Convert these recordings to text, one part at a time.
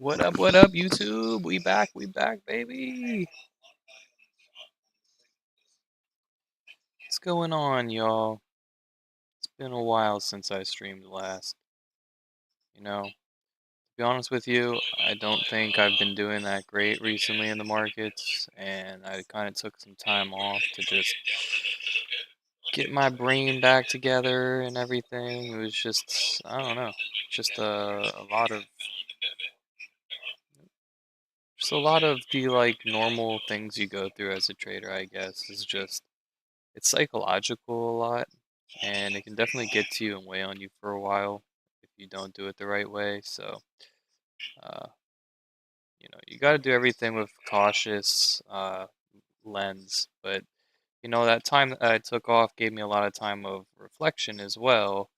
What up, YouTube? We back, baby. What's going on, y'all? It's been a while since I streamed last. To be honest with you, I don't think I've been doing that great recently in the markets, and I kind of took some time off to just get my brain back together and everything. It was just, I don't know, just a lot of the like normal things you go through as a trader, I guess, is just it's psychological a lot, and it can definitely get to you and weigh on you for a while if you don't do it the right way. So, uh, you got to do everything with cautious lens. But that time that I took off gave me a lot of time of reflection as well,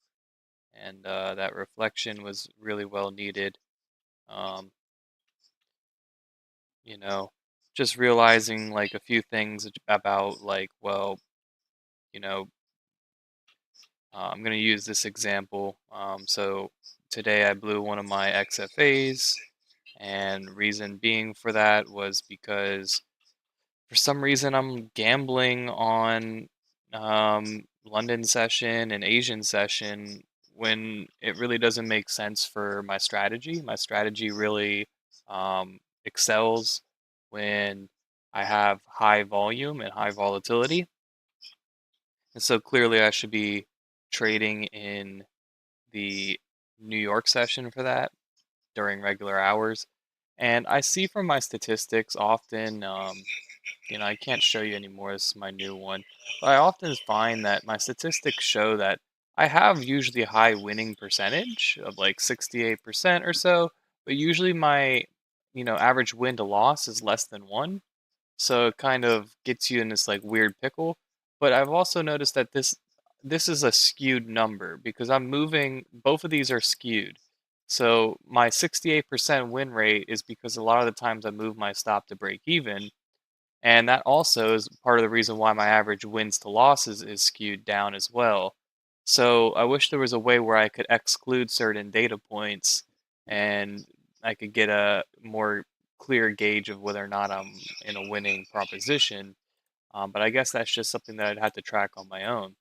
and that reflection was really well needed. Um, you know, just realizing like a few things about like, well, you know, I'm going to use this example. So today I blew one of my XFAs, and reason being for that was because for some reason I'm gambling on London session and Asian session when it really doesn't make sense for my strategy. My strategy really excels when I have high volume and high volatility. And so clearly I should be trading in the New York session for that during regular hours. And I see from my statistics often, I can't show you anymore, this is my new one, but I often find that my statistics show that I have usually a high winning percentage of like 68% or so, but usually my, average win to loss is less than one. So it kind of gets you in this like weird pickle. But I've also noticed that this is a skewed number because I'm moving both of these are skewed. So my 68% win rate is because a lot of the times I move my stop to break even. And that also is part of the reason why my average wins to losses is skewed down as well. So I wish there was a way where I could exclude certain data points and I could get a more clear gauge of whether or not I'm in a winning proposition. But I guess that's just something that I'd have to track on my own.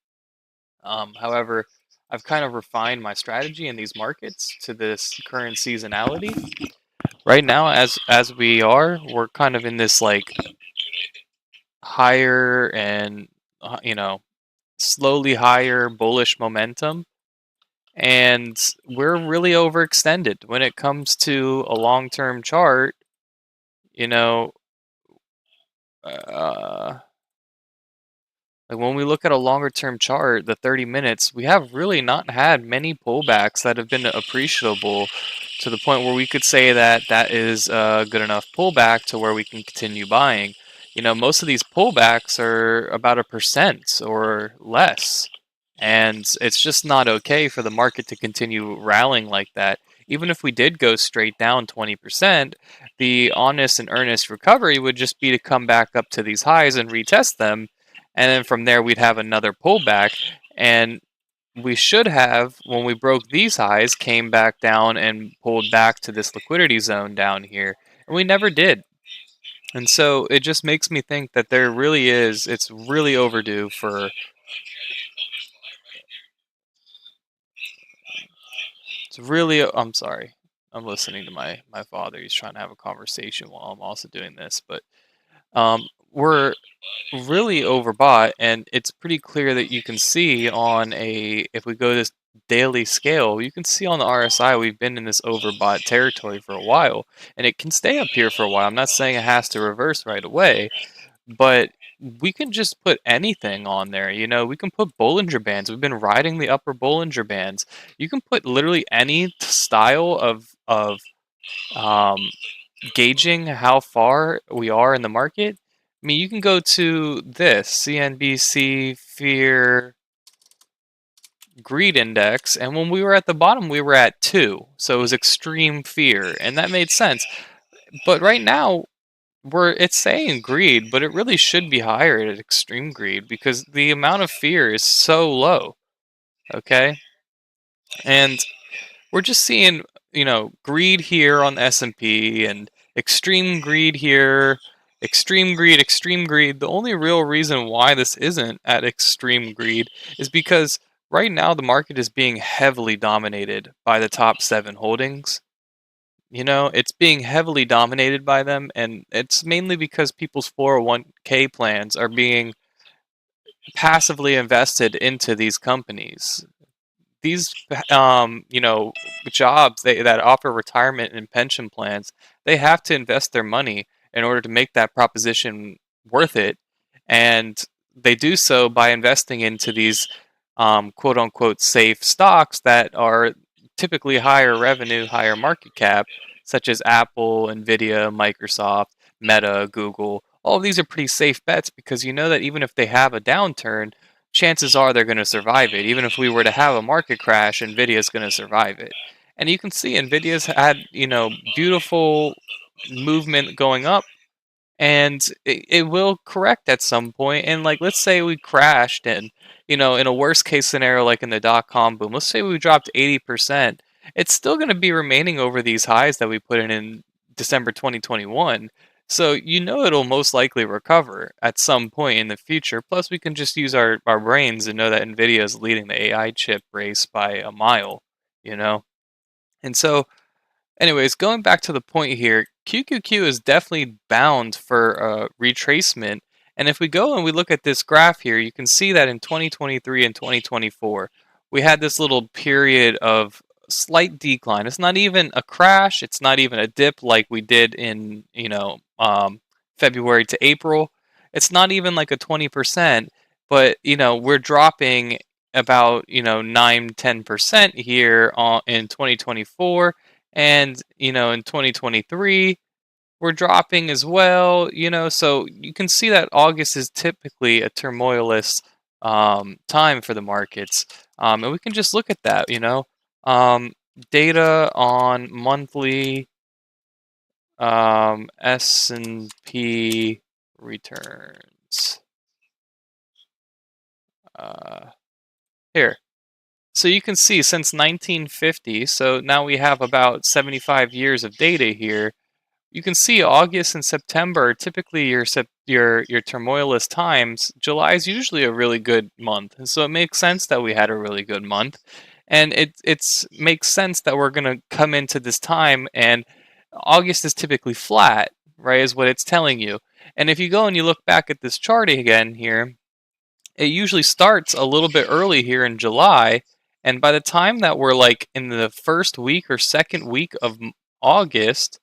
However, I've kind of refined my strategy in these markets to this current seasonality. Right now, as we're kind of in this like higher and slowly higher bullish momentum, and we're really overextended when it comes to a long-term chart. You know, uh, like when we look at a longer term chart, the 30 minutes, we have really not had many pullbacks that have been appreciable to the point where we could say that that is a good enough pullback to where we can continue buying. Most of these pullbacks are about 1% or less. And it's just not okay for the market to continue rallying like that. Even if we did go straight down 20%, the honest and earnest recovery would just be to come back up to these highs and retest them, and then from there we'd have another pullback. And we should have, when we broke these highs, came back down and pulled back to this liquidity zone down here, and we never did. And so it just makes me think that it's really overdue for I'm sorry, I'm listening to my father. He's trying to have a conversation while I'm also doing this, but we're really overbought, and it's pretty clear that you can see if we go this daily scale, you can see on the RSI we've been in this overbought territory for a while, and it can stay up here for a while. I'm not saying it has to reverse right away, but we can just put anything on there. We can put Bollinger Bands. We've been riding the upper Bollinger Bands. You can put literally any style of um, gauging how far we are in the market. I mean, you can go to this CNBC Fear Greed Index, and when we were at the bottom, we were at 2. So it was extreme fear, and that made sense. But right now, it's saying greed, but it really should be higher at extreme greed because the amount of fear is so low. Okay? And we're just seeing greed here on the S&P and extreme greed here, extreme greed. The only real reason why this isn't at extreme greed is because right now the market is being heavily dominated by the top 7 holdings. It's being heavily dominated by them, and it's mainly because people's 401k plans are being passively invested into these companies. These jobs that offer retirement and pension plans, they have to invest their money in order to make that proposition worth it, and they do so by investing into these quote unquote safe stocks that are typically higher revenue, higher market cap, such as Apple, Nvidia, Microsoft, Meta, Google. All of these are pretty safe bets because you know that even if they have a downturn, chances are they're going to survive it. Even if we were to have a market crash, Nvidia's going to survive it. And you can see Nvidia's had, beautiful movement going up, and it will correct at some point. And like, let's say we crashed, and in a worst case scenario, like in the dot-com boom, let's say we dropped 80%, it's still going to be remaining over these highs that we put in December 2021. So it'll most likely recover at some point in the future. Plus we can just use our brains and know that Nvidia is leading the AI chip race by a mile. you know and so, anyways, going back to the point here, QQQ is definitely bound for retracement. And if we go and we look at this graph here, you can see that in 2023 and 2024, we had this little period of slight decline. It's not even a crash. It's not even a dip like we did in, February to April. It's not even like a 20%, but, we're dropping about, 9-10% here in 2024, and in 2023 we're dropping as well. So you can see that August is typically a turmoilous time for the markets, and we can just look at that. Data on monthly S&P returns here. So you can see since 1950, so now we have about 75 years of data here. You can see August and September are typically your turmoilous times. July is usually a really good month, and so it makes sense that we had a really good month, and it makes sense that we're gonna come into this time, and August is typically flat, right? Is what it's telling you. And if you go and you look back at this chart again here, it usually starts a little bit early here in July, and by the time that we're like in the first week or second week of August,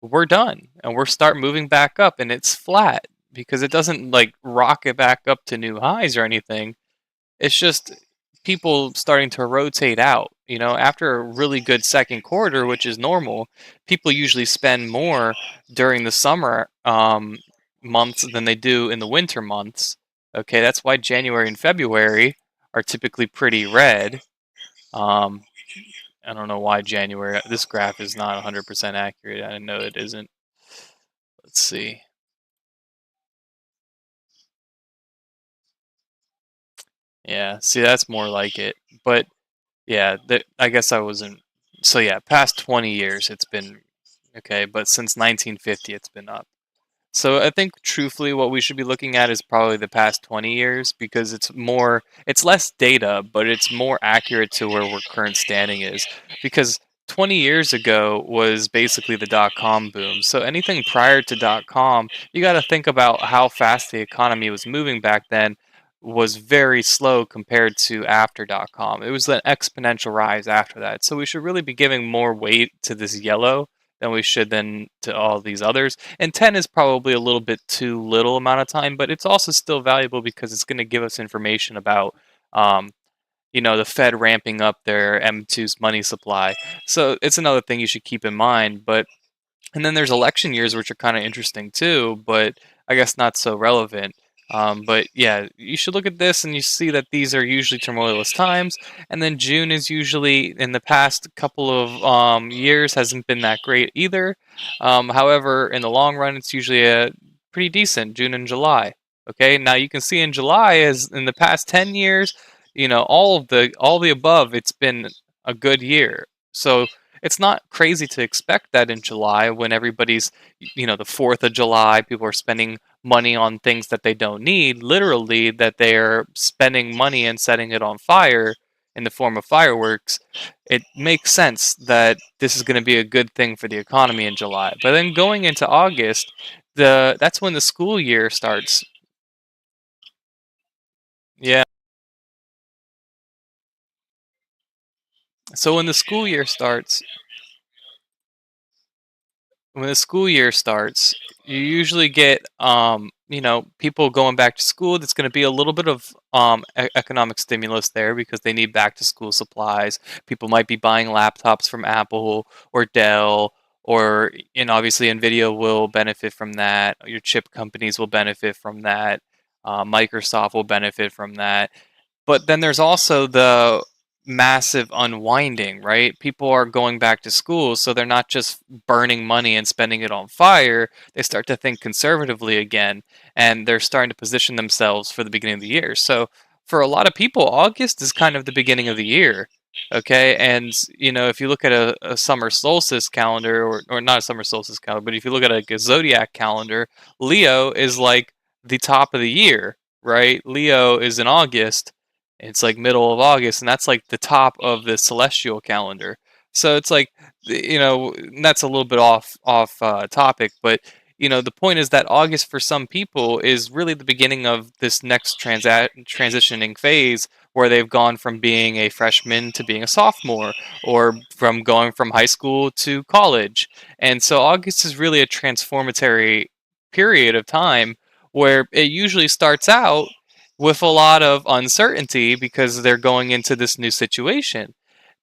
we're done and we're start moving back up, and it's flat because it doesn't like rocket back up to new highs or anything. It's just people starting to rotate out. After a really good second quarter, which is normal, people usually spend more during the summer months than they do in the winter months. Okay, that's why January and February are typically pretty red. Um, I don't know why January. This graph is not 100% accurate. I know it isn't. Let's see. Yeah, see, that's more like it. But yeah, I guess I wasn't. So yeah, past 20 years it's been okay, but since 1950 it's been up. So I think truthfully what we should be looking at is probably the past 20 years, because it's less data, but it's more accurate to where our current standing is. Because 20 years ago was basically the dot-com boom. So anything prior to dot-com, you got to think about how fast the economy was moving back then was very slow compared to after dot-com. It was an exponential rise after that. So we should really be giving more weight to this yellow than we should then to all these others. And 10 is probably a little bit too little amount of time, but it's also still valuable because it's going to give us information about, the Fed ramping up their M2's money supply. So it's another thing you should keep in mind. And then there's election years, which are kind of interesting too, but I guess not so relevant. But yeah, you should look at this and you see that these are usually tumultuous times. And then June is usually, in the past couple of years, hasn't been that great either. However, in the long run, it's usually a pretty decent June and July. Okay, now you can see in July, as in the past 10 years, all the above, it's been a good year. So it's not crazy to expect that in July when everybody's, the 4th of July, people are spending money on things that they don't need, literally, that they're spending money and setting it on fire in the form of fireworks. It makes sense that this is going to be a good thing for the economy in July. But then going into August, that's when the school year starts. Yeah. So when the school year starts, you usually get people going back to school. That's going to be a little bit of economic stimulus there because they need back to school supplies. People might be buying laptops from Apple or Dell, or obviously Nvidia will benefit from that. Your chip companies will benefit from that. Microsoft will benefit from that. But then there's also the massive unwinding, right? People are going back to school, so they're not just burning money and spending it on fire. They start to think conservatively again, and they're starting to position themselves for the beginning of the year. So for a lot of people, August is kind of the beginning of the year. Okay, and if you look at a summer solstice calendar, or not a summer solstice calendar, but if you look at a zodiac calendar, Leo is like the top of the year, right? Leo is in August. It's like middle of August, and that's like the top of the celestial calendar. So it's like, that's a little bit off topic, but the point is that August for some people is really the beginning of this next transitioning phase where they've gone from being a freshman to being a sophomore, or from going from high school to college. And so August is really a transformatory period of time where it usually starts out with a lot of uncertainty because they're going into this new situation.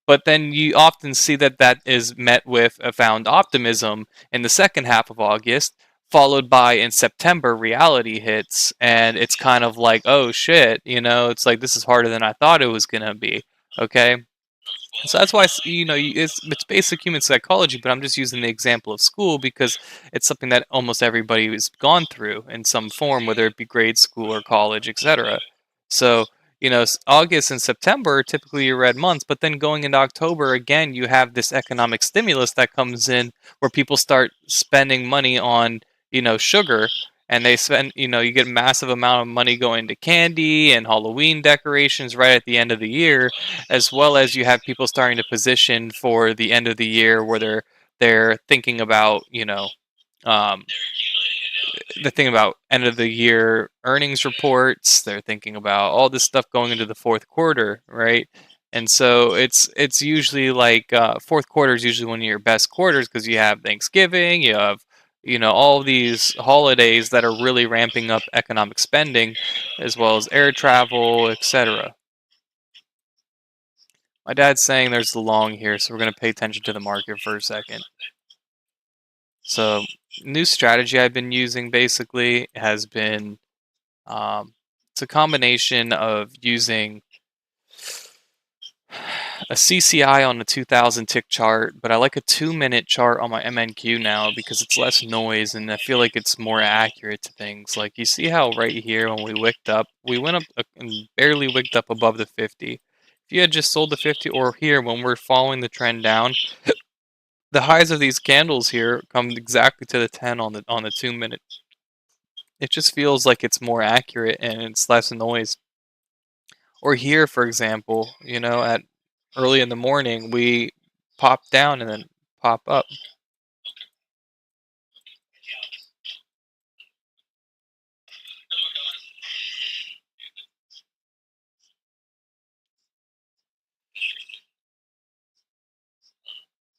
But then you often see that that is met with a found optimism in the second half of August, followed by in September, reality hits, and it's kind of like, oh shit, it's like this is harder than I thought it was going to be. Okay. So that's why it's basic human psychology, but I'm just using the example of school because it's something that almost everybody has gone through in some form, whether it be grade school or college, etc. So August and September are typically your red months, but then going into October again, you have this economic stimulus that comes in where people start spending money on sugar, and they spend you get a massive amount of money going to candy and Halloween decorations right at the end of the year, as well as you have people starting to position for the end of the year where they're thinking about um, the thing about end of the year earnings reports. They're thinking about all this stuff going into the fourth quarter, right? And so it's usually like fourth quarter is usually one of your best quarters because you have Thanksgiving, you have all these holidays that are really ramping up economic spending, as well as air travel, etc. My dad's saying there's the long here, so we're going to pay attention to the market for a second. So, new strategy I've been using basically has been it's a combination of using a CCI on a 2000 tick chart, but I like a 2-minute chart on my MNQ now because it's less noise and I feel like it's more accurate to things. Like you see how right here when we wicked up, we went up and barely wicked up above the 50. If you had just sold the 50, or here when we're following the trend down, the highs of these candles here come exactly to the 10 on the 2-minute. It just feels like it's more accurate and it's less noise. Or here, for example, at early in the morning, we pop down and then pop up.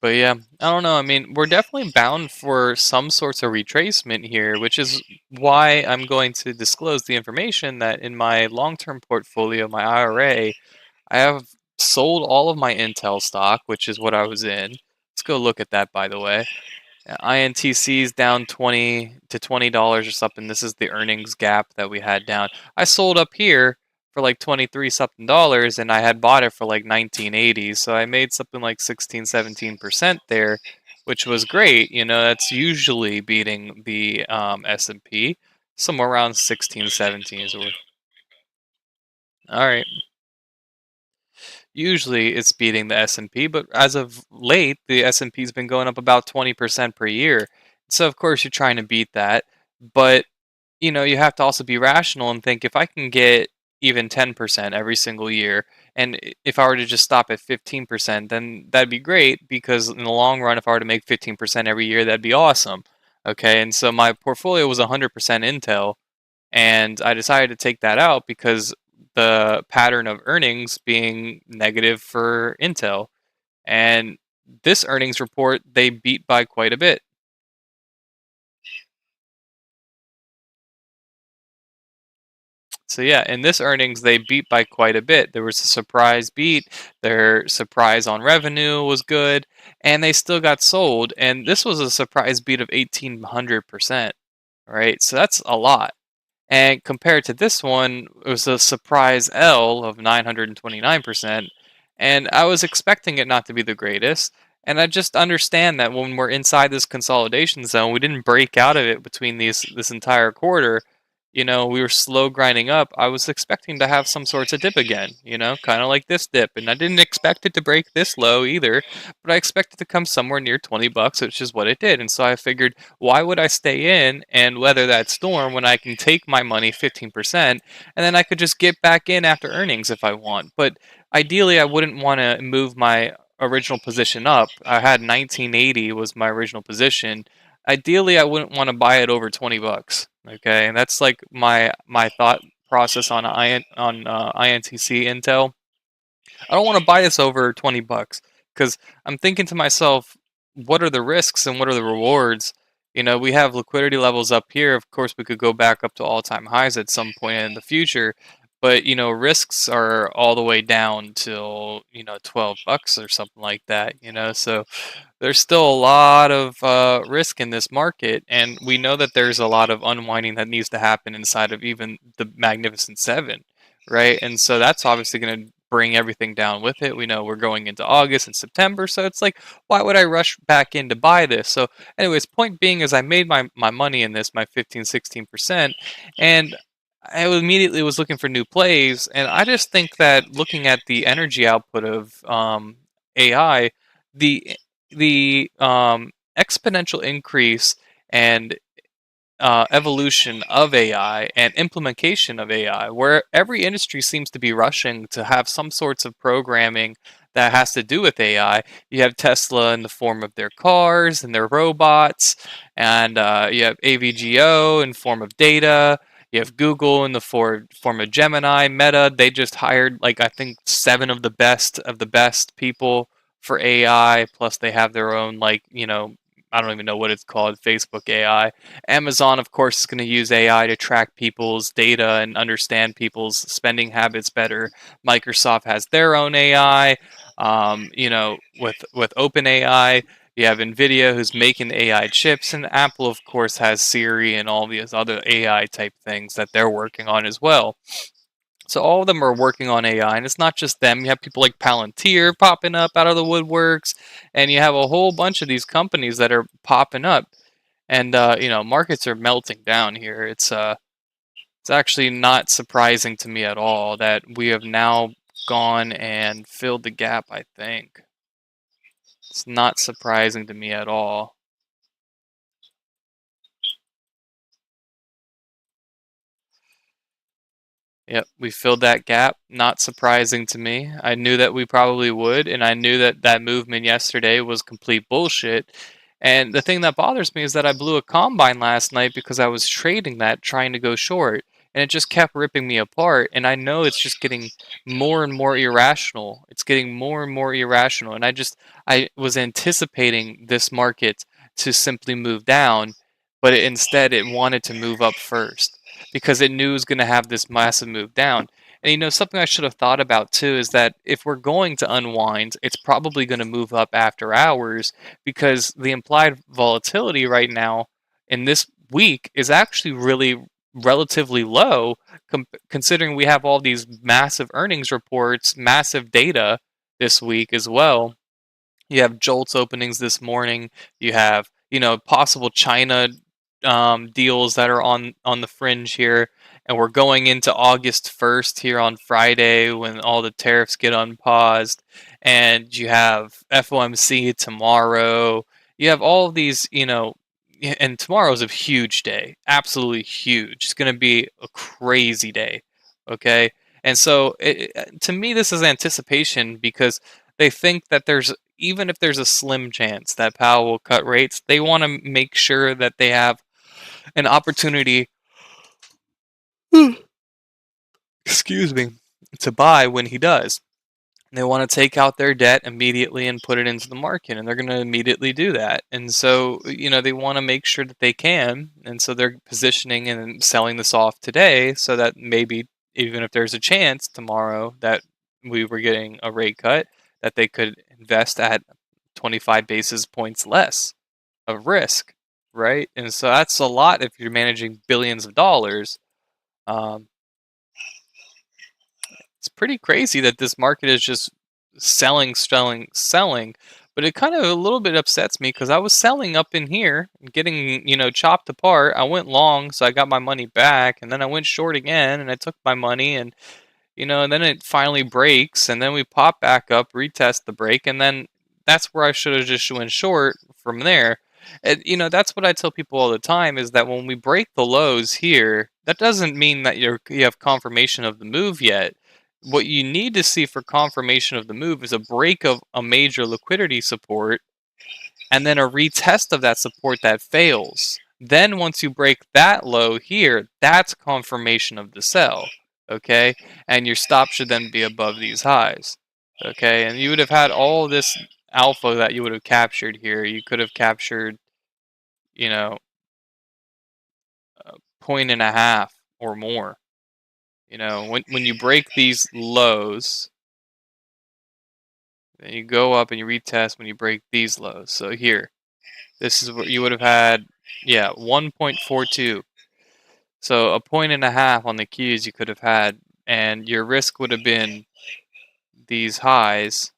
But yeah, I don't know. I mean, we're definitely bound for some sorts of retracement here, which is why I'm going to disclose the information that in my long-term portfolio, my IRA, I have sold all of my Intel stock, which is what I was in. Let's go look at that, by the way. INTC's down $20 or something. This is the earnings gap that we had down. I sold up here for like 23 something dollars, and I had bought it for like 1980. So I made something like 16-17% there, which was great. That's usually beating the S&P. Somewhere around 16-17 is what. All right. Usually it's beating the S&P, but as of late, the S&P's been going up about 20% per year. So of course you're trying to beat that, but you have to also be rational and think if I can get even 10% every single year, and if I were to just stop at 15%, then that'd be great because in the long run, if I were to make 15% every year, that'd be awesome. Okay, and so my portfolio was 100% Intel, and I decided to take that out because the pattern of earnings being negative for Intel. And this earnings report, they beat by quite a bit. So yeah, in this earnings, they beat by quite a bit. There was a surprise beat. Their surprise on revenue was good, and they still got sold. And this was a surprise beat of 1,800%, right? So that's a lot. And compared to this one, it was a surprise L of 929%. And I was expecting it not to be the greatest. And I just understand that when we're inside this consolidation zone, we didn't break out of it between this entire quarter. We were slow grinding up. I was expecting to have some sorts of dip again, kind of like this dip. And I didn't expect it to break this low either, but I expected to come somewhere near 20 bucks, which is what it did. And so I figured, why would I stay in and weather that storm when I can take my money 15% and then I could just get back in after earnings if I want? But ideally, I wouldn't want to move my original position up. I had 1980 was my original position. Ideally, I wouldn't want to buy it over 20 bucks. Okay, and that's like my thought process on INTC Intel. I don't want to buy this over 20 bucks because I'm thinking to myself, what are the risks and what are the rewards? We have liquidity levels up here. Of course, we could go back up to all-time highs at some point in the future, but risks are all the way down till 12 bucks or something like that. So there's still a lot of risk in this market, and we know that there's a lot of unwinding that needs to happen inside of even the Magnificent Seven, right? And so that's obviously going to bring everything down with it. We know we're going into August and September, so it's like, why would I rush back in to buy this? So, anyways, point being is I made my money in this, my 15, 16%, and I immediately was looking for new plays, and I just think that looking at the energy output of AI, the the exponential increase and evolution of AI and implementation of AI, where every industry seems to be rushing to have some sorts of programming that has to do with AI. You have Tesla in the form of their cars and their robots, and you have AVGO in form of data. You have Google in the form of Gemini, Meta. They just hired like I think 7 of the best people for AI. Plus, they have their own I don't even know what it's called, Facebook AI. Amazon, of course, is going to use AI to track people's data and understand people's spending habits better. Microsoft has their own AI. With OpenAI, you have Nvidia who's making AI chips, and Apple, of course, has Siri and all these other AI type things that they're working on as well. So all of them are working on AI, and it's not just them. You have people like Palantir popping up out of the woodworks, and you have a whole bunch of these companies that are popping up. And markets are melting down here. It's actually not surprising to me at all that we have now gone and filled the gap. I think it's not surprising to me at all. Yep, we filled that gap. Not surprising to me. I knew that we probably would, and I knew that that movement yesterday was complete bullshit. And the thing that bothers me is that I blew a combine last night because I was trading that, trying to go short, and it just kept ripping me apart. And I know it's just getting more and more irrational. It's getting more and more irrational. And I was anticipating this market to simply move down, but instead it wanted to move up first because it knew it was going to have this massive move down. And something I should have thought about too is that if we're going to unwind, it's probably going to move up after hours because the implied volatility right now in this week is actually really relatively low considering we have all these massive earnings reports, massive data this week as well. You have Jolt's openings this morning. You have possible China deals that are on the fringe here, and we're going into August 1st here on Friday when all the tariffs get unpaused, and you have FOMC tomorrow. You have all of these, and tomorrow's a huge day, absolutely huge. It's going to be a crazy day, okay? And so, to me, this is anticipation because they think that even if there's a slim chance that Powell will cut rates, they want to make sure that they have an opportunity, excuse me, to buy when he does. They want to take out their debt immediately and put it into the market, and they're going to immediately do that. And so, they want to make sure that they can, and so they're positioning and selling this off today so that maybe even if there's a chance tomorrow that we were getting a rate cut, that they could invest at 25 basis points less of risk, right? And so that's a lot if you're managing billions of dollars. Um, it's pretty crazy that this market is just selling, selling, selling. But it kind of a little bit upsets me because I was selling up in here and getting, chopped apart. I went long, so I got my money back, and then I went short again, and I took my money, and and then it finally breaks, and then we pop back up, retest the break, and then that's where I should have just went short from there. And that's what I tell people all the time is that when we break the lows here, that doesn't mean that you have confirmation of the move yet. What you need to see for confirmation of the move is a break of a major liquidity support and then a retest of that support that fails. Then once you break that low here, that's confirmation of the sell, okay? And your stop should then be above these highs, okay? And you would have had all this alpha that you would have captured here. You could have captured, a point and a half or more. When you break these lows, then you go up and you retest when you break these lows. So here, this is what you would have had, yeah, 1.42. So a point and a half on the Qs you could have had, and your risk would have been these highs.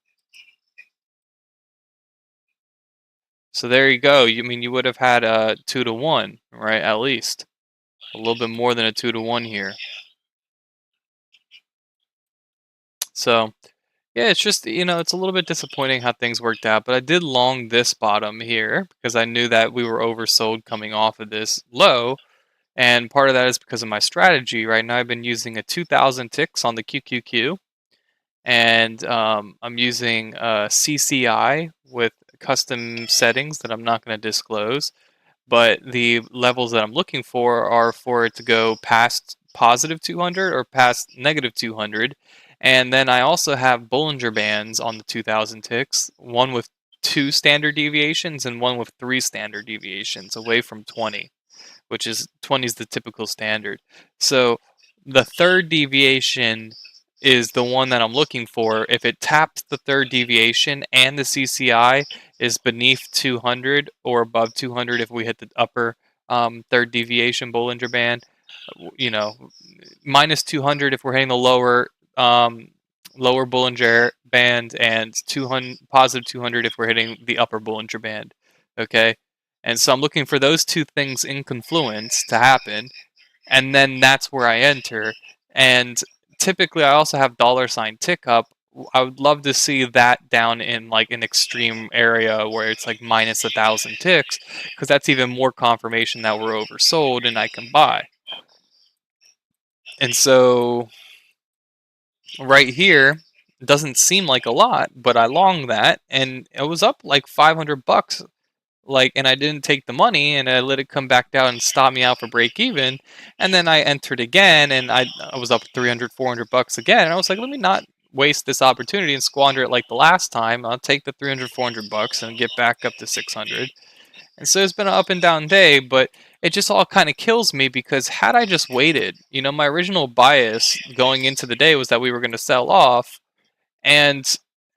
So there you go. You would have had a 2-to-1, right? At least a little bit more than a 2-to-1 here. So yeah, it's just, it's a little bit disappointing how things worked out, but I did long this bottom here because I knew that we were oversold coming off of this low. And part of that is because of my strategy. Right now, I've been using a 2,000 ticks on the QQQ, and I'm using CCI with custom settings that I'm not going to disclose. But the levels that I'm looking for are for it to go past positive 200 or past negative 200. And then I also have Bollinger Bands on the 2000 ticks, one with 2 standard deviations and one with 3 standard deviations away from 20, which is 20 is the typical standard. So the third deviation is the one that I'm looking for. If it taps the third deviation and the CCI is beneath 200 or above 200, if we hit the upper third deviation Bollinger Band, minus 200 if we're hitting the lower Bollinger Band, and 200 positive 200 if we're hitting the upper Bollinger Band. Okay, and so I'm looking for those two things in confluence to happen, and then that's where I enter. And typically, I also have $ tick up. I would love to see that down in like an extreme area where it's like minus 1,000 ticks, because that's even more confirmation that we're oversold and I can buy. And so right here doesn't seem like a lot, but I long that, and it was up like $500, and I didn't take the money, and I let it come back down and stop me out for break even, and then I entered again, and I was up 300, $400 again, and I was like, let me not waste this opportunity and squander it like the last time. I'll take the 300, $400 and get back up to 600. And so it's been an up and down day, but it just all kind of kills me because had I just waited, my original bias going into the day was that we were going to sell off. And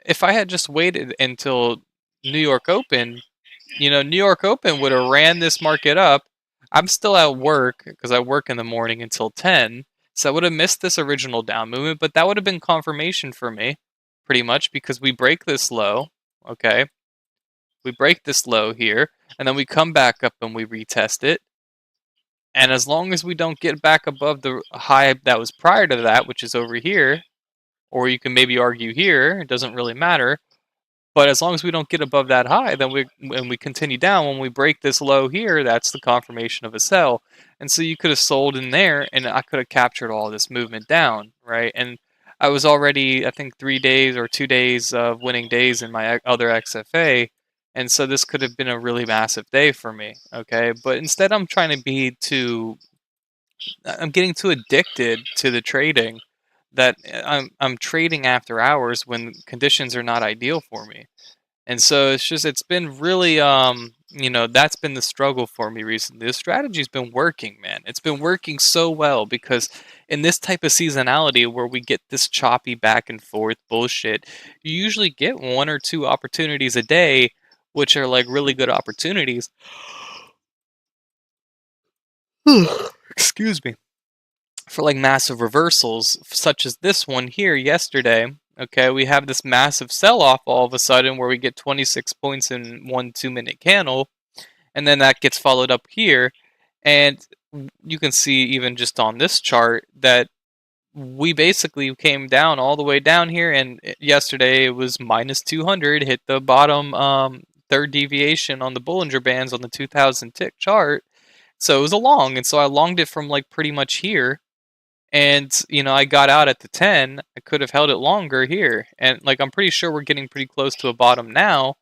if I had just waited until New York Open, New York Open would have ran this market up. I'm still at work because I work in the morning until 10. So I would have missed this original down movement, but that would have been confirmation for me pretty much because we break this low. Okay. We break this low here, and then we come back up and we retest it. And as long as we don't get back above the high that was prior to that, which is over here, or you can maybe argue here, it doesn't really matter. But as long as we don't get above that high, then when we continue down, when we break this low here, that's the confirmation of a sell. And so you could have sold in there, and I could have captured all this movement down, right? And I was already, I think, 3 days or 2 days of winning days in my other XFA, and so this could have been a really massive day for me. Okay, but instead, I'm getting too addicted to the trading that I'm trading after hours when conditions are not ideal for me. And so it's been really that's been the struggle for me recently. The strategy's been working, man. It's been working so well because in this type of seasonality where we get this choppy back and forth bullshit, you usually get one or two opportunities a day, which are like really good opportunities. Excuse me. For like massive reversals, such as this one here yesterday. Okay, we have this massive sell off all of a sudden where we get 26 points in 1 2 minute candle, and then that gets followed up here. And you can see even just on this chart that we basically came down all the way down here, and yesterday it was minus 200, hit the bottom third deviation on the Bollinger Bands on the 2000 tick chart. So it was a long, and so I longed it from like pretty much here, and I got out at the 10. I could have held it longer here, and like I'm pretty sure we're getting pretty close to a bottom now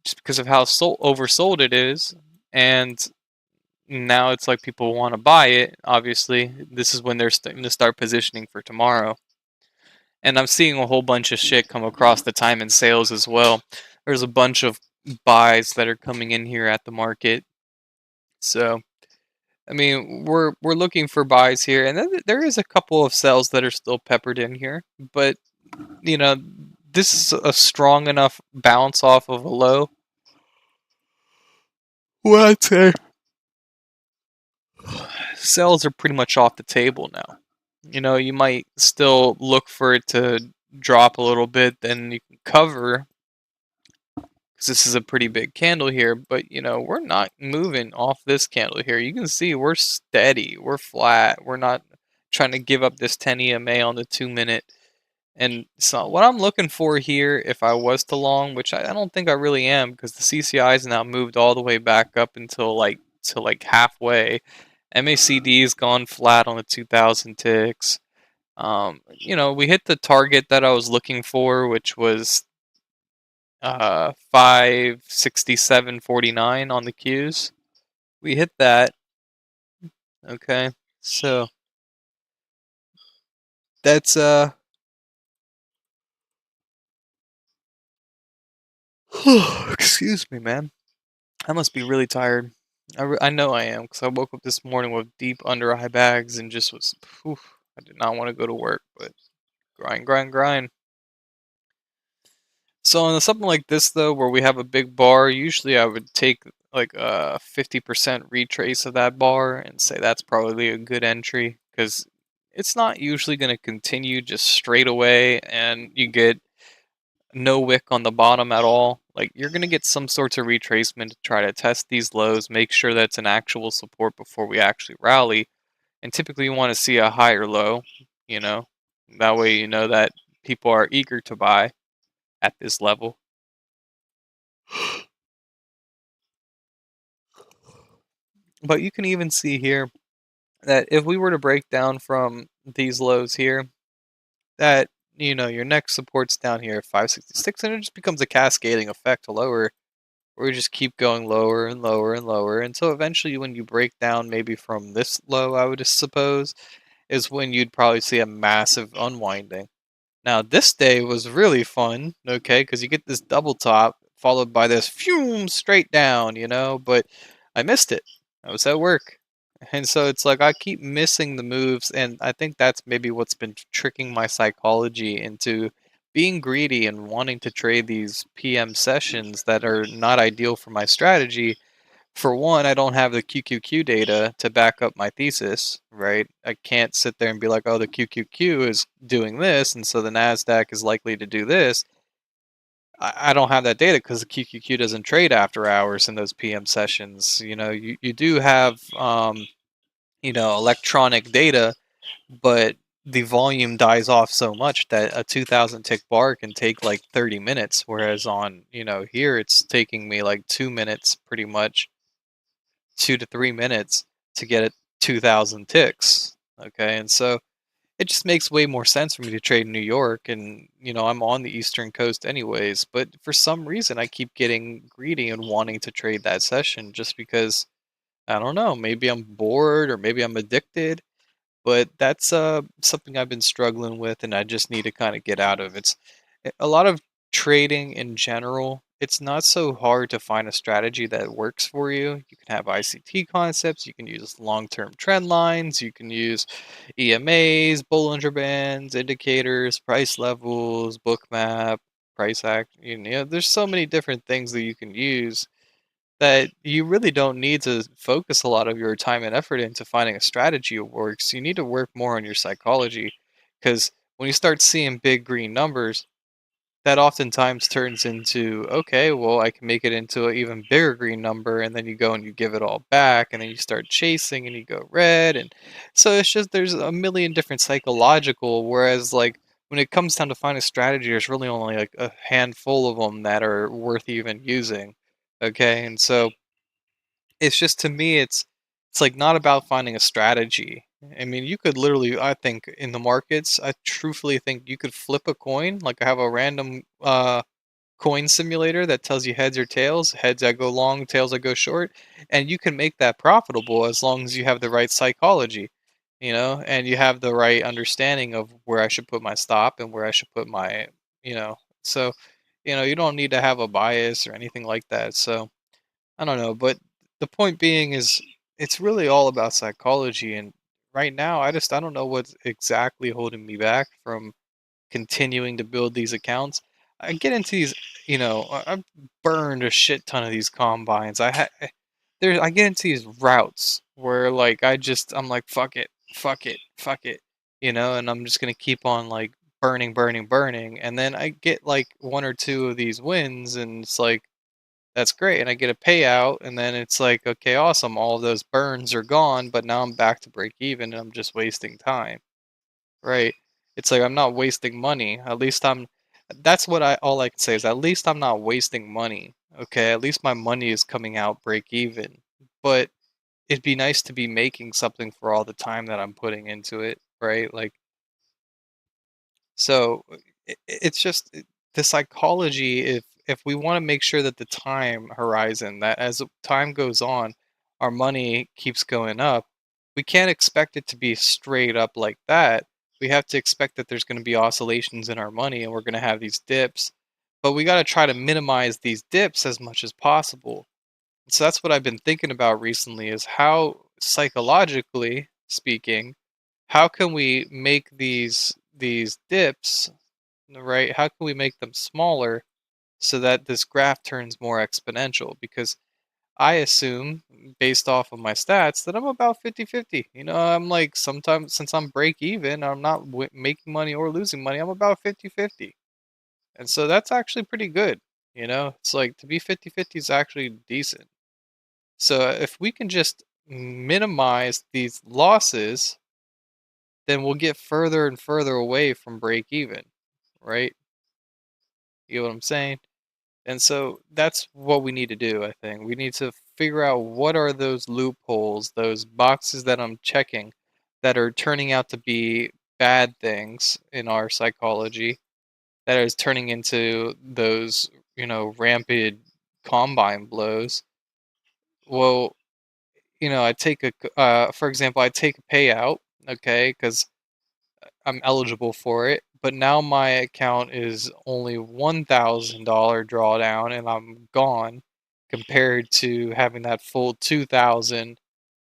just because of how oversold it is. And now it's like people want to buy it. Obviously this is when they're starting to start positioning for tomorrow, and I'm seeing a whole bunch of shit come across the time and sales as well. There's a bunch of buys that are coming in here at the market. So I mean, we're looking for buys here, and then there is a couple of sells that are still peppered in here. But you know, this is a strong enough bounce off of a low. Well, I'd say sells are pretty much off the table now. You might still look for it to drop a little bit, then you can cover because this is a pretty big candle here. But we're not moving off this candle here. You can see we're steady, we're flat, we're not trying to give up this 10 EMA on the 2 minute. And so what I'm looking for here, if I was to long, which I don't think I really am, because the CCI is now moved all the way back up until like halfway. MACD's gone flat on the 2000 ticks. We hit the target that I was looking for, which was 567.49 on the Qs. We hit that. Okay, so that's excuse me, man. I must be really tired. I know I am because I woke up this morning with deep under eye bags and just was. Whew, I did not want to go to work, but grind, grind, grind. So on something like this though, where we have a big bar, usually I would take like a 50% retrace of that bar and say that's probably a good entry because it's not usually going to continue just straight away and you get no wick on the bottom at all. Like you're going to get some sorts of retracement to try to test these lows, make sure that's an actual support before we actually rally. And typically you want to see a higher low, you know. That way you know that people are eager to buy at this level. But you can even see here that if we were to break down from these lows here, that your next support's down here at 566, and it just becomes a cascading effect to lower, where we just keep going lower and lower and lower. And so eventually when you break down maybe from this low, I would suppose, is when you'd probably see a massive unwinding. Now this day was really fun, okay, because you get this double top followed by this fume straight down, but I missed it. I was at work. And so it's like I keep missing the moves, and I think that's maybe what's been tricking my psychology into being greedy and wanting to trade these PM sessions that are not ideal for my strategy. For one, I don't have the QQQ data to back up my thesis, right? I can't sit there and be like, oh, the QQQ is doing this, and so the NASDAQ is likely to do this. I don't have that data because the QQQ doesn't trade after hours in those PM sessions. You do have electronic data, but the volume dies off so much that a 2000 tick bar can take like 30 minutes, whereas on here it's taking me like 2 minutes, pretty much 2 to 3 minutes to get it 2000 ticks. Okay, and so it just makes way more sense for me to trade in New York, and I'm on the Eastern Coast anyways, but for some reason I keep getting greedy and wanting to trade that session just because I don't know, maybe I'm bored or maybe I'm addicted, but that's something I've been struggling with and I just need to kind of get out of. It's a lot of trading in general. It's not so hard to find a strategy that works for you. You can have ICT concepts, you can use long-term trend lines, you can use EMAs, Bollinger Bands, indicators, price levels, bookmap, price act. There's so many different things that you can use that you really don't need to focus a lot of your time and effort into finding a strategy that works. You need to work more on your psychology because when you start seeing big green numbers, that oftentimes turns into, okay, well, I can make it into an even bigger green number. And then you go and you give it all back, and then you start chasing and you go red. And so it's just, there's a million different psychological, whereas, like, when it comes down to finding a strategy, there's really only like a handful of them that are worth even using. Okay. And so, it's just to me, it's like not about finding a strategy. I mean, you could literally, I think, in the markets, I truthfully think you could flip a coin. Like I have a random coin simulator that tells you heads or tails, heads I go long, tails I go short, and you can make that profitable as long as you have the right psychology, and you have the right understanding of where I should put my stop and where I should put my, you know. So, you don't need to have a bias or anything like that. So, I don't know, but the point being is it's really all about psychology, and right now I don't know what's exactly holding me back from continuing to build these accounts. I get into these, I've burned a shit ton of these combines. I get into these routes where like I'm like fuck it, fuck it, fuck it, and I'm just gonna keep on like burning, burning, burning, and then I get like one or two of these wins, and it's like that's great, and I get a payout, and then it's like, okay, awesome, all of those burns are gone, but now I'm back to break even, and I'm just wasting time, right? It's like I'm not wasting money. At least I'm. That's what I all I can say is at least I'm not wasting money. Okay, at least my money is coming out break even. But it'd be nice to be making something for all the time that I'm putting into it, right? Like so it's just the psychology. If we want to make sure that the time horizon, that as time goes on, our money keeps going up, we can't expect it to be straight up like that. We have to expect that there's going to be oscillations in our money, and we're going to have these dips. But we got to try to minimize these dips as much as possible. So that's what I've been thinking about recently: is how psychologically speaking, how can we make these dips, right? How can we make them smaller so that this graph turns more exponential? Because I assume, based off of my stats, that I'm about 50-50. I'm like, sometimes since I'm break even, I'm not making money or losing money, I'm about 50-50. And so that's actually pretty good. It's like to be 50-50 is actually decent. So if we can just minimize these losses, then we'll get further and further away from break even, right? You know what I'm saying? And so that's what we need to do, I think. We need to figure out what are those loopholes, those boxes that I'm checking that are turning out to be bad things in our psychology that is turning into those, rampant combine blows. Well, I take for example, I take a payout, okay, because I'm eligible for it, but now my account is only $1,000 drawdown and I'm gone compared to having that full 2,000 if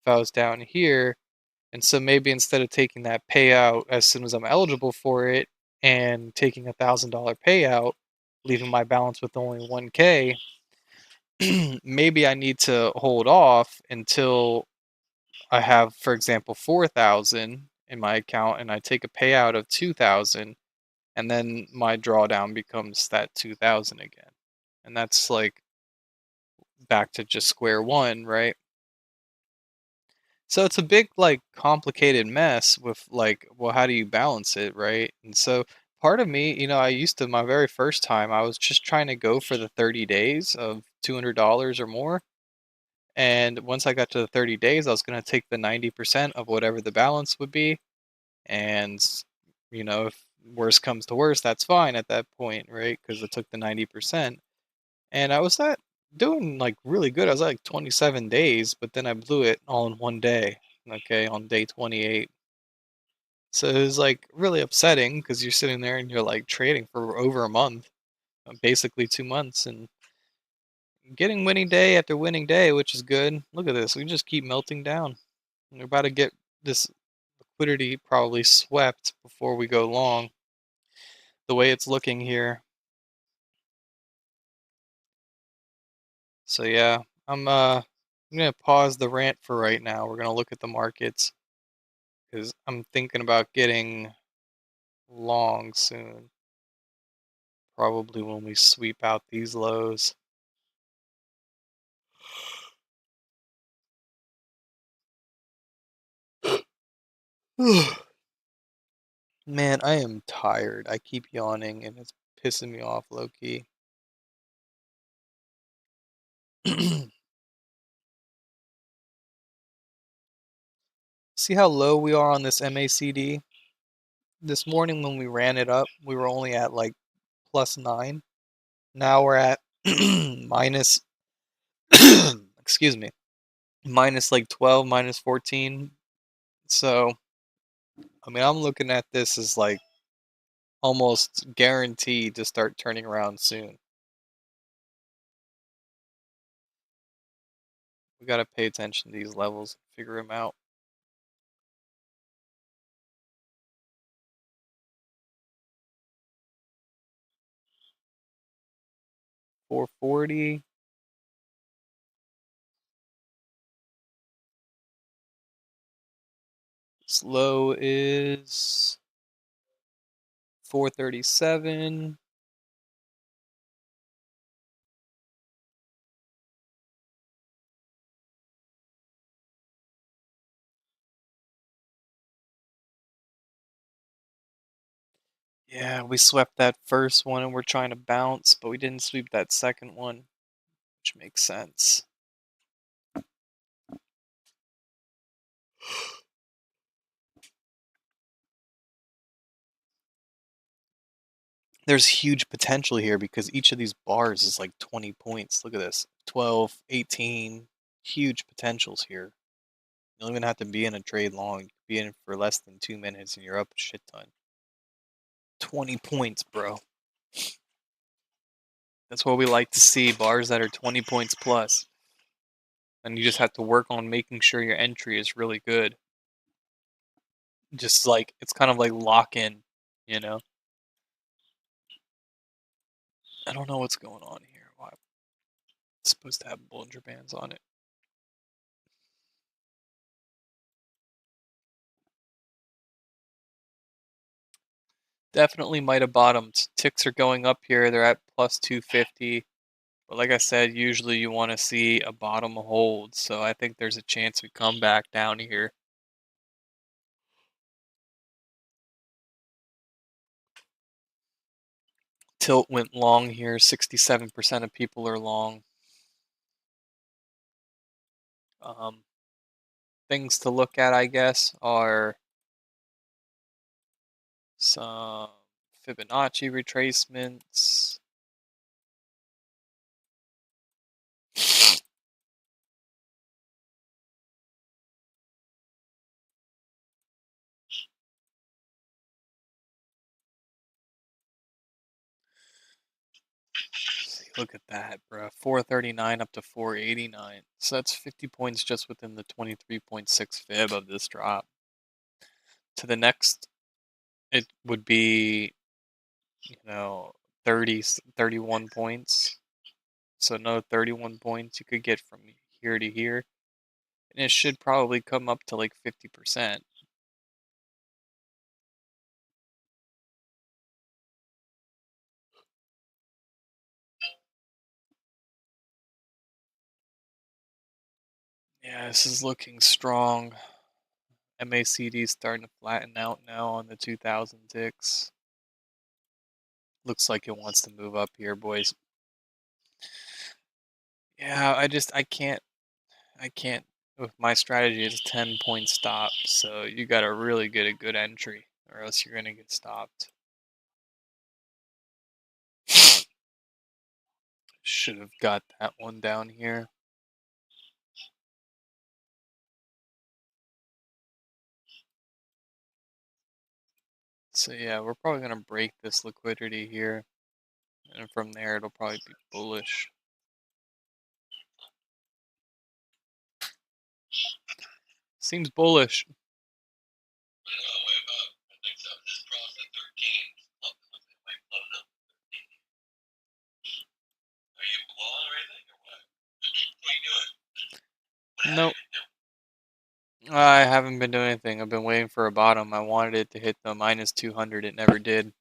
I was down here. And so maybe instead of taking that payout as soon as I'm eligible for it and taking $1,000 payout, leaving my balance with only 1K, maybe I need to hold off until I have, for example, 4,000 in my account and I take a payout of 2,000, and then my drawdown becomes that 2000 again. And that's like back to just square one, right? So it's a big, like, complicated mess with, like, well, how do you balance it, right? And so part of me, I used to, my very first time, I was just trying to go for the 30 days of $200 or more. And once I got to the 30 days, I was going to take the 90% of whatever the balance would be. And, if worst comes to worst, that's fine at that point, right? Because I took the 90%. And I was at doing like really good. I was at, like 27 days, but then I blew it all in one day. Okay, on day 28. So it was like really upsetting because you're sitting there and you're like trading for over a month, basically 2 months, and getting winning day after winning day, which is good. Look at this. We just keep melting down. We're about to get this liquidity probably swept before we go long. The way it's looking here. So yeah, I'm gonna pause the rant for right now. We're gonna look at the markets because I'm thinking about getting long soon. Probably when we sweep out these lows. Man, I am tired. I keep yawning and it's pissing me off low key. See how low we are on this MACD? This morning when we ran it up, we were only at like +9. Now we're at minus, excuse me, minus like 12, minus 14. So, I mean, I'm looking at this as like almost guaranteed to start turning around soon. We got to pay attention to these levels, figure them out. 440. This low is 437. Yeah, we swept that first one and we're trying to bounce, but we didn't sweep that second one, which makes sense. There's huge potential here because each of these bars is like 20 points. Look at this. 12, 18. Huge potentials here. You don't even have to be in a trade long. You can be in for less than 2 minutes and you're up a shit ton. 20 points, bro. That's what we like to see, bars that are 20 points plus. And you just have to work on making sure your entry is really good. Just like, it's kind of like lock in, you know? I don't know what's going on here. Why it's supposed to have Bollinger Bands on it. Definitely might have bottomed. Ticks are going up here. They're at plus 250. But like I said, usually you want to see a bottom hold. So I think there's a chance we come back down here. Tilt went long here. 67% of people are long. Um, Things to look at, I guess, are some Fibonacci retracements. Look at that, bro. 439 up to 489. So that's 50 points just within the 23.6 fib of this drop. To the next, it would be, 30, 31 points. So another 31 points you could get from here to here. And it should probably come up to like 50%. Yeah, this is looking strong. MACD is starting to flatten out now on the 2000 ticks. Looks like it wants to move up here, boys. Yeah, I can't with my strategy it's 10-point stop, so you gotta really get a good entry or else you're gonna get stopped. Should have got that one down here. So yeah, we're probably gonna break this liquidity here, and from there it'll probably be bullish. Seems bullish. Nope. I haven't been doing anything. I've been waiting for a bottom. I wanted it to hit the minus 200. It never did.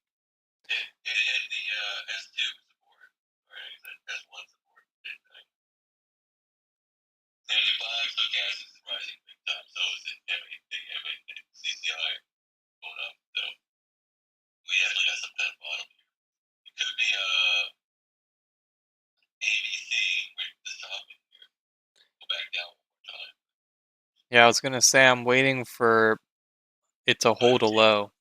Yeah, I was gonna say I'm waiting for it to hold a low.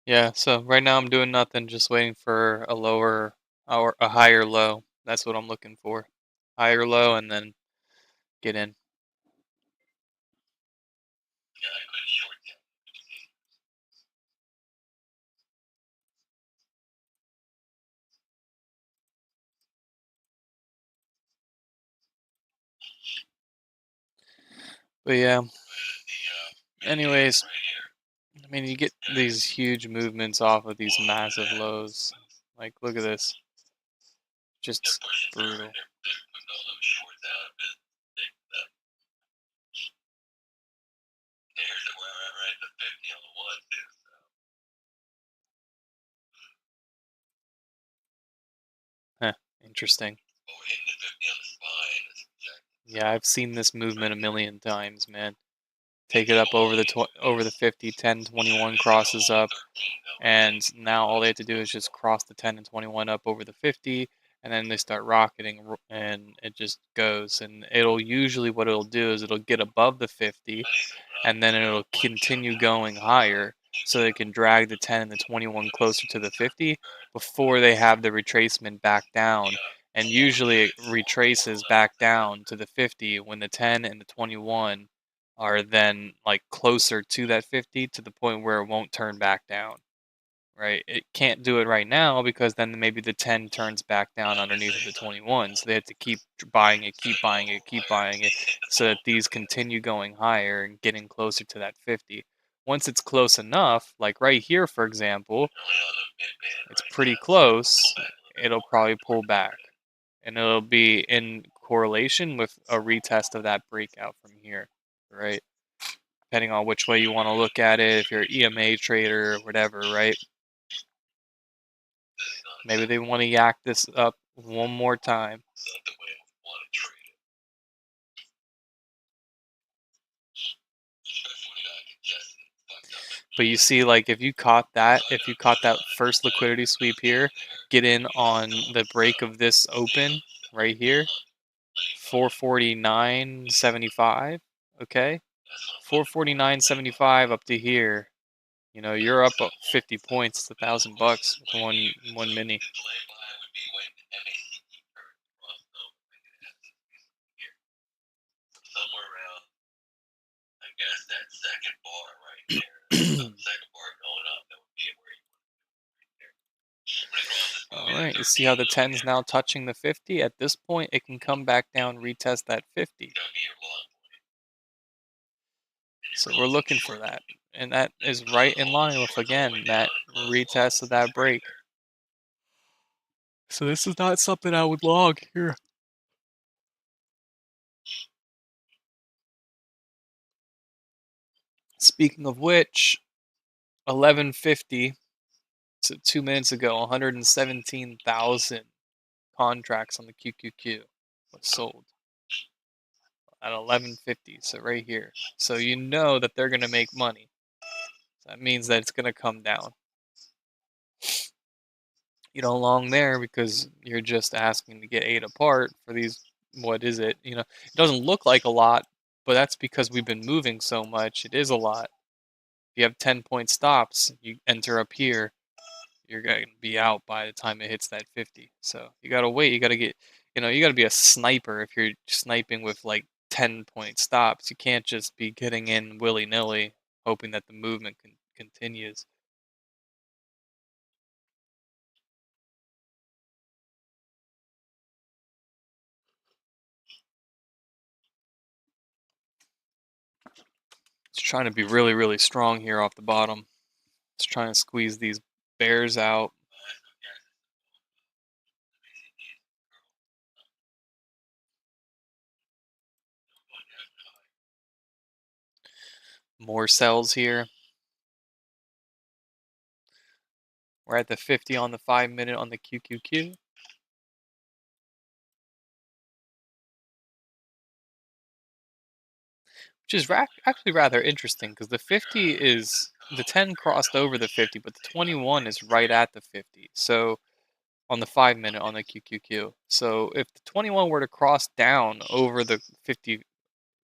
Yeah, so right now I'm doing nothing, just waiting for a lower or a higher low. That's what I'm looking for. Higher low and then get in. But yeah, anyways, I mean, you get these huge movements off of these massive lows. Like, look at this. Just brutal. Huh, interesting. Yeah, I've seen this movement a million times, man. Take it up over the over the 50, 10, 21 crosses up, and now all they have to do is just cross the 10 and 21 up over the 50, and then they start rocketing, and it just goes. And it'll usually what it'll do is it'll get above the 50, and then it'll continue going higher, so they can drag the 10 and the 21 closer to the 50 before they have the retracement back down. And usually it retraces back down to the 50 when the 10 and the 21 are then like closer to that 50 to the point where it won't turn back down, right? It can't do it right now because then maybe the 10 turns back down underneath of the 21. So they have to keep buying it, keep buying it, keep buying it, so that these continue going higher and getting closer to that 50. Once it's close enough, like right here, for example, it's pretty close, it'll probably pull back. And it'll be in correlation with a retest of that breakout from here, right? Depending on which way you want to look at it, if you're an EMA trader or whatever, right? Maybe they want to yak this up one more time. But you see, like if you caught that first liquidity sweep here, get in on the break of this open right here, 449.75. Okay, 449.75 up to here. You know, you're up 50 points. It's $1,000 with one mini. All right, you see how the 10 is now touching the 50? At this point, it can come back down, retest that 50. So we're looking for that. And that is right in line with, again, that retest of that break. So this is not something I would log here. Speaking of which, 11:50, so 2 minutes ago, 117,000 contracts on the QQQ was sold at 11:50. So right here. So you know that they're gonna make money. That means that it's gonna come down. You don't long there because you're just asking to get 8 apart for these. What is it? It doesn't look like a lot, but that's because we've been moving so much. It is a lot. If you have 10-point stops, you enter up here, you're going to be out by the time it hits that 50. So you got to wait. You got to you got to be a sniper if you're sniping with like 10-point stops. You can't just be getting in willy nilly, hoping that the movement continues. It's trying to be really, really strong here off the bottom. It's trying to squeeze these bears out. More cells here. We're at the 50 on the 5-minute on the QQQ. Which is actually rather interesting because the 10 crossed over the 50, but the 21 is right at the 50. So on the 5-minute on the QQQ. So if the 21 were to cross down over the 50,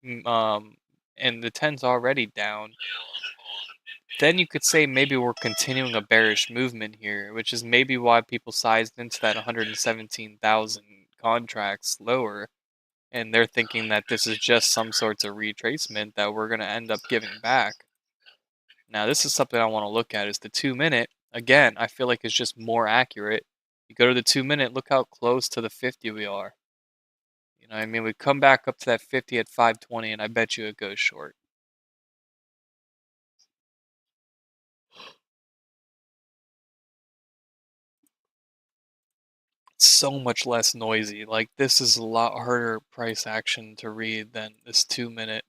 and the 10's already down, then you could say maybe we're continuing a bearish movement here, which is maybe why people sized into that 117,000 contracts lower, and they're thinking that this is just some sorts of retracement that we're going to end up giving back. Now, this is something I want to look at is the 2-minute. Again, I feel like it's just more accurate. You go to the 2-minute, look how close to the 50 we are. You know what I mean? We come back up to that 50 at 520, and I bet you it goes short. It's so much less noisy. Like, this is a lot harder price action to read than this 2-minute.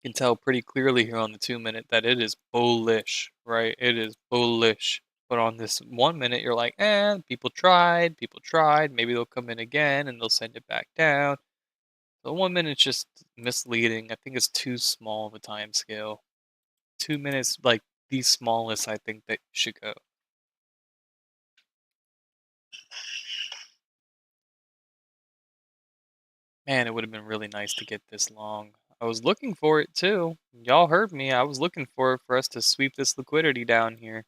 You can tell pretty clearly here on the 2-minute that it is bullish, right? It is bullish. But on this 1-minute, you're like, people tried. Maybe they'll come in again and they'll send it back down. The 1-minute's just misleading. I think it's too small of a time scale. 2 minutes, like the smallest I think that should go. Man, it would have been really nice to get this long. I was looking for it too. Y'all heard me. I was looking for it for us to sweep this liquidity down here.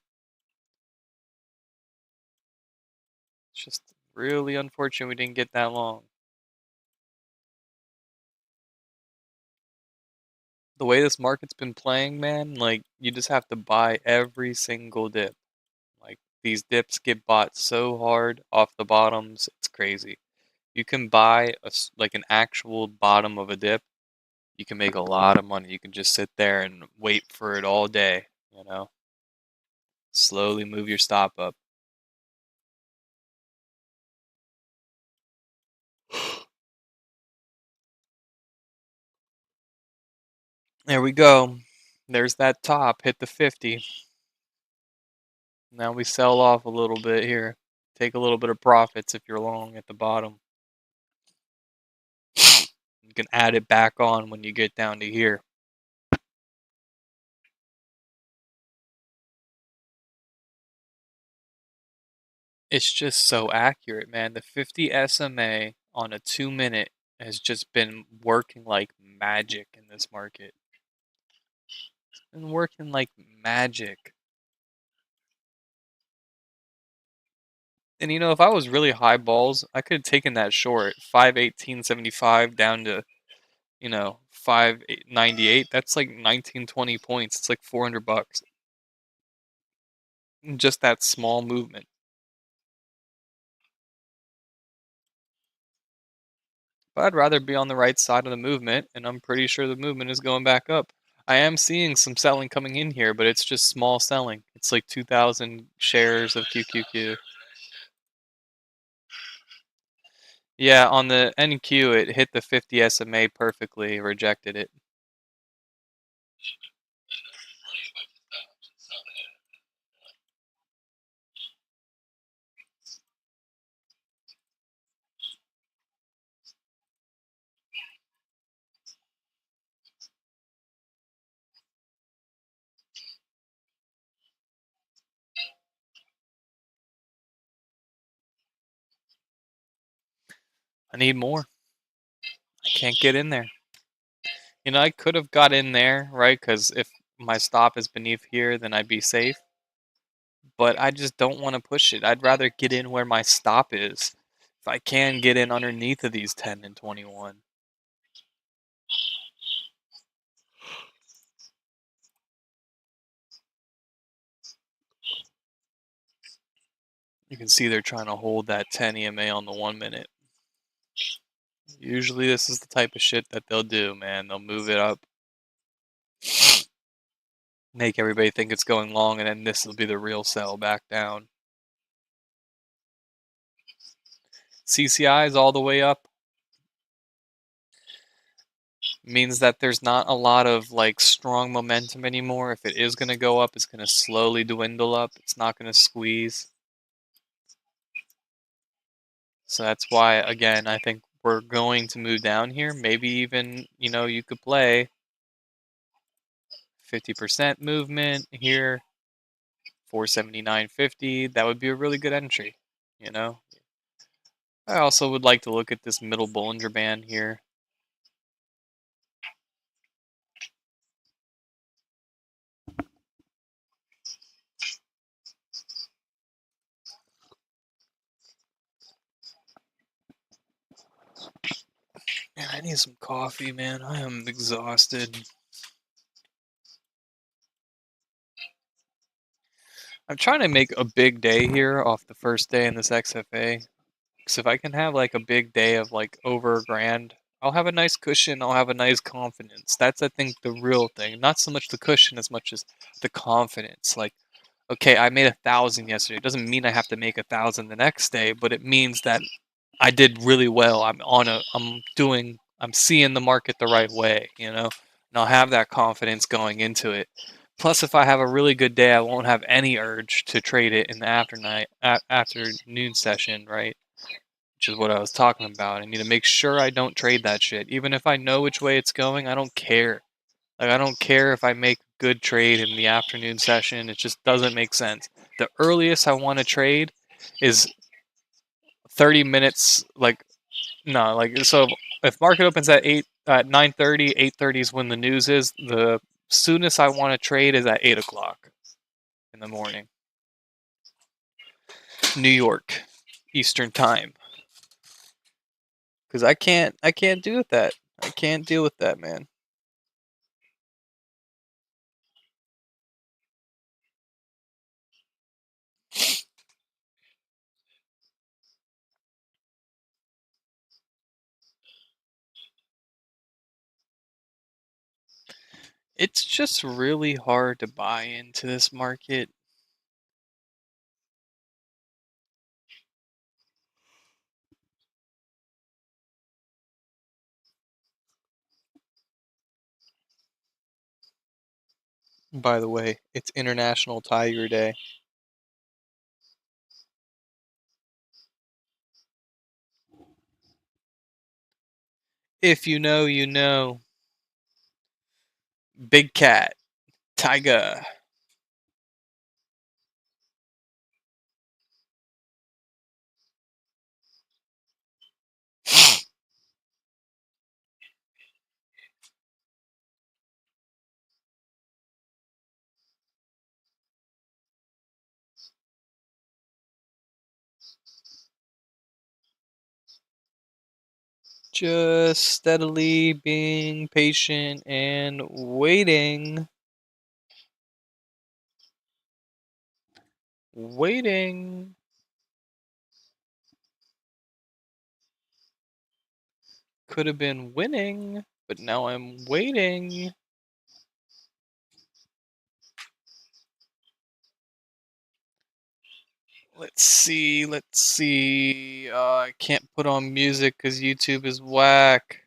It's just really unfortunate we didn't get that long. The way this market's been playing, man, like you just have to buy every single dip. Like these dips get bought so hard off the bottoms, it's crazy. You can buy like an actual bottom of a dip. You can make a lot of money. You can just sit there and wait for it all day, you know. Slowly move your stop up. There we go. There's that top. Hit the 50. Now we sell off a little bit here. Take a little bit of profits if you're long at the bottom. You can add it back on when you get down to here. It's just so accurate, man. The 50 SMA on a 2-minute has just been working like magic in this market. It's been working like magic. And if I was really high balls, I could have taken that short, 518.75 down to 598. That's like 19-20 points. It's like $400. Just that small movement. But I'd rather be on the right side of the movement, and I'm pretty sure the movement is going back up. I am seeing some selling coming in here, but it's just small selling. It's like 2,000 shares of QQQ. Yeah, on the NQ, it hit the 50 SMA perfectly, rejected it. I need more. I can't get in there. You know, I could have got in there, right? Because if my stop is beneath here, then I'd be safe. But I just don't want to push it. I'd rather get in where my stop is. If I can get in underneath of these 10 and 21. You can see they're trying to hold that 10 EMA on the 1 minute. Usually this is the type of shit that they'll do, man. They'll move it up, make everybody think it's going long, and then this will be the real sell back down. CCI is all the way up. Means that there's not a lot of like strong momentum anymore. If it is going to go up, it's going to slowly dwindle up. It's not going to squeeze. So that's why, again, I think we're going to move down here. Maybe even, you could play 50% movement here, 479.50. That would be a really good entry, you know? I also would like to look at this middle Bollinger Band here. Man, I need some coffee, man. I am exhausted. I'm trying to make a big day here off the first day in this XFA. Because if I can have like a big day of like over a grand, I'll have a nice cushion. I'll have a nice confidence. That's, I think, the real thing. Not so much the cushion as much as the confidence. Like, okay, I made 1,000 yesterday. It doesn't mean I have to make 1,000 the next day, but it means that I did really well. I'm seeing the market the right way, and I'll have that confidence going into it. Plus, if I have a really good day, I won't have any urge to trade it in the afternoon session, right? Which is what I was talking about. I need to make sure I don't trade that shit. Even if I know which way it's going, I don't care. Like, I don't care if I make a good trade in the afternoon session. It just doesn't make sense. The earliest I want to trade is 30 minutes. Like, no, like, so if market opens at 9:30, 8:30 is when the news is. The soonest I want to trade is at 8 o'clock in the morning, New York, Eastern time. Because I can't deal with that. I can't deal with that, man. It's just really hard to buy into this market. By the way, it's International Tiger Day. If you know, you know. Big cat, tiger. Just steadily being patient and waiting. Waiting. Could have been winning, but now I'm waiting. Let's see. Let's see. I can't put on music because YouTube is whack.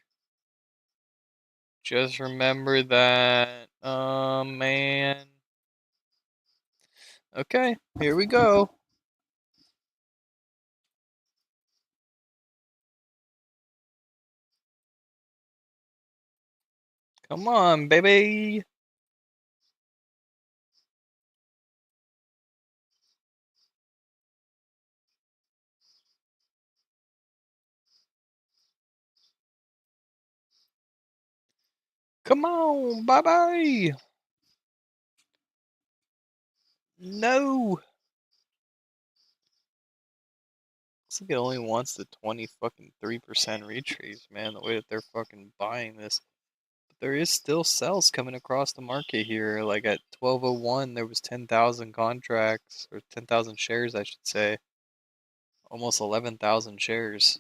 Just remember that. Man. Okay, here we go. Come on, baby. Come on, bye bye. No. Looks like it only wants the 20 fucking 3% retrace, man. The way that they're fucking buying this. But there is still sales coming across the market here. Like at 12:01, there was 10,000 contracts, or 10,000 shares, I should say. Almost 11,000 shares.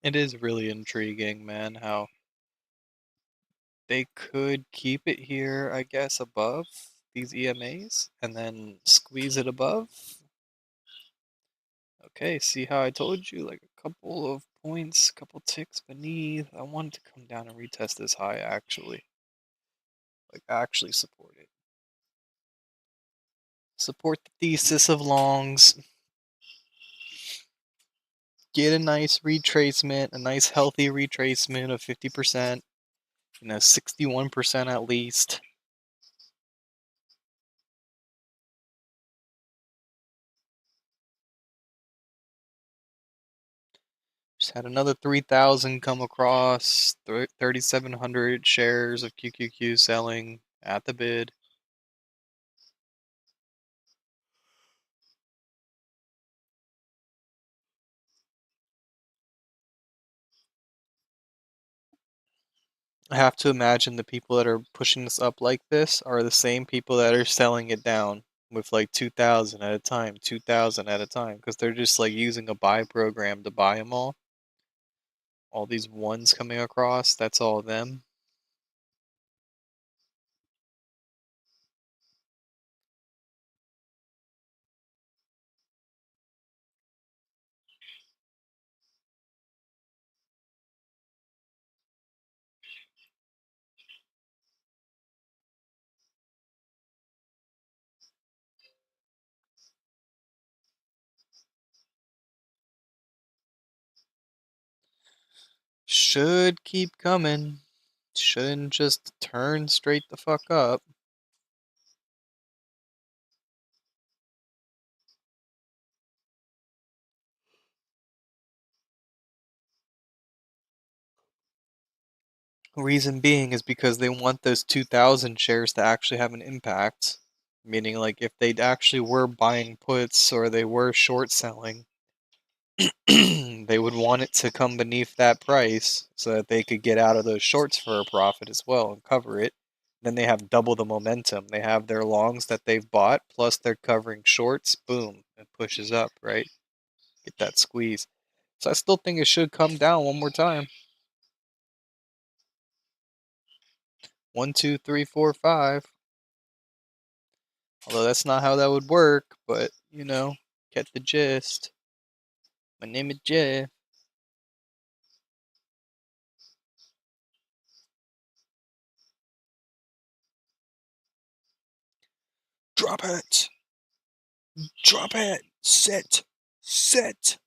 It is really intriguing, man, how they could keep it here, I guess, above these EMAs and then squeeze it above. Okay, see how I told you, like a couple of points, a couple ticks beneath. I wanted to come down and retest this high actually. Like actually support it. Support the thesis of longs. Get a nice retracement, a nice healthy retracement of 50%, 61% at least. Just had another 3,000 come across, 3,700 shares of QQQ selling at the bid. I have to imagine the people that are pushing this up like this are the same people that are selling it down with like 2,000 at a time, 2,000 at a time, because they're just like using a buy program to buy them all. All these ones coming across, that's all them. Should keep coming. Shouldn't just turn straight the fuck up. Reason being is because they want those 2,000 shares to actually have an impact. Meaning, like, if they actually were buying puts or they were short selling, they would want it to come beneath that price so that they could get out of those shorts for a profit as well and cover it. Then they have double the momentum. They have their longs that they've bought, plus they're covering shorts. Boom, it pushes up, right? Get that squeeze. So I still think it should come down one more time. 1, 2, 3, 4, 5. Although that's not how that would work, but get the gist. My name is Jeff. Drop it. Drop it. Sit. Sit.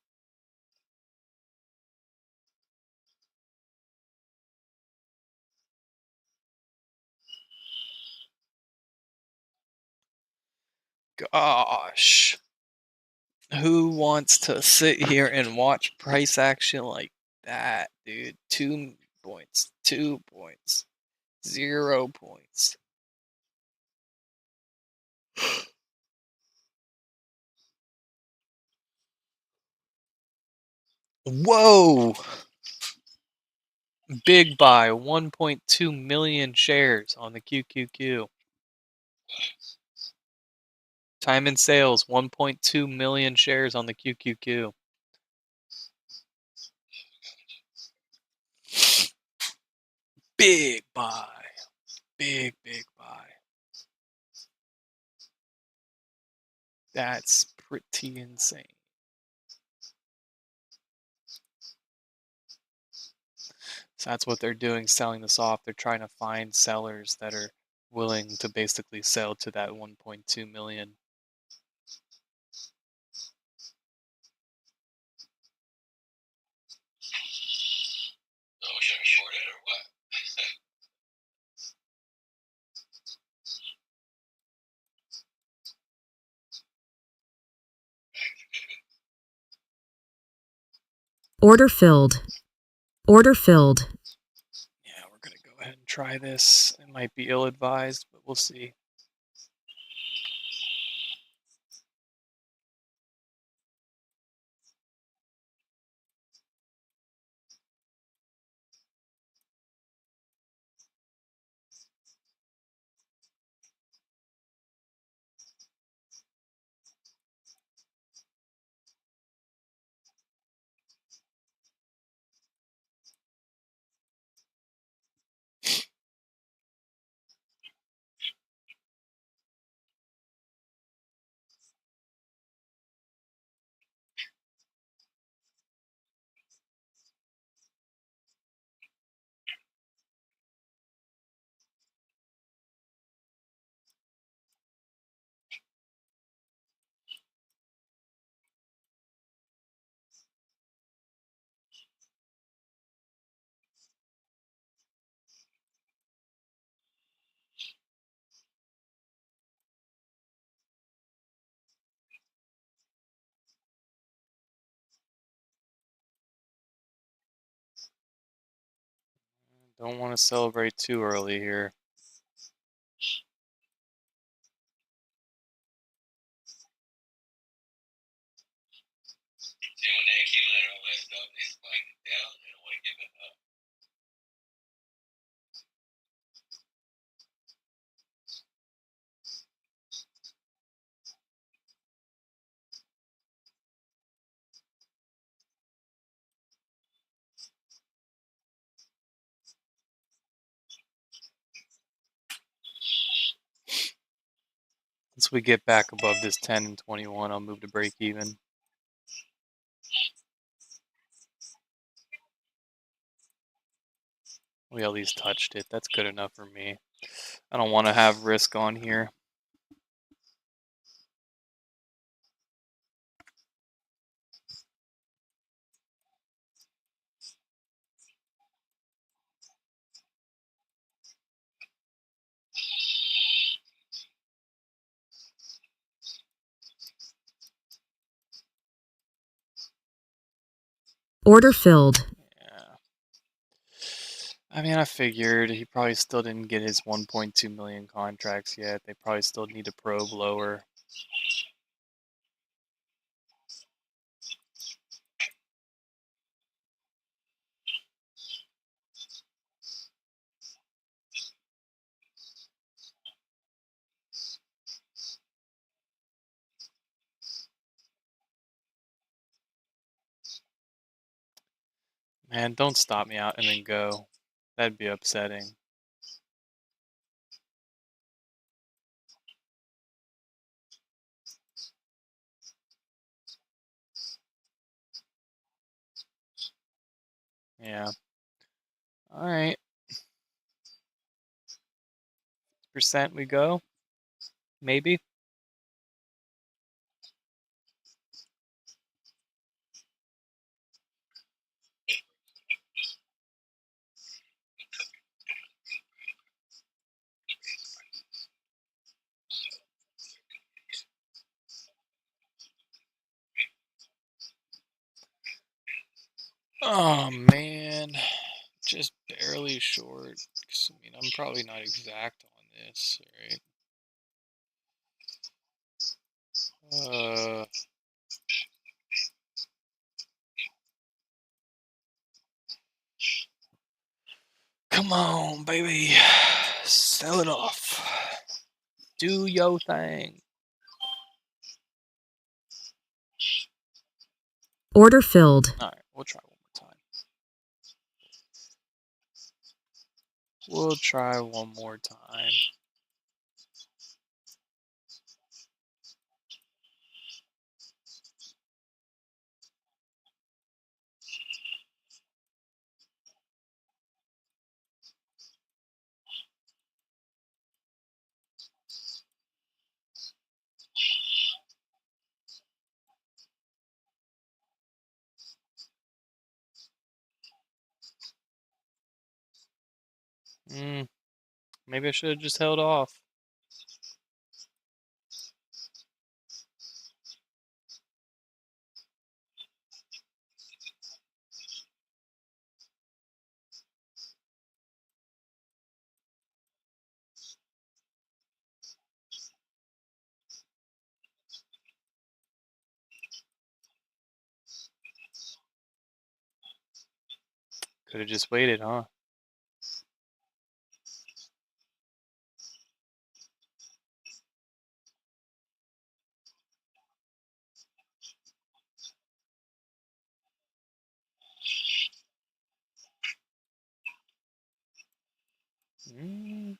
Gosh. Who wants to sit here and watch price action like that, dude? 2 points. 2 points. 0 points. Whoa! Big buy, 1.2 million shares on the QQQ. Time in sales, 1.2 million shares on the QQQ. Big buy. Big buy. That's pretty insane. So that's what they're doing, selling this off. They're trying to find sellers that are willing to basically sell to that 1.2 million. Oh, should I short it or what? Order filled. Order filled. Yeah, we're going to go ahead and try this. It might be ill-advised, but we'll see. Don't want to celebrate too early here. See, when they accumulate all that stuff, they spike it down. They don't want to give it up. Once we get back above this 10 and 21, I'll move to break even. We at least touched it. That's good enough for me. I don't want to have risk on here. Order filled. Yeah. I mean, I figured he probably still didn't get his 1.2 million contracts yet. They probably still need to probe lower. Man, don't stop me out and then go. That'd be upsetting. Yeah. Alright. Percent we go? Maybe? Oh man. Just barely short. 'Cause, I mean, I'm probably not exact on this, right? Come on, baby. Sell it off. Do yo thing. Order filled. Alright, we'll try one more time. We'll try one more time. Maybe I should have just held off. Could have just waited, huh? Mm,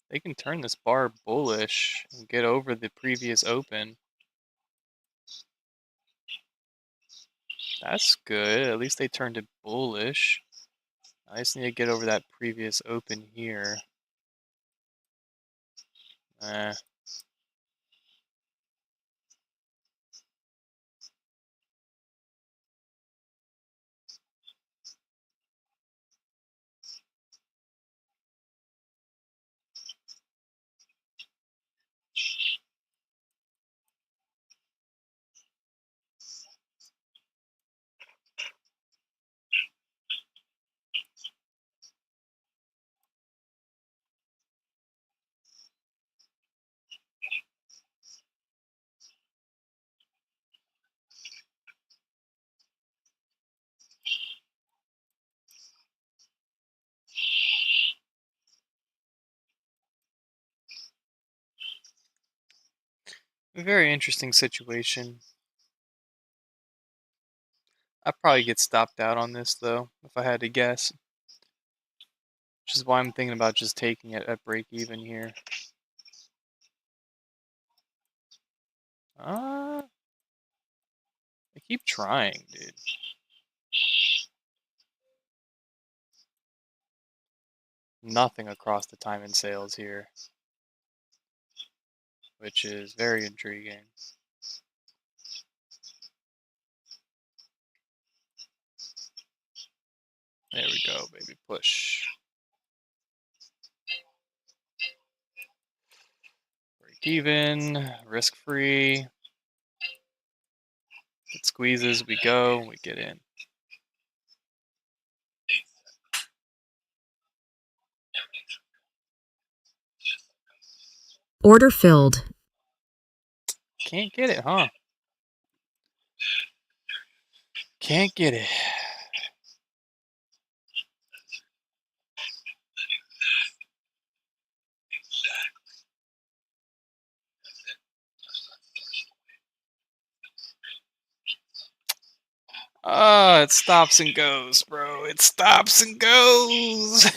they can turn this bar bullish and get over the previous open. That's good. At least they turned it bullish. I just need to get over that previous open here. Eh. A very interesting situation. I'd probably get stopped out on this though, if I had to guess. Which is why I'm thinking about just taking it at break even here. I keep trying, dude. Nothing across the time and sales here, which is very intriguing. There we go, baby. Push. Break even, risk free. It squeezes, we go, we get in. Order filled. Can't get it, huh? Can't get it. Oh, it stops and goes, bro. It stops and goes.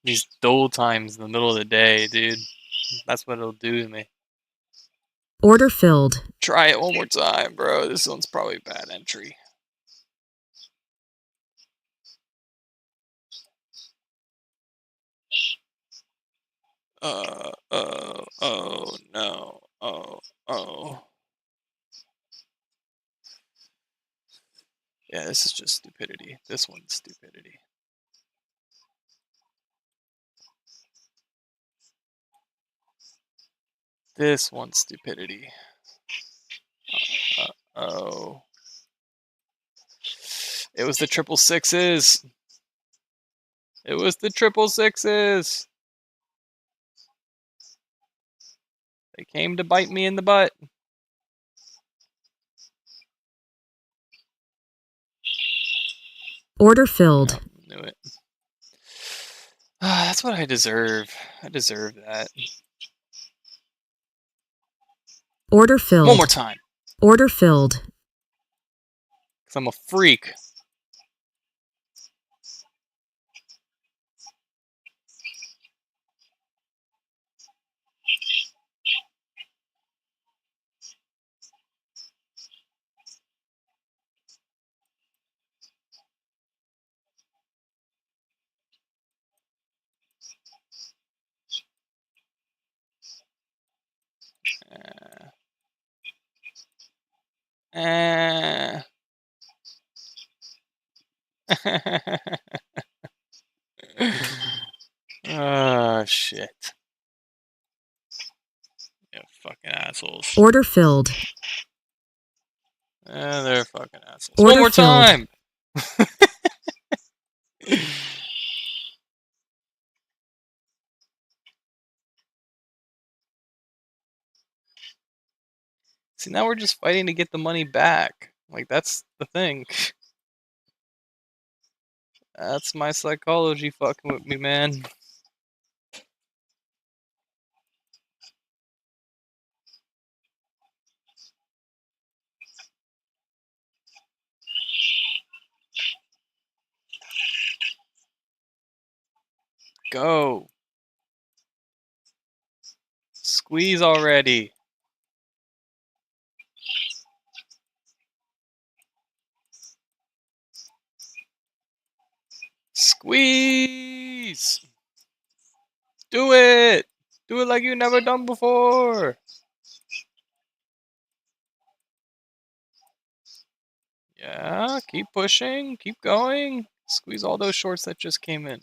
These dole times in the middle of the day, dude. That's what it'll do to me. Order filled. Try it one more time, bro. This one's probably a bad entry. Oh, no. Oh. Yeah, this is just stupidity. This one's stupidity. This one's stupidity. Oh. It was the triple sixes. It was the triple sixes. They came to bite me in the butt. Order filled. Knew it. That's what I deserve. I deserve that. Order One more filled. time. Order filled. Because I'm a freak. Uh, oh, shit. Yeah, fucking assholes. Order filled. They're fucking assholes. One Order more filled. time! See, now we're just fighting to get the money back. Like, that's the thing. That's my psychology fucking with me, man. Go. Squeeze already. Squeeze! Do it! Do it like you never done before! Yeah, keep pushing, keep going. Squeeze all those shorts that just came in.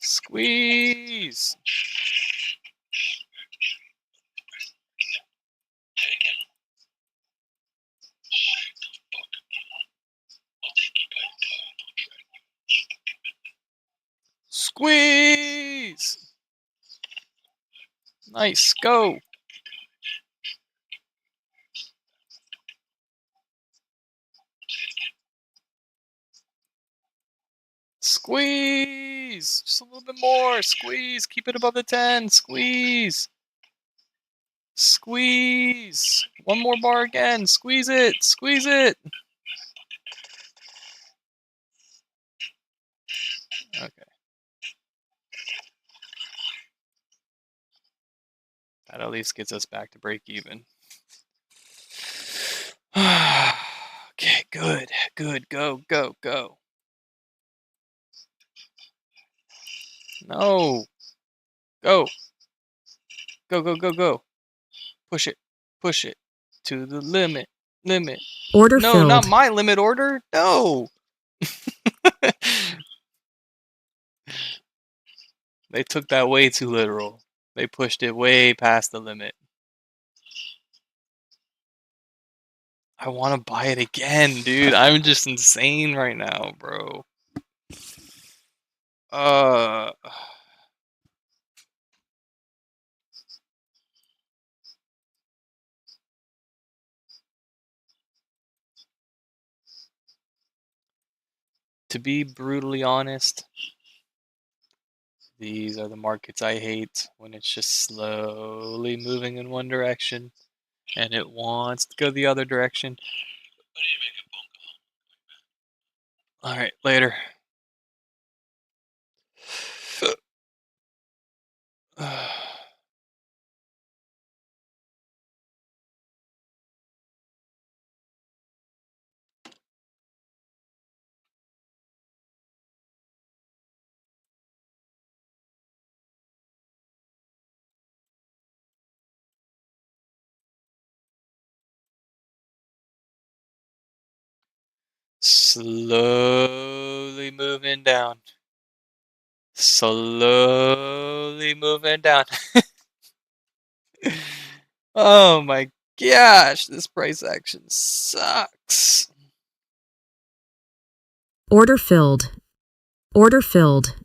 Squeeze! Squeeze! Nice, go! Squeeze! Just a little bit more. Squeeze. Keep it above the 10. Squeeze. Squeeze. One more bar again. Squeeze it. Squeeze it. Okay. That at least gets us back to break even. Okay, good. Good. Go, go, go. No. Go. Go, go, go, go. Push it. Push it. To the limit. Limit. Order No, not filled. my limit order. No. They took that way too literal. They pushed it way past the limit. I want to buy it again, dude. I'm just insane right now, bro. Uh, to be brutally honest, these are the markets I hate when it's just slowly moving in one direction and it wants to go the other direction. All right, later. Slowly moving down. Slowly moving down. Oh my gosh, this price action sucks. Order filled. Order filled.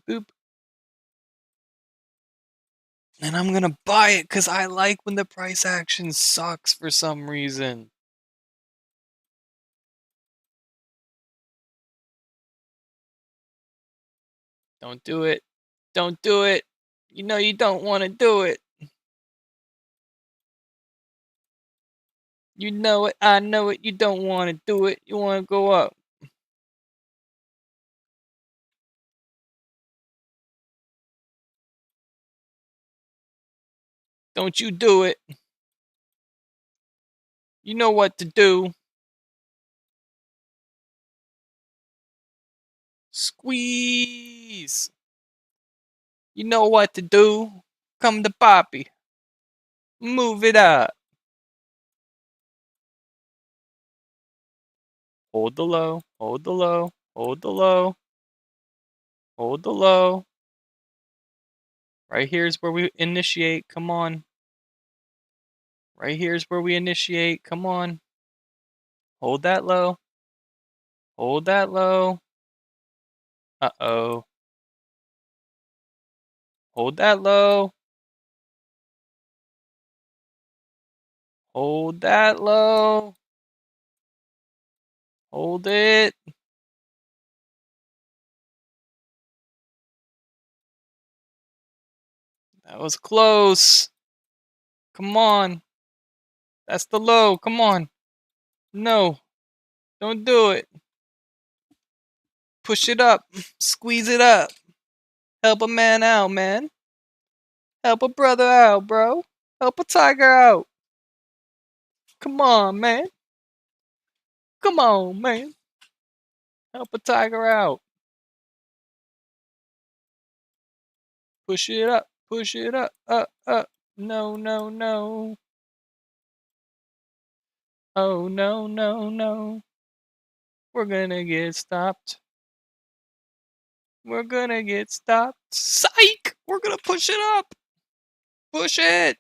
Boop. And I'm gonna buy it because I like when the price action sucks for some reason. Don't do it. Don't do it. You know you don't want to do it. You know it. I know it. You don't want to do it. You want to go up. Don't you do it. You know what to do. Squeeze. You know what to do. Come to Poppy. Move it up. Hold the low. Hold the low. Hold the low. Hold the low. Right here's where we initiate. Come on. Right here's where we initiate. Come on. Hold that low. Hold that low. Uh-oh. Hold that low. Hold that low. Hold it. That was close. Come on. That's the low. Come on. No. Don't do it. Push it up. Squeeze it up. Help a man out, man. Help a brother out, bro. Help a tiger out. Come on, man. Come on, man. Help a tiger out. Push it up. Push it up. Up, up. No, no, no. Oh, no, no, no. We're gonna get stopped. We're gonna get stopped. Psych! We're gonna push it up. Push it.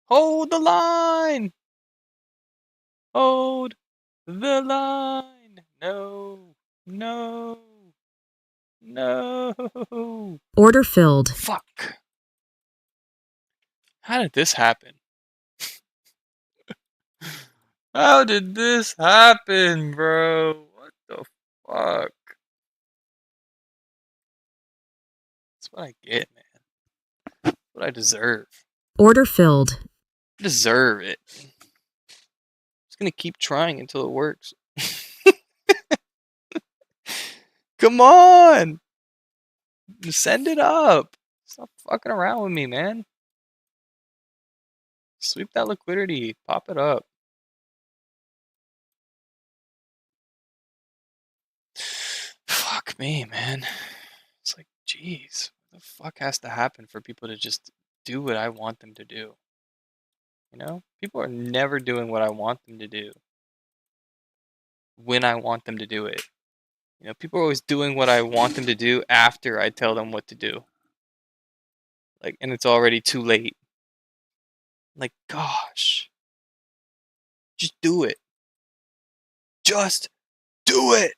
Hold the line. Hold the line. No. No. No. Order filled. Fuck. How did this happen? How did this happen, bro? What the fuck? That's what I get, man. That's what I deserve. Order filled. I deserve it. I'm just gonna keep trying until it works. Come on! Send it up! Stop fucking around with me, man. Sweep that liquidity. Pop it up. Fuck me, man. It's like, jeez. What the fuck has to happen for people to just do what I want them to do? You know? People are never doing what I want them to do when I want them to do it. You know, people are always doing what I want them to do after I tell them what to do. Like, and it's already too late. Like, gosh. Just do it. Just do it.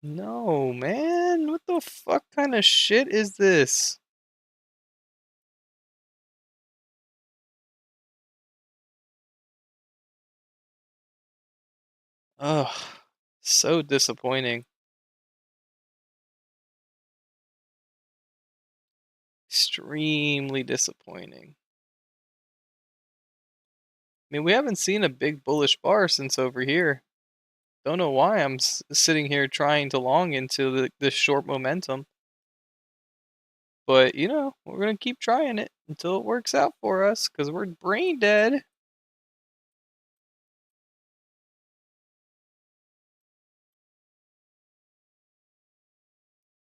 No, man. What the fuck kind of shit is this? Ugh. So disappointing. Extremely disappointing. I mean, we haven't seen a big bullish bar since over here. Don't know why I'm sitting here trying to long into this short momentum. But, you know, we're going to keep trying it until it works out for us because we're brain dead.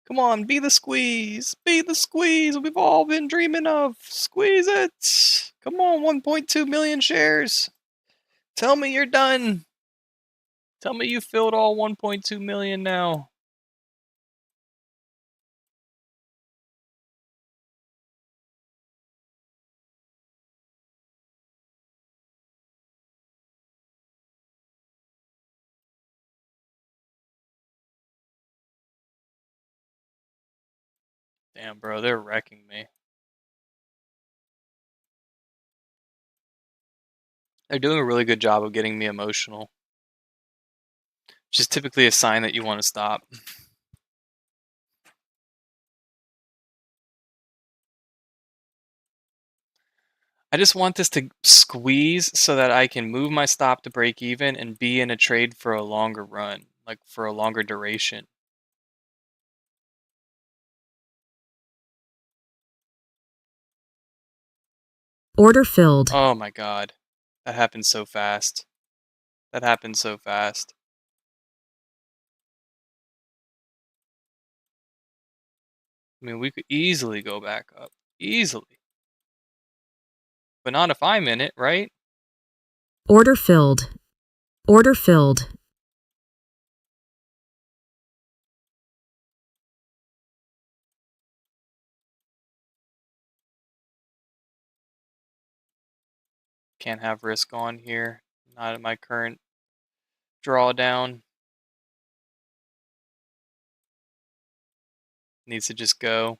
Come on, be the squeeze. Be the squeeze we've all been dreaming of. Squeeze it. Come on, 1.2 million shares. Tell me you're done. Tell me you filled all 1.2 million now. Damn, bro, they're wrecking me. They're doing a really good job of getting me emotional, which is typically a sign that you want to stop. I just want this to squeeze so that I can move my stop to break even and be in a trade for a longer run, like for a longer duration. Order filled. Oh my god. That happened so fast. That happened so fast. I mean, we could easily go back up. Easily. But not if I'm in it, right? Order filled. Order filled. Can't have risk on here. Not in my current drawdown. Needs to just go.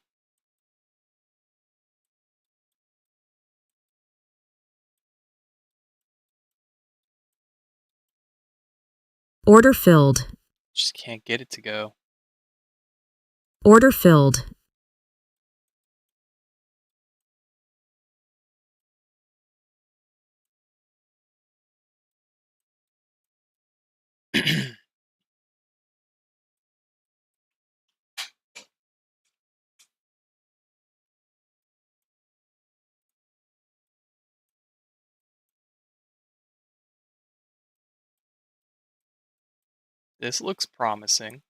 Order filled. Just can't get it to go. Order filled. This looks promising.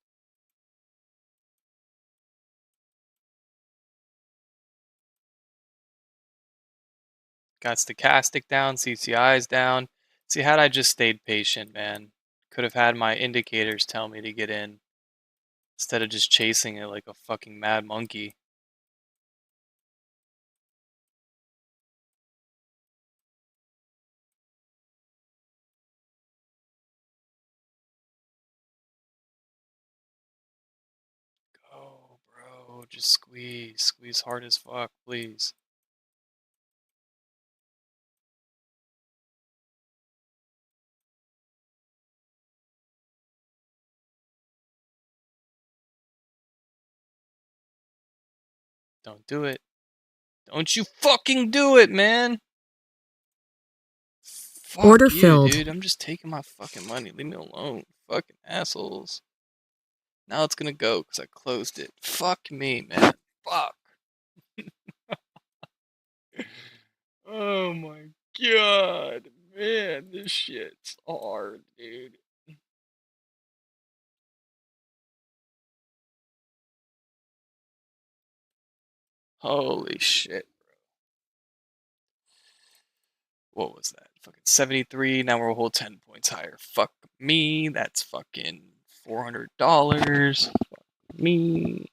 Got stochastic down, CCI's down. See, had I just stayed patient, man, could have had my indicators tell me to get in instead of just chasing it like a fucking mad monkey. Go, bro. Just squeeze. Squeeze hard as fuck, please. Don't do it. Don't you fucking do it, man! Order Fuck you, filled. dude. I'm just taking my fucking money. Leave me alone. Fucking assholes. Now it's gonna go because I closed it. Fuck me, man. Fuck. Oh my god. Man, this shit's hard, dude. Holy shit. What was that? Fucking 73. Now we're a whole 10 points higher. Fuck me. That's fucking $400. Fuck me.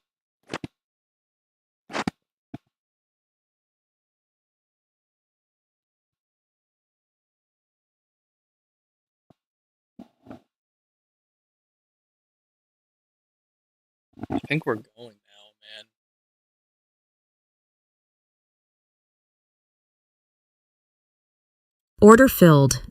I think we're going now, man. Order filled.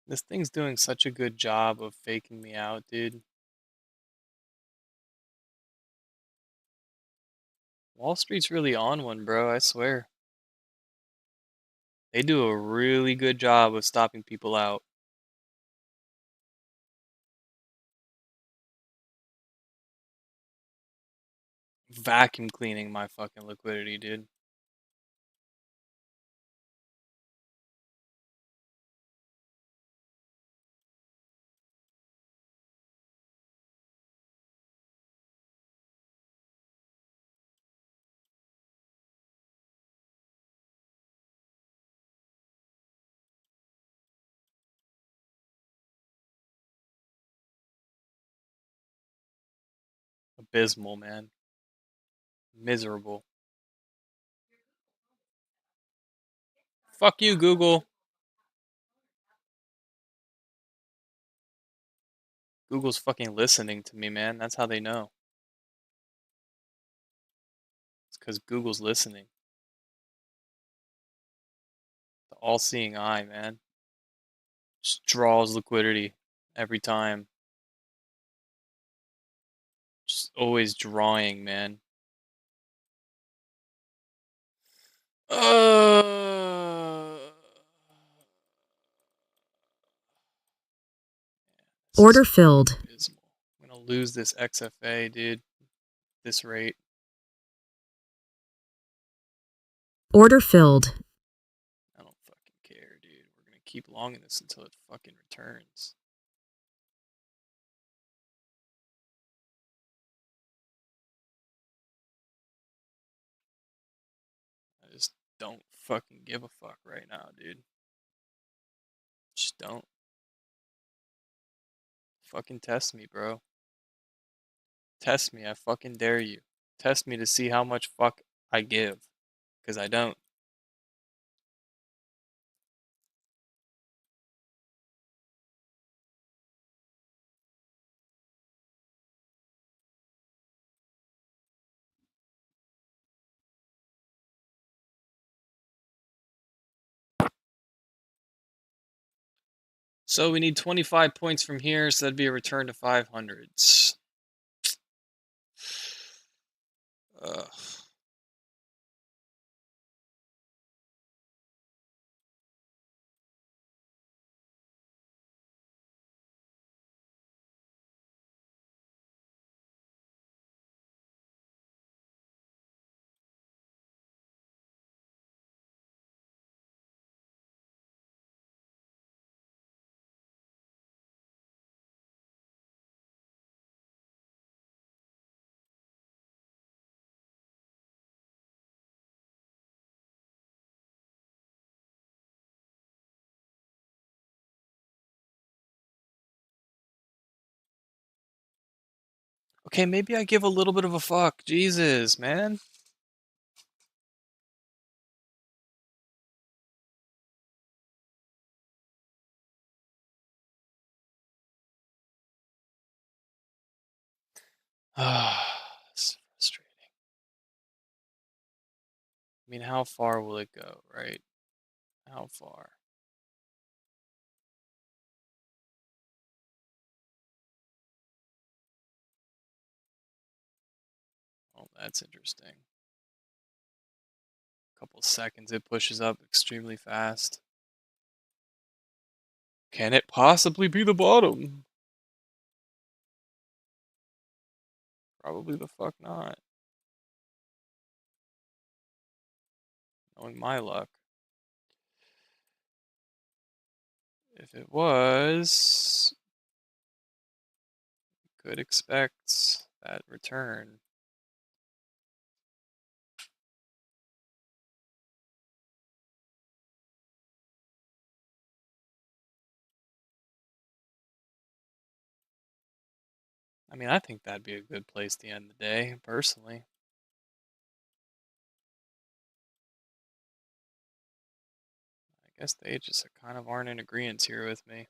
This thing's doing such a good job of faking me out, dude. Wall Street's really on one, bro, I swear. They do a really good job of stopping people out. Vacuum cleaning my fucking liquidity, dude. abysmal, man. Miserable. Fuck you, Google. Google's fucking listening to me, man. That's how they know. It's because Google's listening. The all-seeing eye, man. Just draws liquidity every time. Just always drawing, man. This Order is filled. abysmal. I'm gonna lose this XFA, dude. This rate. Order filled. I don't fucking care, dude. We're gonna keep longing this until it fucking returns. I just don't fucking give a fuck right now, dude. Just don't. Fucking test me, bro. Test me, I fucking dare you. Test me to see how much fuck I give. Because I don't. So we need 25 points from here, so that'd be a return to 500s. Ugh. Okay, maybe I give a little bit of a fuck. Jesus, man. This is frustrating. I mean, how far will it go, right? How far? Oh, that's interesting. Couple seconds, it pushes up extremely fast. Can it possibly be the bottom? Probably the fuck not. Knowing my luck. If it was, could expect that return. I mean, I think that'd be a good place to end the day, personally. I guess they just kind of aren't in agreement here with me.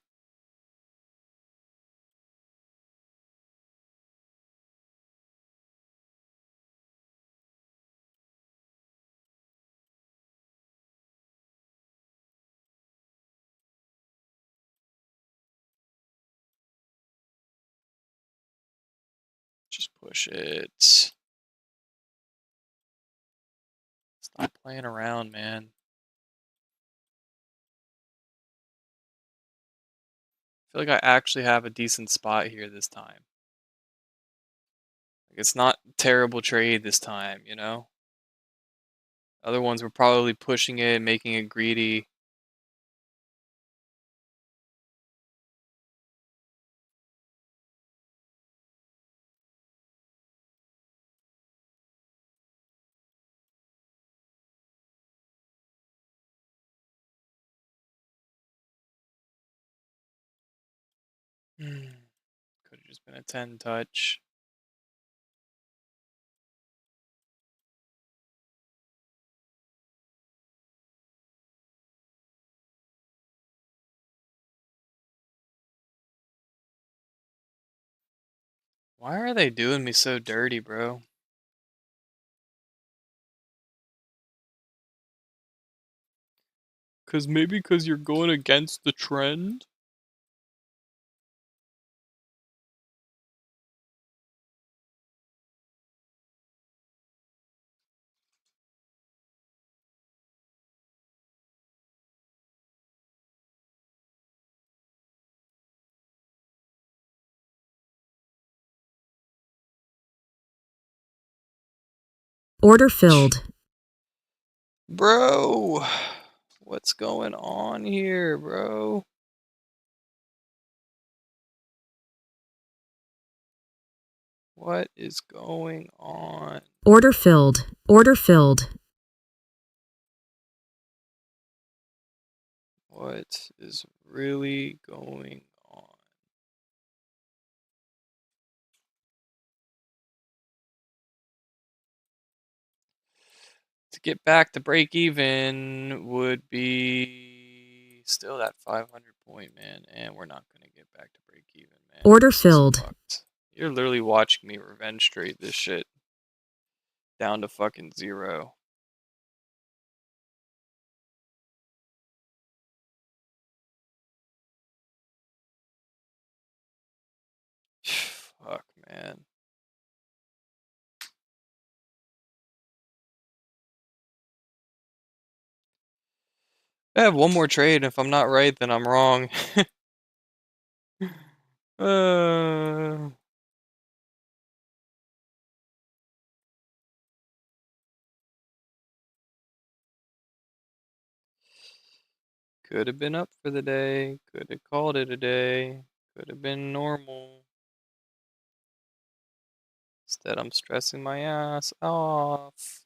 Just push it. Stop playing around, man. I feel like I actually have a decent spot here this time. Like, it's not terrible trade this time, you know? Other ones were probably pushing it, making it greedy. Could have just been a 10 touch. Why are they doing me so dirty, bro? Maybe because you're going against the trend? Order filled. Bro, what's going on here, bro? What is going on? Order filled. Order filled. What is really going on? To get back to break even would be still that 500 point, man, and we're not going to get back to break even, man. Order This is filled. fucked. You're literally watching me revenge trade this shit down to fucking 0. Fuck, man. I have one more trade, and if I'm not right, then I'm wrong. uh... Could have been up for the day. Could have called it a day. Could have been normal. Instead, I'm stressing my ass off.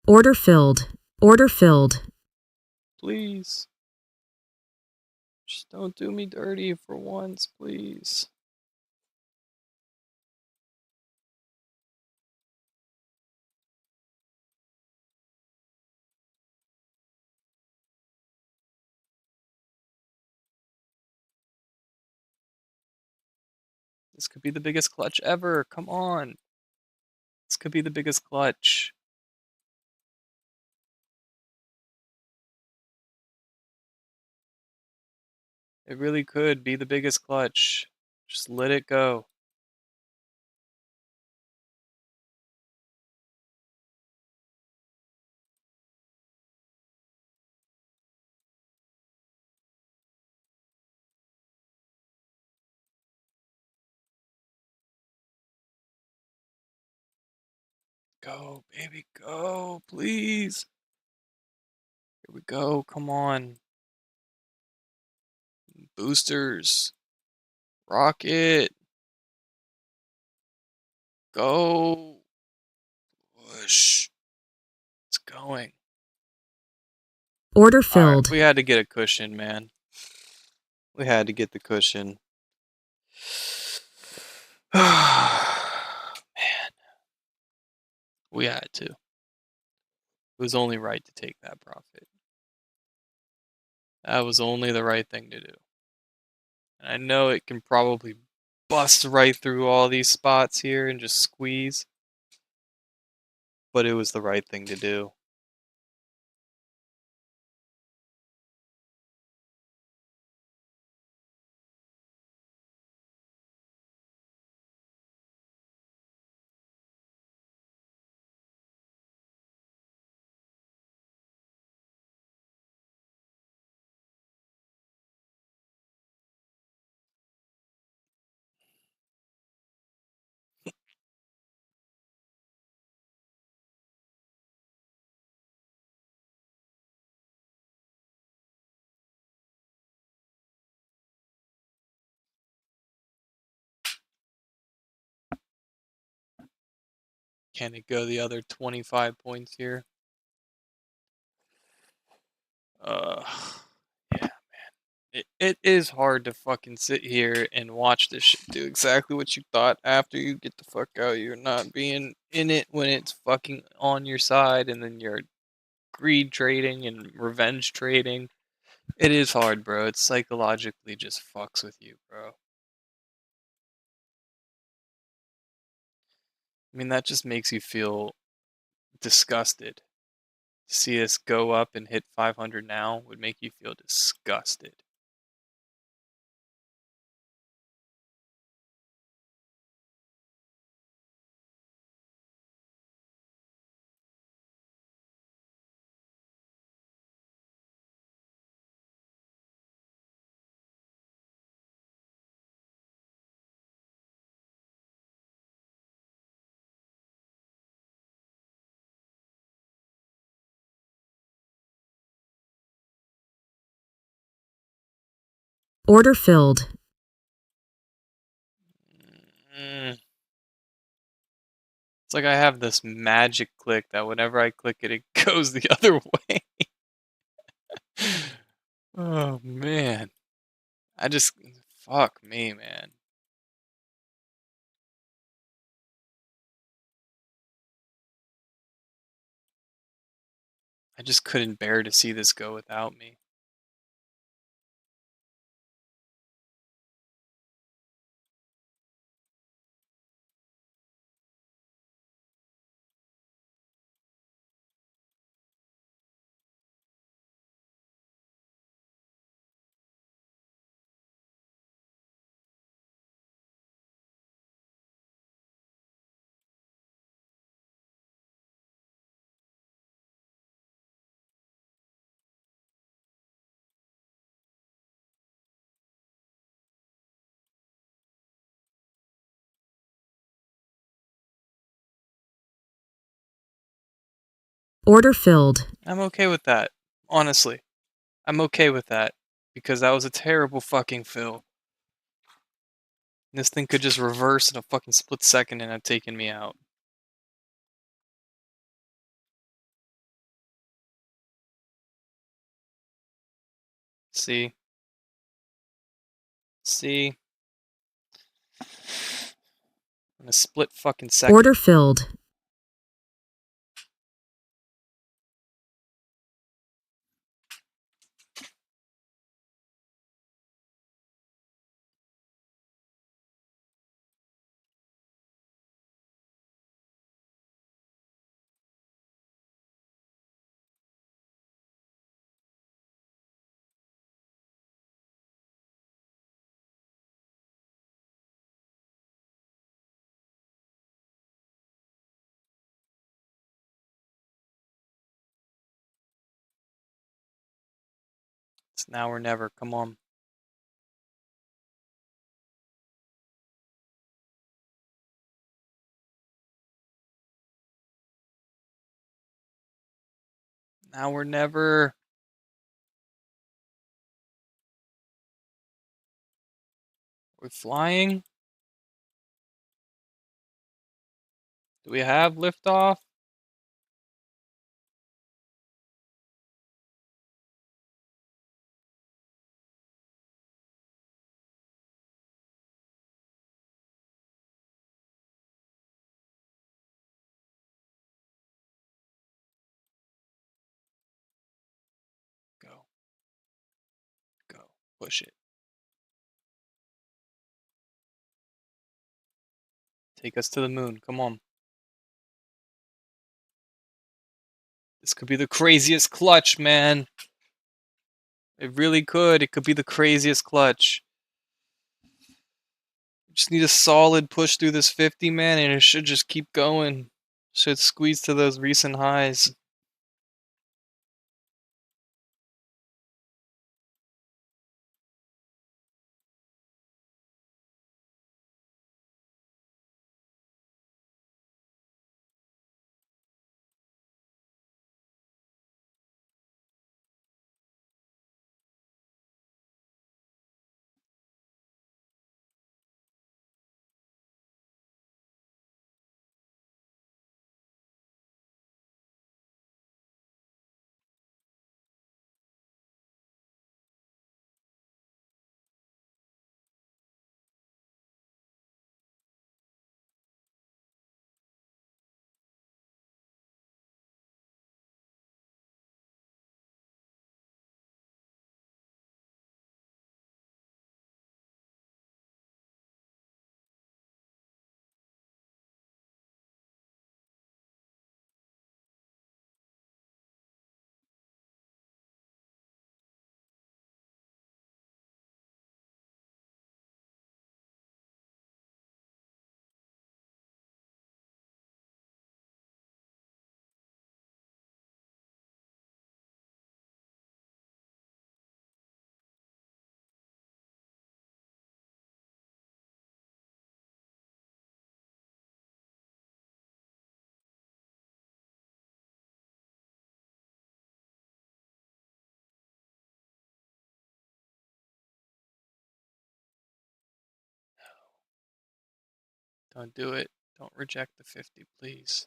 Order filled. Order filled. Please. Just don't do me dirty for once, please. This could be the biggest clutch ever. Come on. This could be the biggest clutch. It really could be the biggest clutch. Just let it go. Go, baby, go, please. Here we go. Come on. Boosters. Rocket. Go. Whoosh. It's going. Order Alright, filled. we had to get a cushion, man. We had to get the cushion. Man. We had to. It was only right to take that profit. That was only the right thing to do. And I know it can probably bust right through all these spots here and just squeeze. But it was the right thing to do. Can it go the other 25 points here? Yeah, man. it is hard to fucking sit here and watch this shit do exactly what you thought after you get the fuck out. You're not being in it when it's fucking on your side, and then you're greed trading and revenge trading. It is hard, bro. It psychologically just fucks with you, bro. I mean, that just makes you feel disgusted. To see us go up and hit 500 now would make you feel disgusted. Order filled. Mm. It's like I have this magic click that whenever I click it, it goes the other way. Oh man. I just fuck me, man. I just couldn't bear to see this go without me. Order filled. I'm okay with that. Honestly. I'm okay with that. Because that was a terrible fucking fill. This thing could just reverse in a fucking split second and have taken me out. See? See? In a split fucking second. Order filled. It's now or never. Come on. Now or never. We're flying? Do we have liftoff? Go. Go. Push it. Take us to the moon. Come on. This could be the craziest clutch, man. It really could. It could be the craziest clutch. Just need a solid push through this 50, man, and it should just keep going. Should squeeze to those recent highs. Don't do it. Don't reject the 50, please.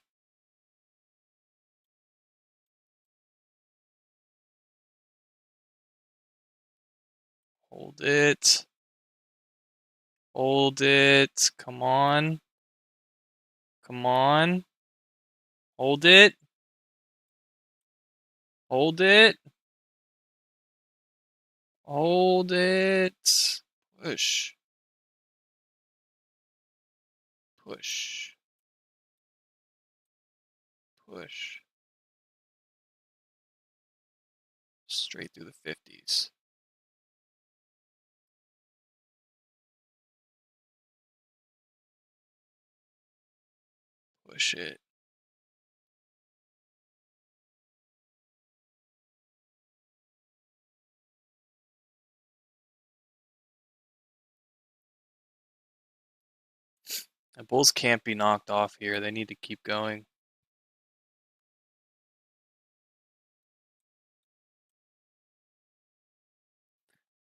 Hold it. Hold it. Come on. Come on. Hold it. Hold it. Hold it. Push. Push. Push. Straight through the 50s. Push it. The bulls can't be knocked off here. They need to keep going.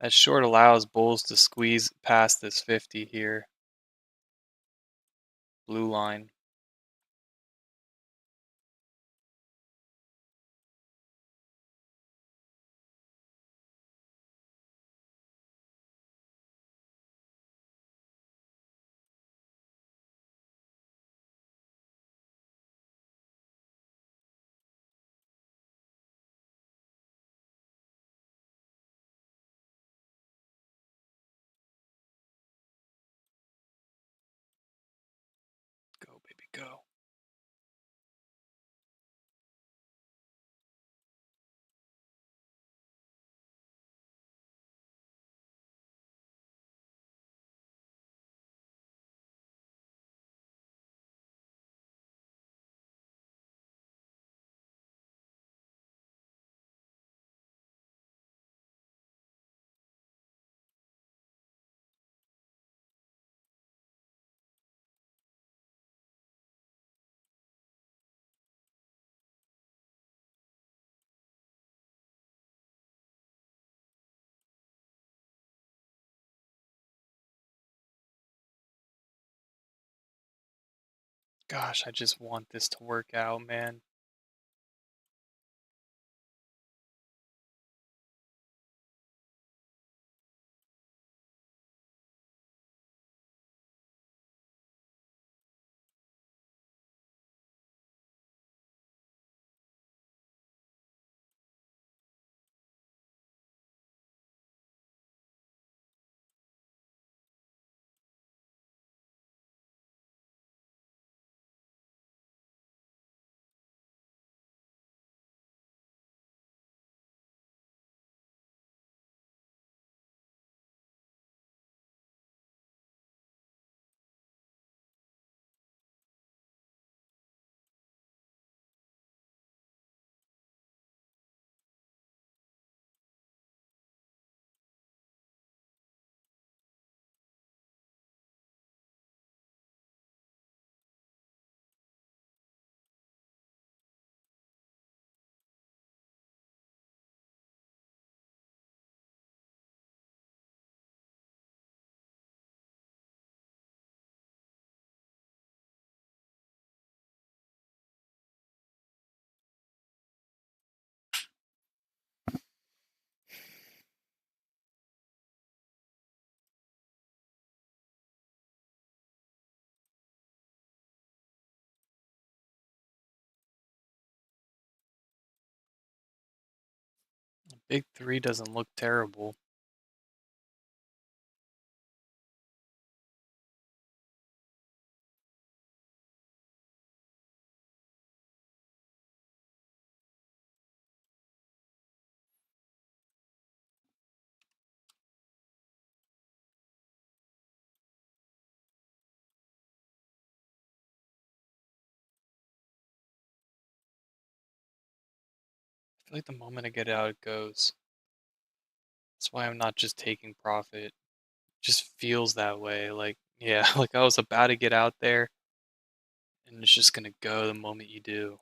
That short allows bulls to squeeze past this 50 here. Blue line. Go, baby, go. Gosh, I just want this to work out, man. Big three doesn't look terrible. I feel like the moment I get out, it goes. That's why I'm not just taking profit. It just feels that way. Like, yeah, like I was about to get out there and it's just gonna go the moment you do.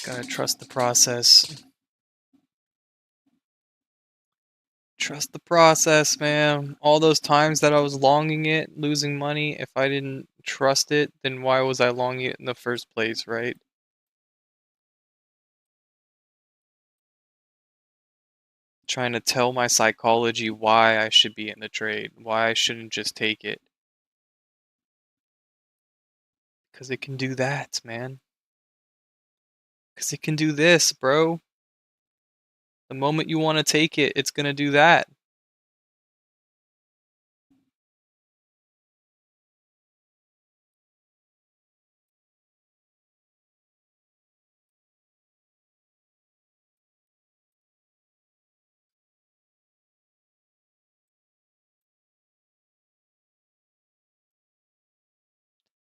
Gotta trust the process. Trust the process, man. All those times that I was longing it, losing money, if I didn't trust it, then why was I longing it in the first place, right? Trying to tell my psychology why I should be in the trade, why I shouldn't just take it. Because it can do that, man. Because it can do this, bro. The moment you want to take it, it's going to do that.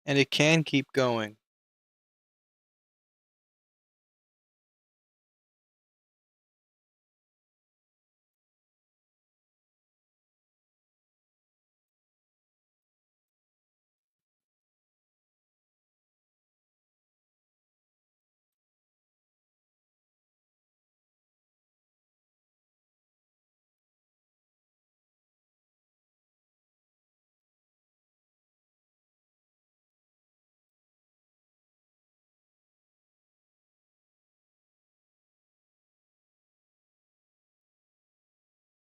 And it can keep going.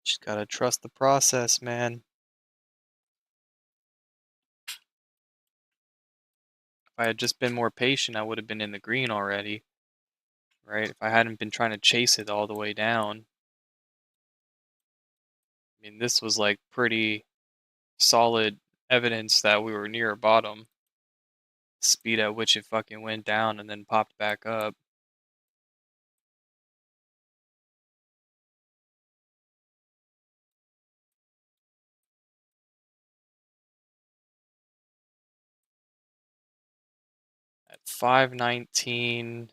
Just gotta trust the process, man. If I had just been more patient, I would have been in the green already, right? If I hadn't been trying to chase it all the way down. I mean, this was like pretty solid evidence that we were near a bottom. Speed at which it fucking went down and then popped back up. At 519,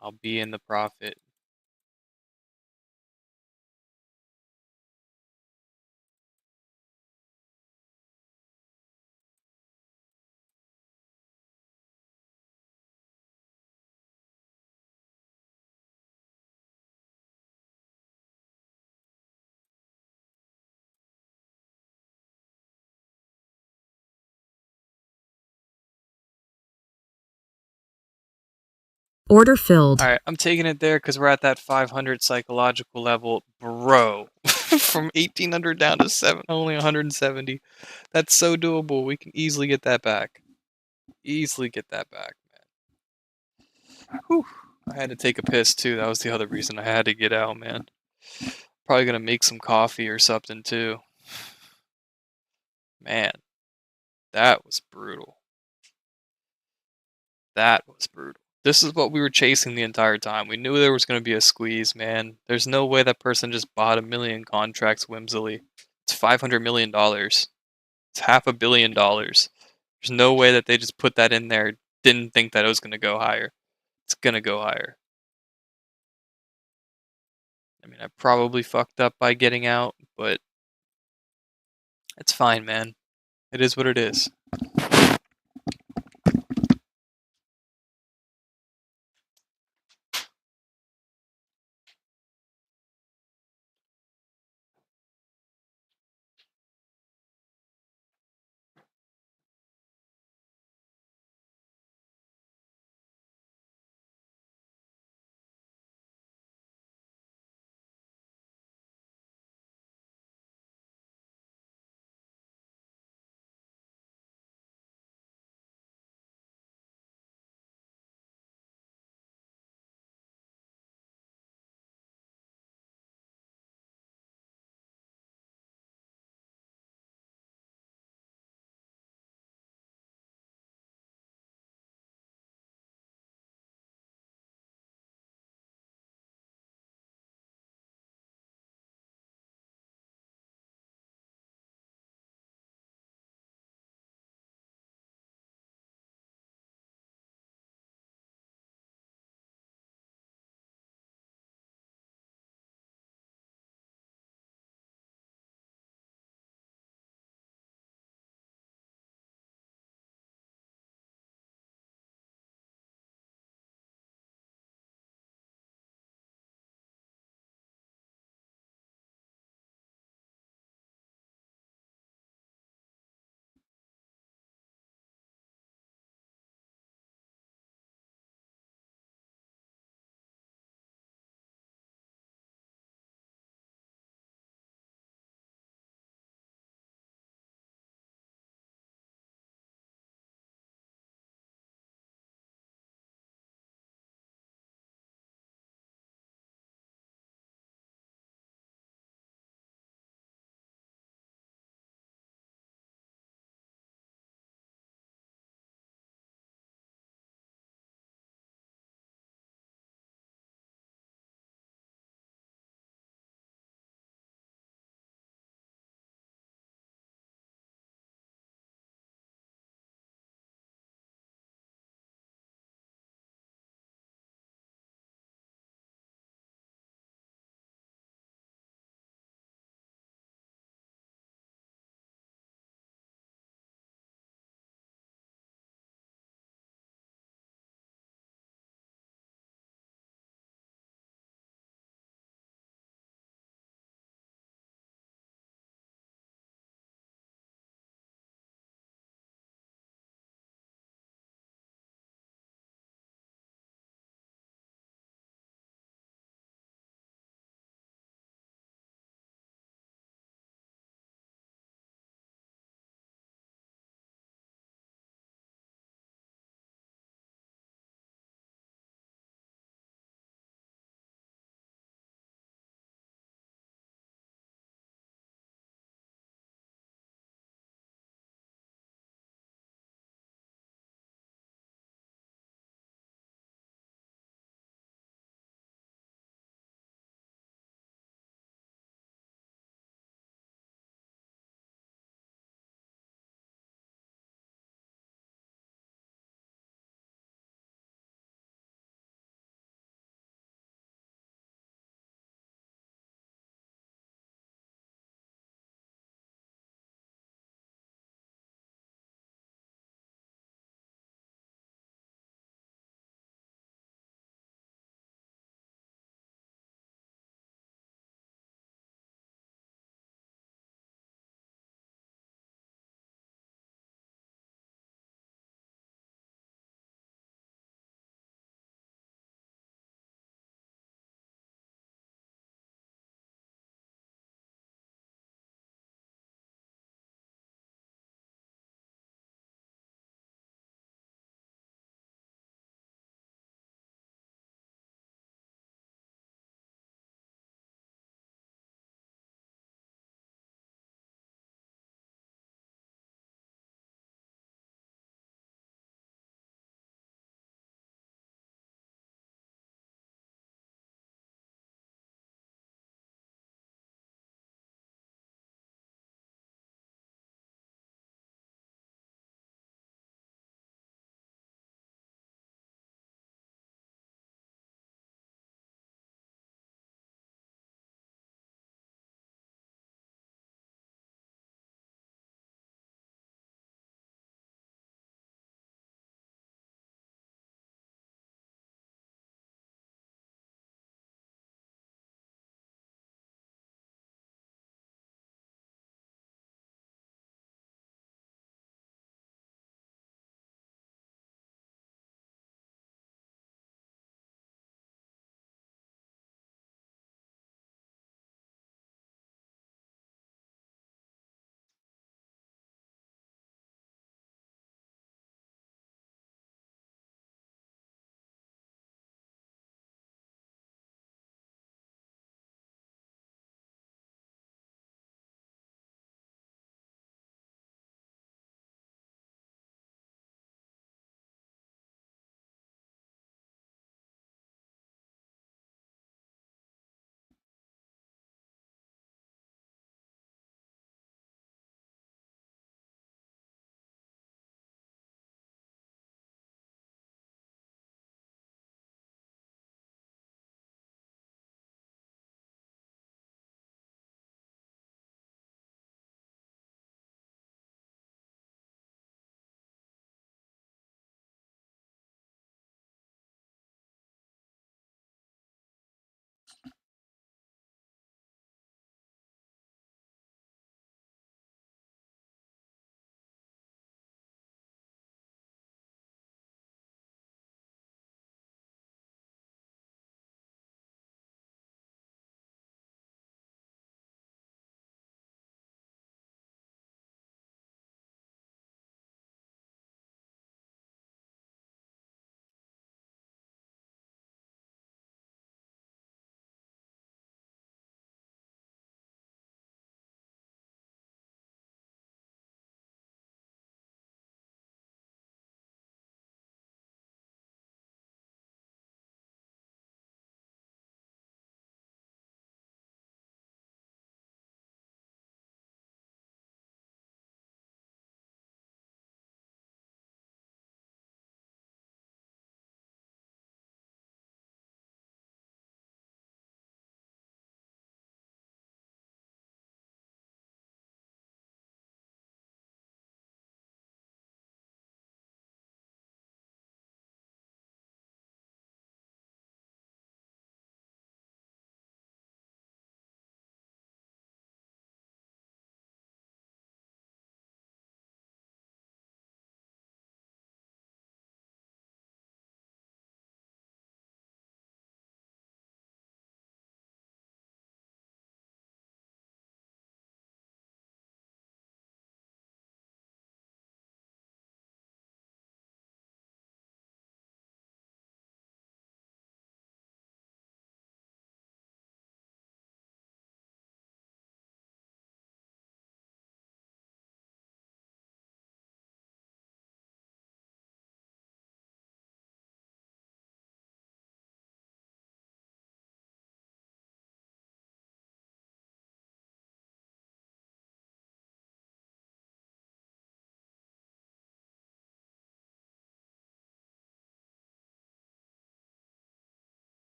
I'll be in the profit. Order filled. Alright, I'm taking it there because we're at that 500 psychological level. Bro, from 1800 down to only 170. That's so doable. We can easily get that back. Easily get that back, man. Whew. I had to take a piss too. That was the other reason I had to get out, man. Probably gonna make some coffee or something too. Man, that was brutal. That was brutal. This is what we were chasing the entire time. We knew there was going to be a squeeze, man. There's no way that person just bought a million contracts whimsily. It's $500 million. It's $500 million. There's no way that they just put that in there, didn't think that it was going to go higher. It's going to go higher. I mean, I probably fucked up by getting out, but it's fine, man. It is what it is.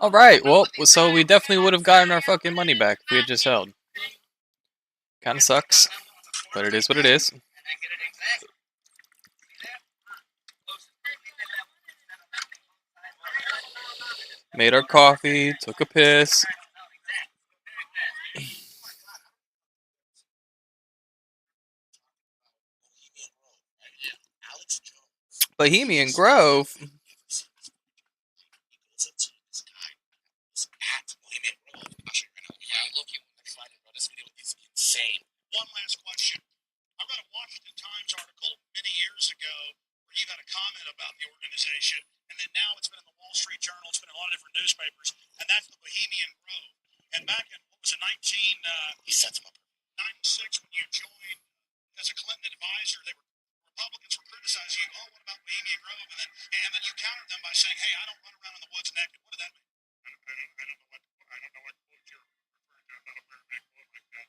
All right. Well, so we definitely would have gotten our fucking money back if we had just held. Kind of sucks, but it is what it is. Made our coffee, took a piss. Bohemian Grove. Insane. One last question. I read a Washington Times article many years ago where you had a comment about the organization, and then now it's been in the Wall Street Journal, it's been in a lot of different newspapers, and that's the Bohemian Grove. And back in, what was it, 1996, when you joined as a Clinton advisor, Republicans were criticizing you. Oh, what about Bohemian Grove? And then you countered them by saying, "Hey, I don't run around in the woods naked." What did that mean? I don't know what quote you're referring to. I'm not aware of that quote like that.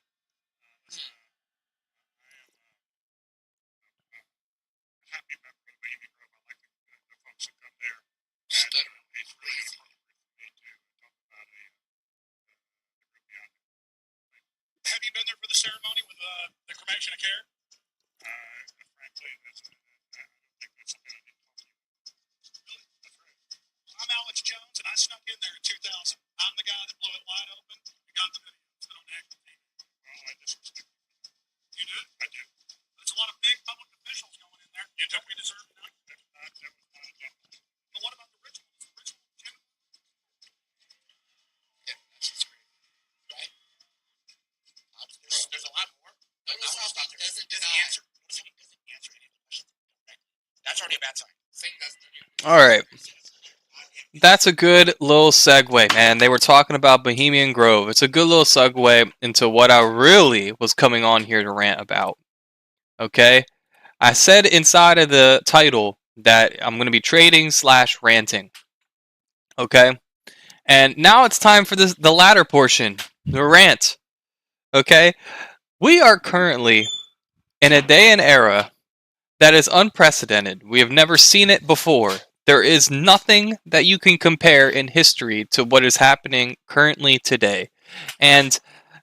Happy member of the Bohemian Grove. I like the folks that come there. And it's really appropriate for me to talk about the group beyond it. Have you been there for the ceremony with the cremation of care? Frankly, I don't think that's something I need to talk to you about. Really? That's right. I'm Alex Jones, and I snuck in there in 2000. I'm the guy that blew it wide open. We got the video. It's been on active TV. Well, I disrespect you. You did? I did. There's a lot of big public officials going in there. You took me to serve tonight? That was not a job. But what about the ritual? Is the ritual legitimate? Yeah, that's great. Right? There's a lot more. Does he answer? Doesn't answer any of the questions? That's already a bad sign. All right. That's a good little segue, man. They were talking about Bohemian Grove. It's a good little segue into what I really was coming on here to rant about. Okay? I said inside of the title that I'm going to be trading / ranting. Okay? And now it's time for the latter portion, the rant. Okay? We are currently in a day and era that is unprecedented. We have never seen it before. There is nothing that you can compare in history to what is happening currently today. And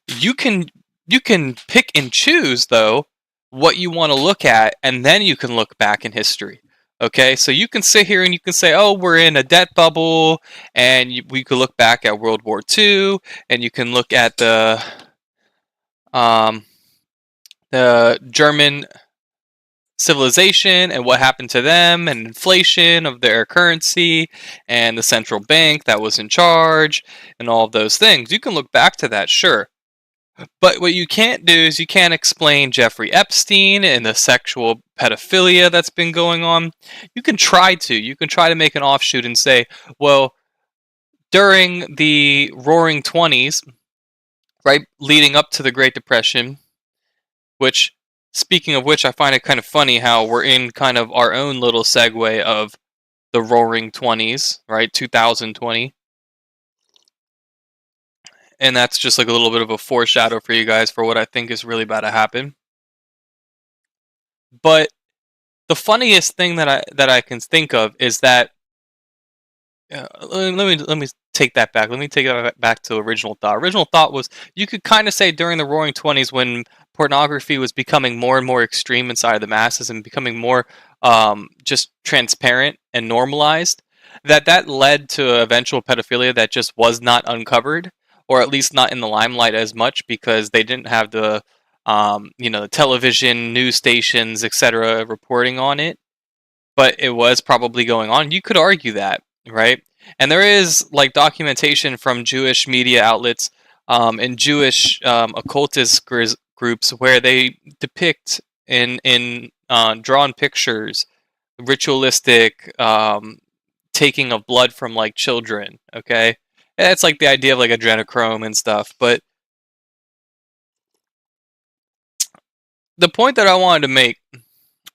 you can pick and choose, though, what you want to look at, and then you can look back in history. Okay, so you can sit here and you can say, oh, we're in a debt bubble, and we could look back at World War II, and you can look at the German civilization and what happened to them, and inflation of their currency, and the central bank that was in charge, and all of those things. You can look back to that, sure. But what you can't do is you can't explain Jeffrey Epstein and the sexual pedophilia that's been going on. You can try to make an offshoot and say, well, during the Roaring 20s, right, leading up to the Great Depression, which, speaking of which, I find it kind of funny how we're in kind of our own little segue of the Roaring 20s, right, 2020. And that's just like a little bit of a foreshadow for you guys for what I think is really about to happen. But the funniest thing that I can think of is that let me take that back. Let me take that back to original thought. Original thought was you could kind of say during the Roaring 20s, when pornography was becoming more and more extreme inside of the masses and becoming more just transparent and normalized, that led to eventual pedophilia that just was not uncovered, or at least not in the limelight as much, because they didn't have the the television, news stations, etc., reporting on it. But it was probably going on. You could argue that, right? And there is like documentation from Jewish media outlets and Jewish occultist groups where they depict in drawn pictures ritualistic taking of blood from like children. Okay, and it's like the idea of like adrenochrome and stuff. But the point that I wanted to make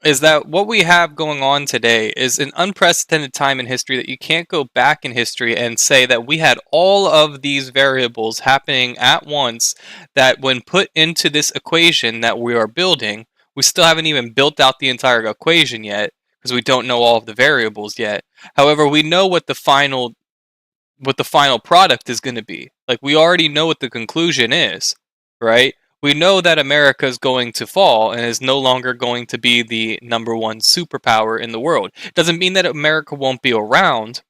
is that what we have going on today is an unprecedented time in history that you can't go back in history and say that we had all of these variables happening at once, that when put into this equation that we are building, We still haven't even built out the entire equation yet because we don't know all of the variables yet. However, we know what the final product is going to be. Like, we already know what the conclusion is, right? We know that America is going to fall and is no longer going to be the number one superpower in the world. It doesn't mean that America won't be around.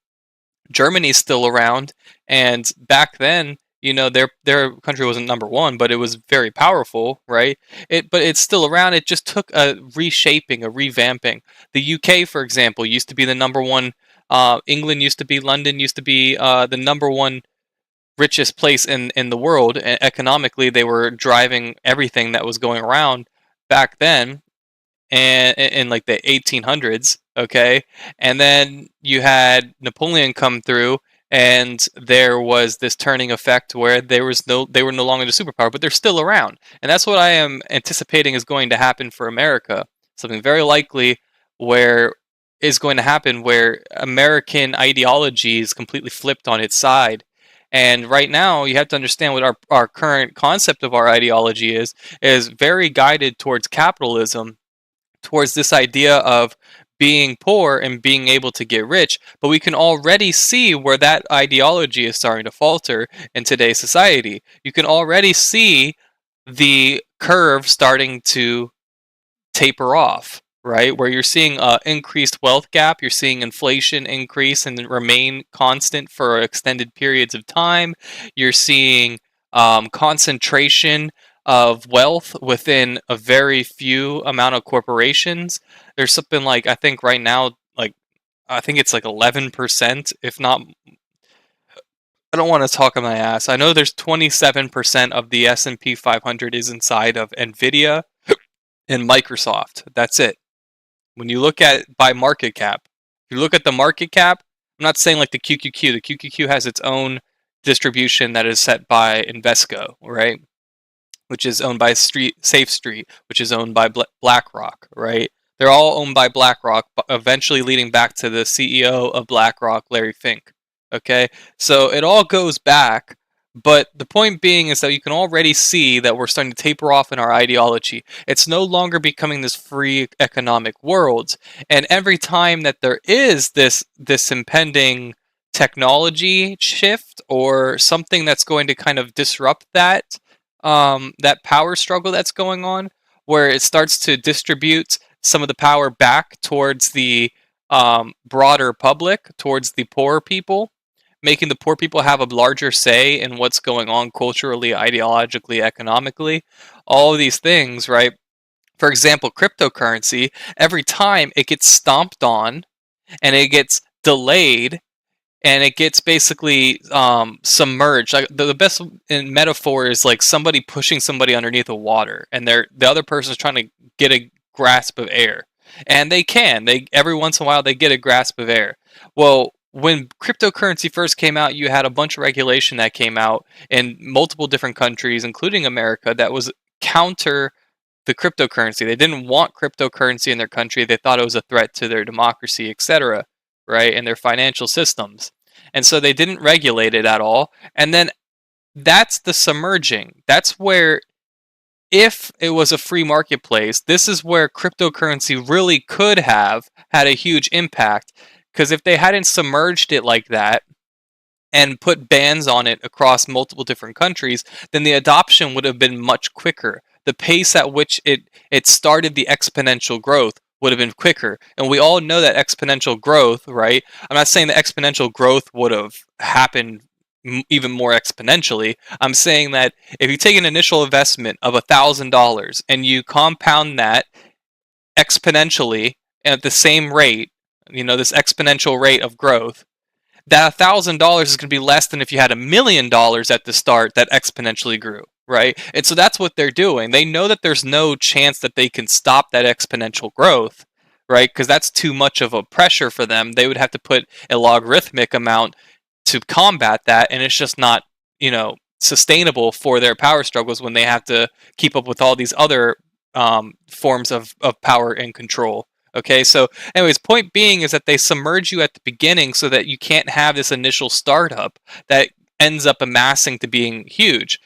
Germany's still around, and back then, their country wasn't number one, but it was very powerful, right? But it's still around. It just took a reshaping, a revamping. The UK, for example, used to be the number one. England used to be, London used to be the number one richest place in the world. Economically, they were driving everything that was going around back then, and in like the 1800s, okay? And then you had Napoleon come through, and there was this turning effect where they were no longer the superpower, but they're still around. And that's what I am anticipating is going to happen for America. Something very likely where is going to happen where American ideology is completely flipped on its side. And right now, you have to understand what our current concept of our ideology is very guided towards capitalism, towards this idea of being poor and being able to get rich. But we can already see where that ideology is starting to falter in today's society. You can already see the curve starting to taper off, right? Where you're seeing increased wealth gap, you're seeing inflation increase and remain constant for extended periods of time. You're seeing concentration of wealth within a very few amount of corporations. There's something like, I think right now, like, I think it's like 11%, if not. I don't want to talk on my ass. I know there's 27% of the S&P 500 is inside of Nvidia and Microsoft. That's it. When you look at it by market cap, if you look at the market cap, I'm not saying like the QQQ. The QQQ has its own distribution that is set by Invesco, right? Which is owned by Safe Street, which is owned by BlackRock, right? They're all owned by BlackRock, eventually leading back to the CEO of BlackRock, Larry Fink. Okay, so it all goes back, but the point being is that you can already see that we're starting to taper off in our ideology. It's no longer becoming this free economic world, and every time that there is this impending technology shift or something that's going to kind of disrupt that power struggle that's going on, where it starts to distribute some of the power back towards the broader public, towards the poor people, making the poor people have a larger say in what's going on culturally, ideologically, economically, all of these things, right? For example, cryptocurrency, every time it gets stomped on and it gets delayed and it gets basically submerged. Like the best in metaphor is like somebody pushing somebody underneath the water, and the other person is trying to get a grasp of air, and they every once in a while they get a grasp of air. Well, when cryptocurrency first came out, you had a bunch of regulation that came out in multiple different countries, including America, that was counter the cryptocurrency. They didn't want cryptocurrency in their country. They thought it was a threat to their democracy, etc., right, and their financial systems. And so they didn't regulate it at all. And then that's the submerging. That's where, if it was a free marketplace, this is where cryptocurrency really could have had a huge impact. Because if they hadn't submerged it like that and put bans on it across multiple different countries, then the adoption would have been much quicker. The pace at which it started the exponential growth would have been quicker. And we all know that exponential growth, right? I'm not saying that exponential growth would have happened even more exponentially. I'm saying that if you take an initial investment of $1,000 and you compound that exponentially at the same rate, this exponential rate of growth, that $1,000 is going to be less than if you had $1,000,000 at the start that exponentially grew, right? And so that's what they're doing. They know that there's no chance that they can stop that exponential growth, right? Because that's too much of a pressure for them. They would have to put a logarithmic amount to combat that, and it's just not, sustainable for their power struggles when they have to keep up with all these other forms of power and control. Okay, so anyways, point being is that they submerge you at the beginning so that you can't have this initial startup that ends up amassing to being huge.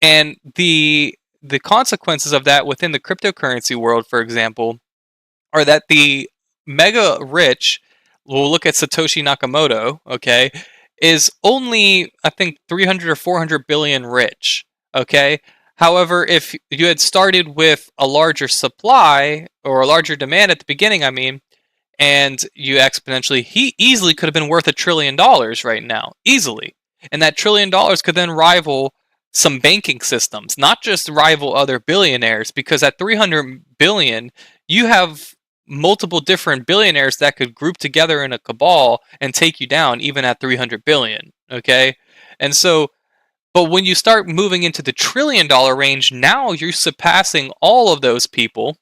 And the the consequences of that within the cryptocurrency world, for example, are that the mega rich, we'll look at Satoshi Nakamoto, okay, is only, I think, 300 or 400 billion rich, okay? However, if you had started with a larger supply or a larger demand at the beginning, I mean, and you exponentially, he easily could have been worth $1 trillion right now, easily. And that $1 trillion could then rival some banking systems, not just rival other billionaires, because at 300 billion, you have multiple different billionaires that could group together in a cabal and take you down even at 300 billion, okay? And so, but when you start moving into the $1 trillion range, now you're surpassing all of those people,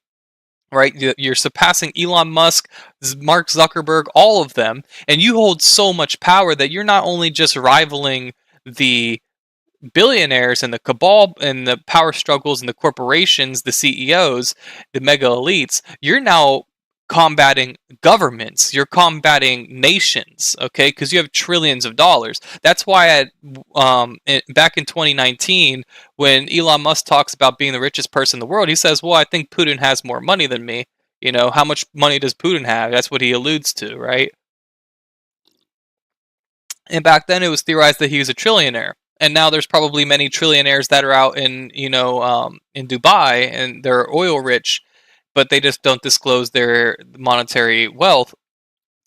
right? You're surpassing Elon Musk, Mark Zuckerberg, all of them, and you hold so much power that you're not only just rivaling the billionaires and the cabal and the power struggles and the corporations, the CEOs, the mega elites, you're now combating governments, you're combating nations, okay? Because you have trillions of dollars. That's why back in 2019, when Elon Musk talks about being the richest person in the world, he says, well, I think Putin has more money than me. You know, how much money does Putin have? That's what he alludes to, right? And back then it was theorized that he was a trillionaire. And now there's probably many trillionaires that are out in, in Dubai, and they're oil rich, but they just don't disclose their monetary wealth.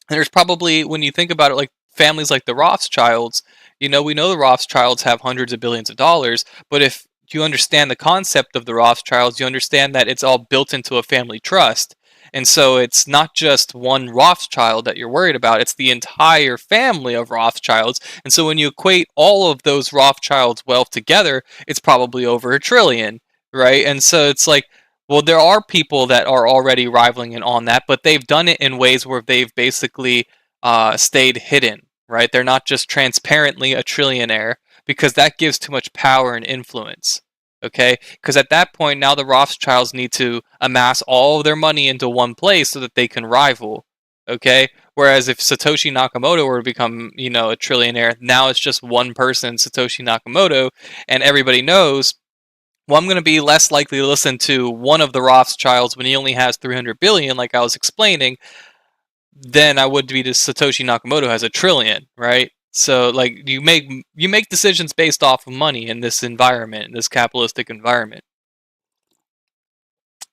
And there's probably, when you think about it, like families like the Rothschilds, we know the Rothschilds have hundreds of billions of dollars, but if you understand the concept of the Rothschilds, you understand that it's all built into a family trust. And so it's not just one Rothschild that you're worried about, it's the entire family of Rothschilds. And so when you equate all of those Rothschilds' wealth together, it's probably over a trillion, right? And so it's like, well, there are people that are already rivaling it on that, but they've done it in ways where they've basically stayed hidden, right? They're not just transparently a trillionaire, because that gives too much power and influence. Okay, because at that point now the Rothschilds need to amass all of their money into one place so that they can rival. Okay, whereas if Satoshi Nakamoto were to become, a trillionaire, now it's just one person, Satoshi Nakamoto, and everybody knows, well, I'm going to be less likely to listen to one of the Rothschilds when he only has 300 billion, like I was explaining, than I would be to Satoshi Nakamoto has a trillion, right? So like you make decisions based off of money in this environment, in this capitalistic environment.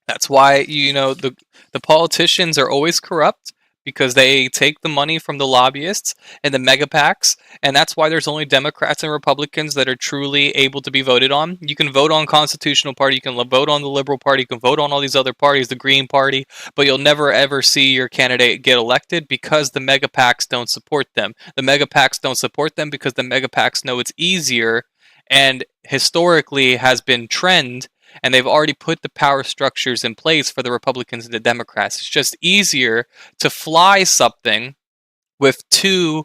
That's why the politicians are always corrupt, because they take the money from the lobbyists and the mega PACs, and that's why there's only Democrats and Republicans that are truly able to be voted on. You can vote on Constitutional Party, you can vote on the Liberal Party, you can vote on all these other parties, the Green Party, but you'll never ever see your candidate get elected because the mega PACs don't support them. The mega PACs don't support them because the mega PACs know it's easier, and historically has been trend, and they've already put the power structures in place for the Republicans and the Democrats. It's just easier to fly something with two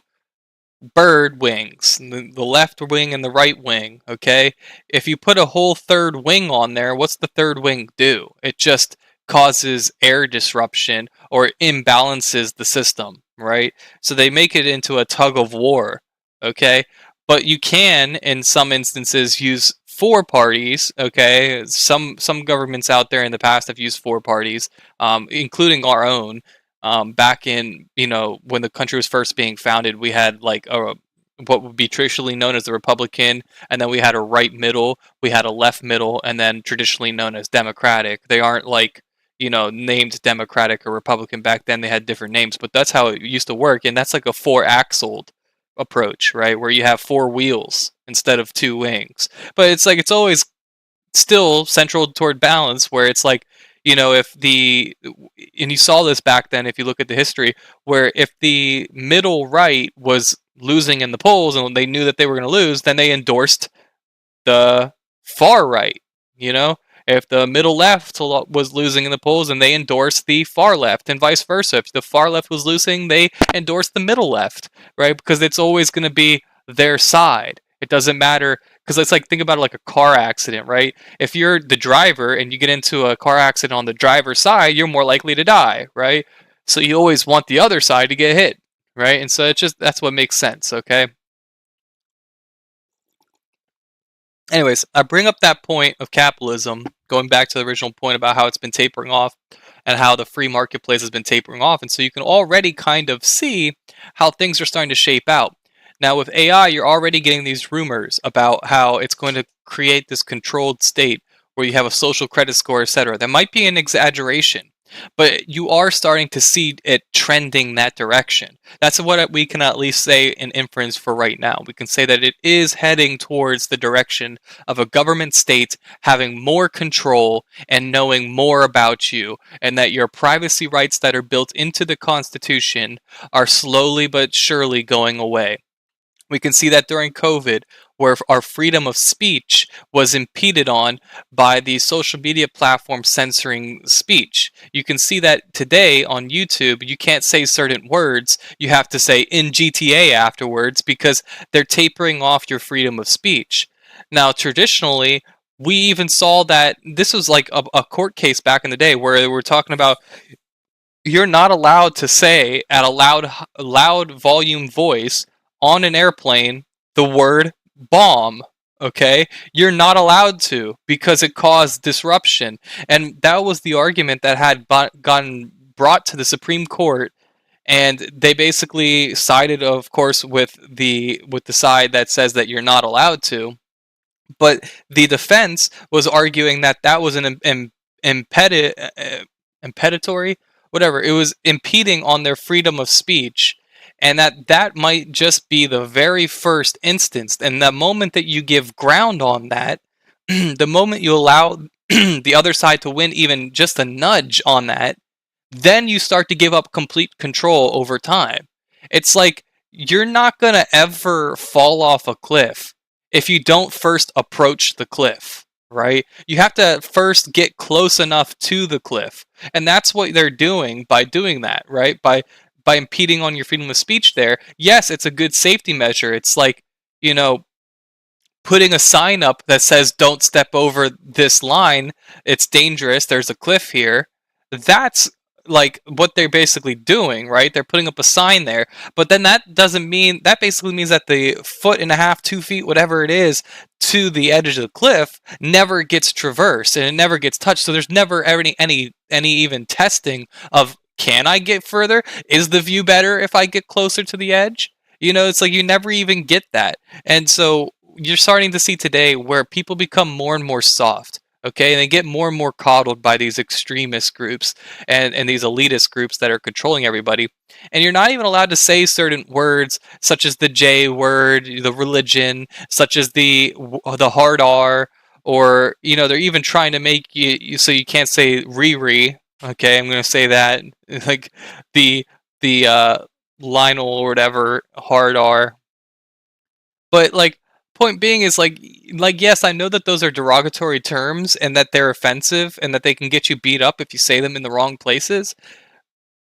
bird wings, the left wing and the right wing, okay? If you put a whole third wing on there, what's the third wing do? It just causes air disruption or imbalances the system, right? So they make it into a tug of war, okay? But you can, in some instances, use four parties, okay? Some governments out there in the past have used four parties, including our own. Back in, when the country was first being founded, we had like what would be traditionally known as the Republican, and then we had a right middle, we had a left middle, and then traditionally known as Democratic. They aren't like, named Democratic or Republican back then. They had different names, but that's how it used to work, and that's like a four-axled approach, right? Where you have four wheels instead of two wings. But it's like it's always still central toward balance, where it's like, if and you saw this back then, if you look at the history, where if the middle right was losing in the polls and they knew that they were going to lose, then they endorsed the far right. If the middle left was losing in the polls, and they endorsed the far left, and vice versa. If the far left was losing, they endorsed the middle left, right? Because it's always going to be their side. It doesn't matter, because it's like, think about it like a car accident, right? If you're the driver and you get into a car accident on the driver's side, you're more likely to die, right? So you always want the other side to get hit, right? And so that's what makes sense, okay? Anyways, I bring up that point of capitalism, going back to the original point about how it's been tapering off and how the free marketplace has been tapering off. And so you can already kind of see how things are starting to shape out. Now, with AI, you're already getting these rumors about how it's going to create this controlled state where you have a social credit score, etc. That might be an exaggeration, but you are starting to see it trending that direction. That's what we can at least say in inference for right now. We can say that it is heading towards the direction of a government state having more control and knowing more about you, and that your privacy rights that are built into the Constitution are slowly but surely going away. We can see that during COVID, where our freedom of speech was impeded on by the social media platform censoring speech. You can see that today on YouTube, you can't say certain words. You have to say in GTA afterwards because they're tapering off your freedom of speech. Now, traditionally, we even saw that this was like a court case back in the day where they were talking about you're not allowed to say at a loud volume voice on an airplane the word bomb. Okay, you're not allowed to because it caused disruption, and that was the argument that had gotten brought to the Supreme Court, and they basically sided, of course, with the side that says that you're not allowed to. But the defense was arguing that that was an impeditory, whatever. It was impeding on their freedom of speech, and that might just be the very first instance. And the moment that you give ground on that, the moment you allow the other side to win even just a nudge on that, then you start to give up complete control over time. It's like you're not going to ever fall off a cliff if you don't first approach the cliff, right? You have to first get close enough to the cliff. And that's what they're doing by doing that, right? By impeding on your freedom of speech there. Yes, it's a good safety measure. It's like, you know, putting a sign up that says don't step over this line, it's dangerous, there's a cliff here. That's like what they're basically doing, right? They're putting up a sign there, but then that doesn't mean, that basically means that the foot and a half, 2 feet, whatever it is, to the edge of the cliff never gets traversed and it never gets touched. So there's never any even testing of, can I get further? Is the view better if I get closer to the edge? You know, it's like you never even get that. And so you're starting to see today where people become more and more soft. Okay, and they get more and more coddled by these extremist groups and these elitist groups that are controlling everybody. And you're not even allowed to say certain words, such as the J word, the religion, such as the hard R, or you know they're even trying to make you so you can't say Riri. Okay, I'm going to say that like the Lionel or whatever hard R. But like point being is like yes, I know that those are derogatory terms and that they're offensive and that they can get you beat up if you say them in the wrong places,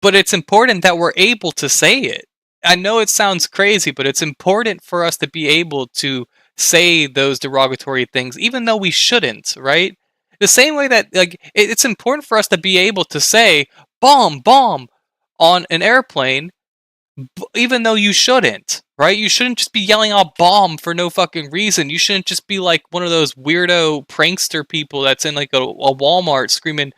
but it's important that we're able to say it. I know it sounds crazy, but it's important for us to be able to say those derogatory things even though we shouldn't, right? The same way that like it's important for us to be able to say bomb on an airplane even though you shouldn't, right? You shouldn't just be yelling out bomb for no fucking reason. You shouldn't just be like one of those weirdo prankster people that's in like a Walmart screaming,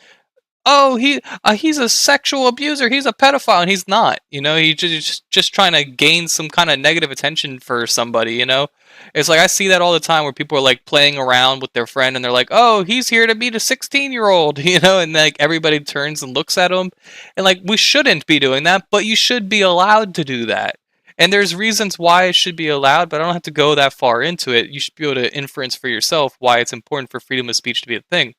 "Oh, he's a sexual abuser. He's a pedophile," and he's not. You know, he's just trying to gain some kind of negative attention for somebody. You know, it's like I see that all the time where people are like playing around with their friend and they're like, "Oh, he's here to beat a 16-year-old," you know, and like everybody turns and looks at him, and like we shouldn't be doing that, but you should be allowed to do that. And there's reasons why it should be allowed, but I don't have to go that far into it. You should be able to inference for yourself why it's important for freedom of speech to be a thing.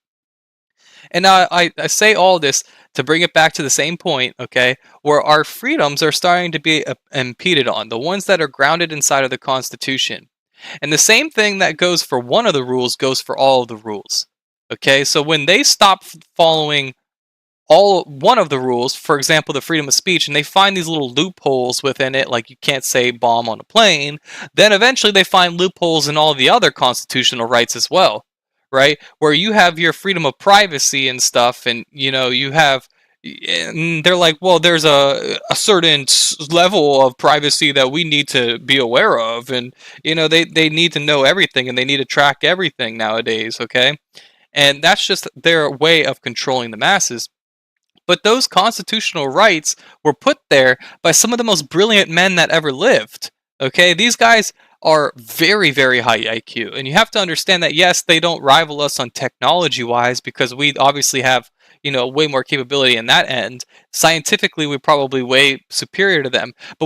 And I say all this to bring it back to the same point, okay, where our freedoms are starting to be impeded on, the ones that are grounded inside of the Constitution. And the same thing that goes for one of the rules goes for all of the rules. Okay, so when they stop following one of the rules, for example, the freedom of speech, and they find these little loopholes within it, like you can't say bomb on a plane, then eventually they find loopholes in all the other constitutional rights as well, right? Where you have your freedom of privacy and stuff, and you know you have And they're like, well, there's a certain level of privacy that we need to be aware of, and they need to know everything and they need to track everything nowadays. Okay, and that's just their way of controlling the masses. But those constitutional rights were put there by some of the most brilliant men that ever lived. Okay, these guys are very, very high IQ, and you have to understand that yes, they don't rival us on technology-wise because we obviously have way more capability in that end. Scientifically, we're probably way superior to them. But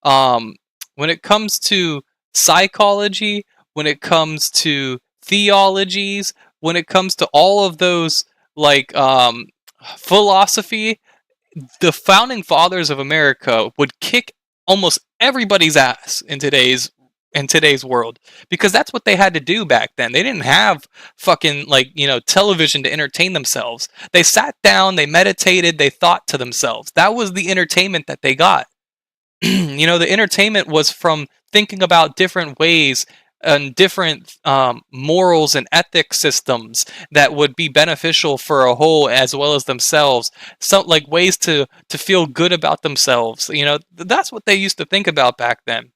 um, when it comes to psychology, when it comes to theologies, when it comes to all of those like philosophy, the founding fathers of America would kick almost everybody's ass in today's world, because that's what they had to do back then. They didn't have fucking television to entertain themselves. They sat down, they meditated, they thought to themselves. That was the entertainment that they got. The entertainment was from thinking about different ways and different morals and ethic systems that would be beneficial for a whole as well as themselves. Some like ways to feel good about themselves. That's what they used to think about back then.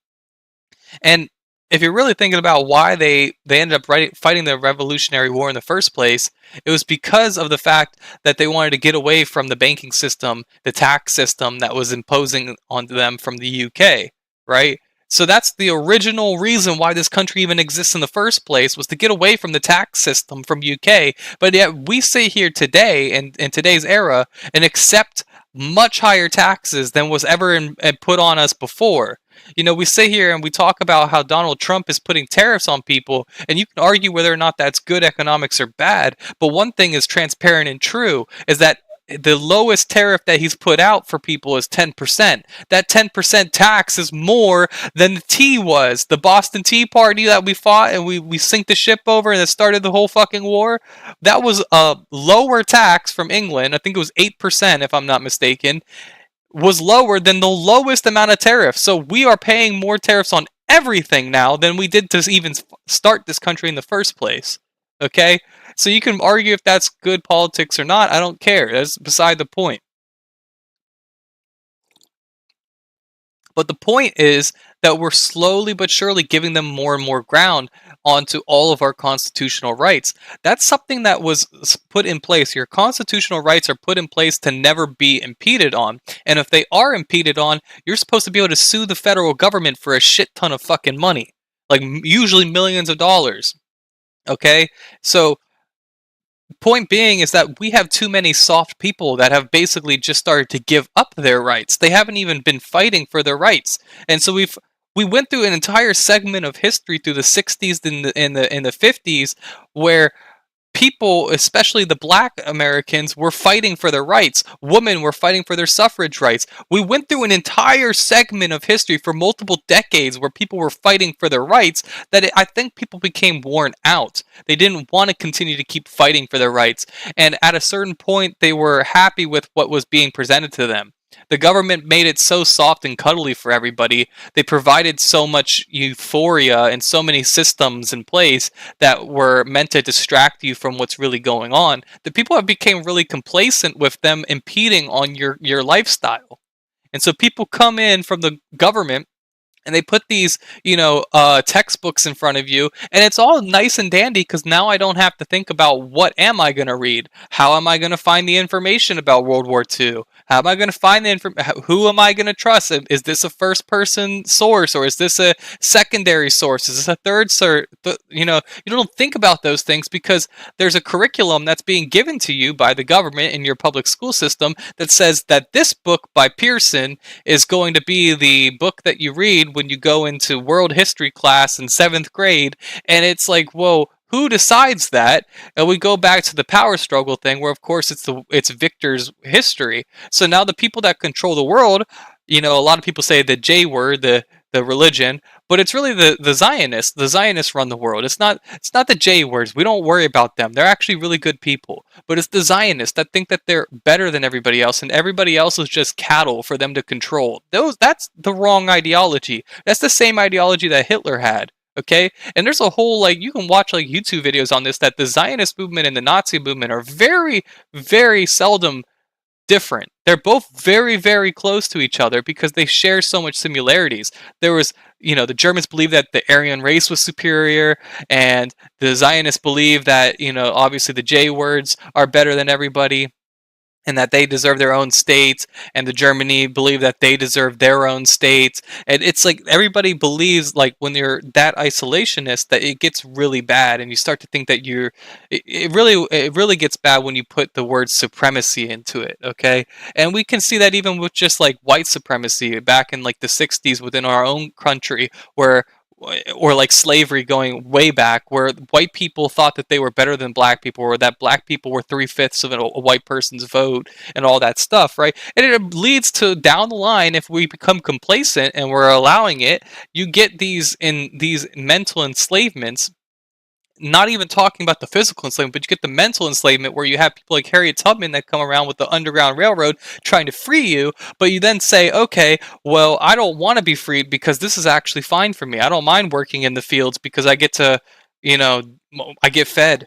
And if you're really thinking about why they ended up fighting the Revolutionary War in the first place, it was because of the fact that they wanted to get away from the banking system, the tax system that was imposing onto them from the UK, right? So that's the original reason why this country even exists in the first place, was to get away from the tax system from UK. But yet we sit here today in today's era and accept much higher taxes than was ever put on us before. We sit here and we talk about how Donald Trump is putting tariffs on people, and you can argue whether or not that's good economics or bad. But one thing is transparent and true, is that the lowest tariff that he's put out for people is 10%. That 10% tax is more than the tea was. The Boston Tea Party that we fought and we sank the ship over and it started the whole fucking war. That was a lower tax from England. I think it was 8% if I'm not mistaken, was lower than the lowest amount of tariffs. So we are paying more tariffs on everything now than we did to even start this country in the first place. Okay? So you can argue if that's good politics or not. I don't care. That's beside the point. But the point is that we're slowly but surely giving them more and more ground onto all of our constitutional rights. That's something that was put in place. Your constitutional rights are put in place to never be impeded on. And if they are impeded on, you're supposed to be able to sue the federal government for a shit ton of fucking money. Like usually millions of dollars. Okay? So point being is that we have too many soft people that have basically just started to give up their rights. They haven't even been fighting for their rights. And so we went through an entire segment of history through the 60s and the 50s where people, especially the black Americans, were fighting for their rights. Women were fighting for their suffrage rights. We went through an entire segment of history for multiple decades where people were fighting for their rights that I think people became worn out. They didn't want to continue to keep fighting for their rights. And at a certain point, they were happy with what was being presented to them. The government made it so soft and cuddly for everybody. They provided so much euphoria and so many systems in place that were meant to distract you from what's really going on, that people have become really complacent with them impeding on your lifestyle. And so people come in from the government and they put these, textbooks in front of you, and it's all nice and dandy because now I don't have to think about what am I going to read? How am I going to find the information about World War II? How am I going to find the information? Who am I going to trust? Is this a first-person source, or is this a secondary source? Is this a third source? You don't think about those things because there's a curriculum that's being given to you by the government in your public school system that says that this book by Pearson is going to be the book that you read when you go into world history class in 7th grade. And it's like, whoa, who decides that? And we go back to the power struggle thing where of course it's Victor's history. So now the people that control the world, a lot of people say the J word, the religion, but it's really the Zionists. The Zionists run the world. It's not the J words. We don't worry about them. They're actually really good people. But it's the Zionists that think that they're better than everybody else, and everybody else is just cattle for them to control. That's the wrong ideology. That's the same ideology that Hitler had. Okay? And there's a whole, you can watch, YouTube videos on this, that the Zionist movement and the Nazi movement are very, very seldom different. They're both very, very close to each other because they share so much similarities. There was, the Germans believed that the Aryan race was superior, and the Zionists believe that, obviously the J words are better than everybody, and that they deserve their own states, and the Germany believe that they deserve their own states. And it's like everybody believes, like, when you're that isolationist, that it gets really bad, and you start to think that it really gets bad when you put the word supremacy into it. Okay, and we can see that even with just like white supremacy back in like the 60s within our own country, where or like slavery going way back, where white people thought that they were better than black people, or that black people were 3/5 of a white person's vote, and all that stuff, right? And it leads to, down the line, if we become complacent and we're allowing it, you get these mental enslavements. Not even talking about the physical enslavement, but you get the mental enslavement where you have people like Harriet Tubman that come around with the Underground Railroad trying to free you, but you then say, okay, well, I don't want to be freed because this is actually fine for me. I don't mind working in the fields because I get to, you know, I get fed.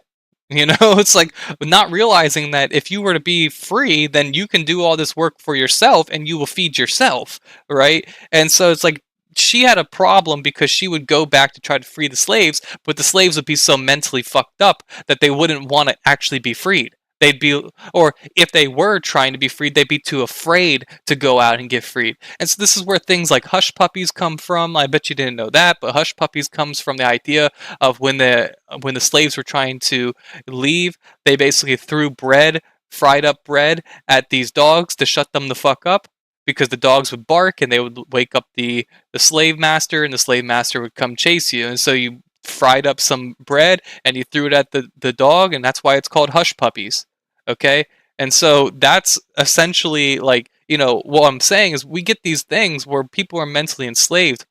It's like not realizing that if you were to be free, then you can do all this work for yourself and you will feed yourself, right? And so it's like she had a problem because she would go back to try to free the slaves, but the slaves would be so mentally fucked up that they wouldn't want to actually be freed. They'd be, or if they were trying to be freed, they'd be too afraid to go out and get freed. And so this is where things like hush puppies come from. I bet you didn't know that, but hush puppies comes from the idea of when the slaves were trying to leave, they basically threw bread, fried up bread, at these dogs to shut them the fuck up, because the dogs would bark and they would wake up the slave master, and the slave master would come chase you. And so you fried up some bread and you threw it at the dog, and that's why it's called hush puppies. Okay? And so that's essentially like, what I'm saying is we get these things where people are mentally enslaved.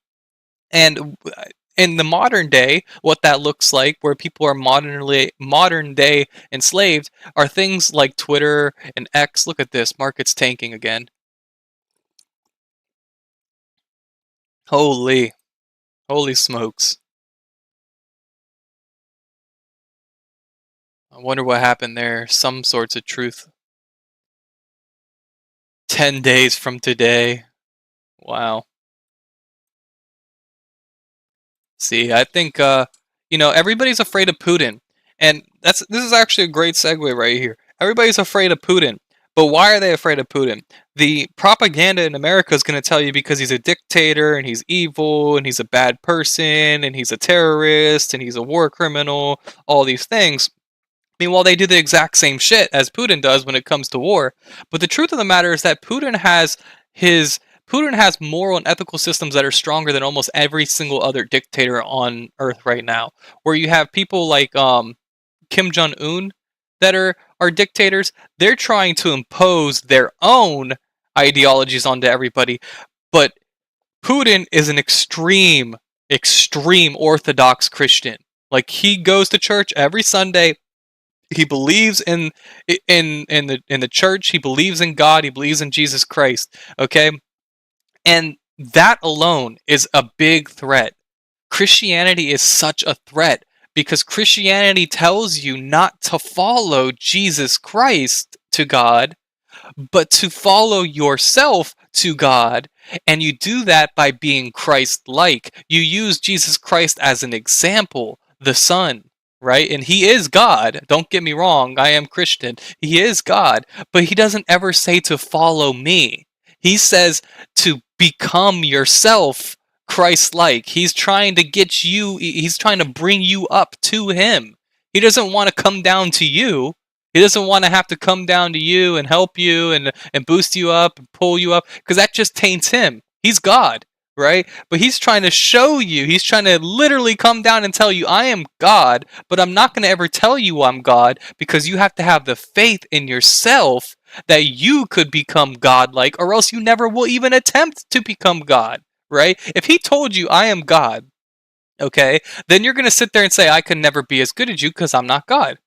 And in the modern day, what that looks like, where people are modern day enslaved, are things like Twitter and X. Look at this, market's tanking again. Holy smokes. I wonder what happened there. Some sorts of truth. 10 days from today. Wow. See, I think everybody's afraid of Putin. And this is actually a great segue right here. Everybody's afraid of Putin. But why are they afraid of Putin? The propaganda in America is going to tell you because he's a dictator and he's evil and he's a bad person and he's a terrorist and he's a war criminal, all these things. Meanwhile, they do the exact same shit as Putin does when it comes to war. But the truth of the matter is that Putin has moral and ethical systems that are stronger than almost every single other dictator on Earth right now. Where you have people like Kim Jong-un that are dictators. They're trying to impose their own ideologies onto everybody. But Putin is an extreme Orthodox Christian. Like, he goes to church every Sunday. He believes in the church. He believes in God. He believes in Jesus Christ. Okay, and that alone is a big threat. Christianity is such a threat because Christianity tells you not to follow Jesus Christ to God, but to follow yourself to God. And you do that by being Christ-like. You use Jesus Christ as an example, the Son, right? And he is God. Don't get me wrong. I am Christian. He is God. But he doesn't ever say to follow me. He says to become yourself Christ-like. He's trying to get you, he's trying to bring you up to him. He doesn't want to come down to you. He doesn't want to have to come down to you and help you and boost you up and pull you up, because that just taints him. He's God, right? But he's trying to show you, he's trying to literally come down and tell you, I am God, but I'm not going to ever tell you I'm God, because you have to have the faith in yourself that you could become God-like, or else you never will even attempt to become God, right? If he told you I am God, okay, then you're going to sit there and say, I can never be as good as you because I'm not God.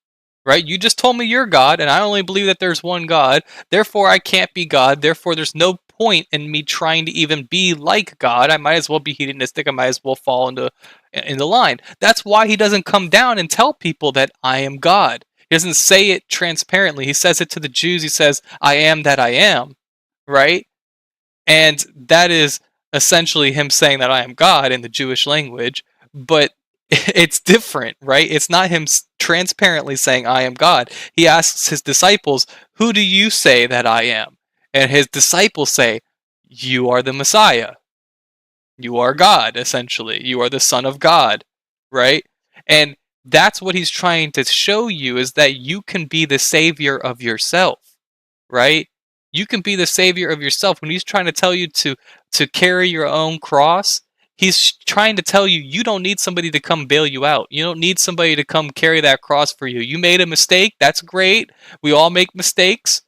Right? You just told me you're God, and I only believe that there's one God. Therefore, I can't be God. Therefore, there's no point in me trying to even be like God. I might as well be hedonistic. I might as well fall into line. That's why he doesn't come down and tell people that I am God. He doesn't say it transparently. He says it to the Jews. He says, I am that I am, right? And that is essentially him saying that I am God in the Jewish language, but it's different, right? It's not him transparently saying I am God. He asks his disciples, who do you say that I am? And his disciples say, you are the Messiah. You are God, essentially. You are the Son of God, right? And that's what he's trying to show you, is that you can be the savior of yourself, right? You can be the savior of yourself. When he's trying to tell you to carry your own cross, he's trying to tell you you don't need somebody to come bail you out. You don't need somebody to come carry that cross for you. You made a mistake, that's great. We all make mistakes,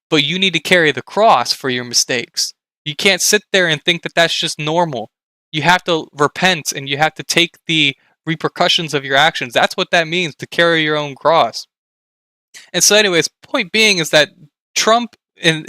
but you need to carry the cross for your mistakes. You can't sit there and think that that's just normal. You have to repent and you have to take the repercussions of your actions. That's what that means, to carry your own cross. And so, anyways, point being is that Trump and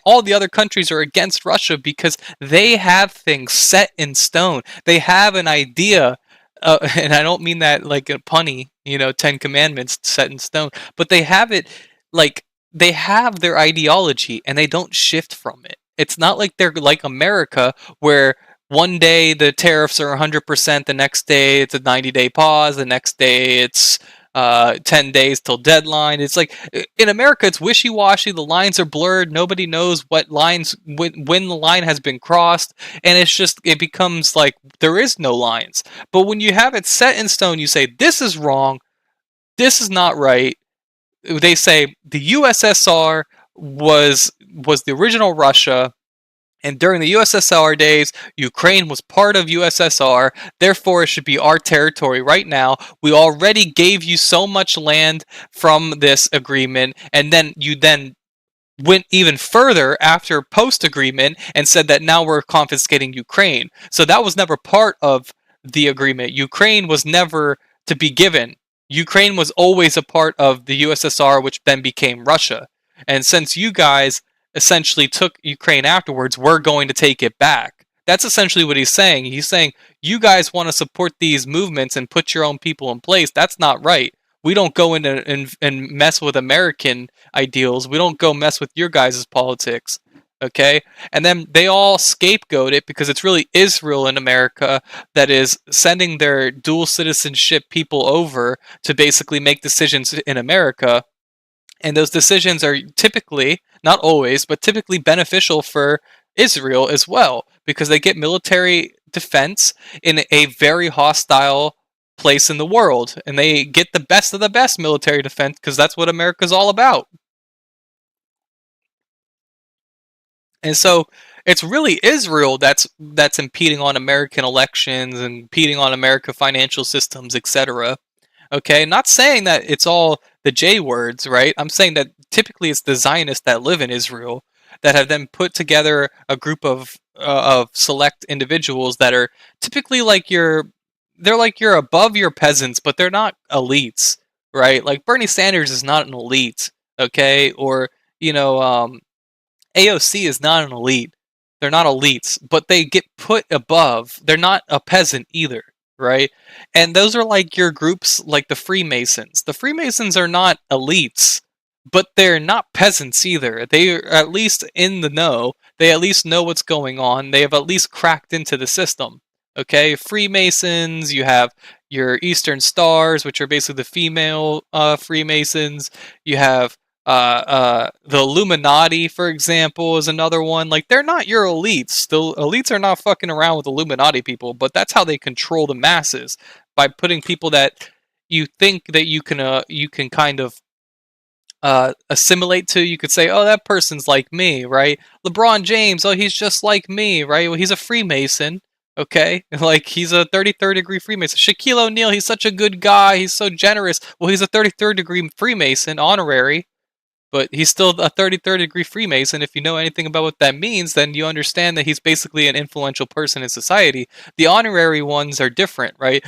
all the other countries are against Russia because they have things set in stone. They have an idea, and I don't mean that like a punny, 10 Commandments set in stone, but they have it like they have their ideology and they don't shift from it. It's not like they're like America, where one day the tariffs are 100%, the next day it's a 90-day pause, the next day it's 10 days till deadline. It's like in America, it's wishy-washy. The lines are blurred. Nobody knows what lines, when the line has been crossed. And it becomes like there is no lines. But when you have it set in stone, you say, this is wrong. This is not right. They say the USSR was the original Russia. And during the USSR days, Ukraine was part of USSR. Therefore, it should be our territory right now. We already gave you so much land from this agreement, and then you went even further after post-agreement and said that now we're confiscating Ukraine. So that was never part of the agreement. Ukraine was never to be given. Ukraine was always a part of the USSR, which then became Russia. And since you guys essentially took Ukraine afterwards, we're going to take it back. That's essentially what he's saying. He's saying, you guys want to support these movements and put your own people in place. That's not right. We don't go in and mess with American ideals. We don't go mess with your guys' politics. Okay? And then they all scapegoat it because it's really Israel in America that is sending their dual citizenship people over to basically make decisions in America. And those decisions are typically, not always, but typically beneficial for Israel as well, because they get military defense in a very hostile place in the world. And they get the best of the best military defense because that's what America's all about. And so it's really Israel that's impeding on American elections and impeding on American financial systems, etc. Okay, not saying that it's all the J words, right? I'm saying that typically it's the Zionists that live in Israel that have then put together a group of select individuals that are typically they're like you're above your peasants, but they're not elites, right? Like Bernie Sanders is not an elite, okay? Or AOC is not an elite. They're not elites, but they get put above. They're not a peasant either, right? And those are like your groups, like the Freemasons. The Freemasons are not elites, but they're not peasants either. They are at least in the know. They at least know what's going on. They have at least cracked into the system. Okay, Freemasons, you have your Eastern Stars, which are basically the female Freemasons. You have the Illuminati, for example, is another one. Like, they're not your elites. The elites are not fucking around with Illuminati people, but that's how they control the masses, by putting people that you think that you can kind of assimilate to. You could say, oh, that person's like me, right? LeBron James, oh, he's just like me, right? Well, he's a Freemason. Okay, like he's a 33rd degree Freemason. Shaquille O'Neal, he's such a good guy. He's so generous. Well, he's a 33rd degree Freemason, honorary, but he's still a 33rd degree Freemason. If you know anything about what that means, then you understand that he's basically an influential person in society. The honorary ones are different, right?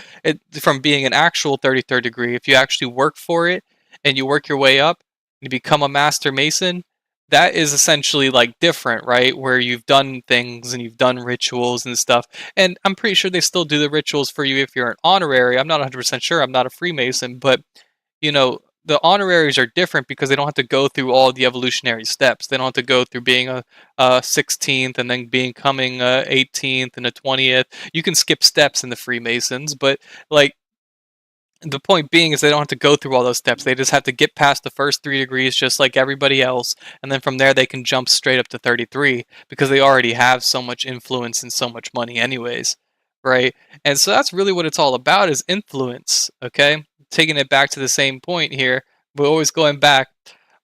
From being an actual 33rd degree. If you actually work for it and you work your way up and you become a master mason, that is essentially like different, right? Where you've done things and you've done rituals and stuff. And I'm pretty sure they still do the rituals for you if you're an honorary. I'm not 100% sure. I'm not a Freemason, but the honoraries are different because they don't have to go through all the evolutionary steps. They don't have to go through being a 16th and then becoming a 18th and a 20th. You can skip steps in the Freemasons, but like the point being is they don't have to go through all those steps. They just have to get past the first 3 degrees just like everybody else, and then from there they can jump straight up to 33 because they already have so much influence and so much money anyways, right? And so that's really what it's all about, is influence, okay? Taking it back to the same point here, but always going back.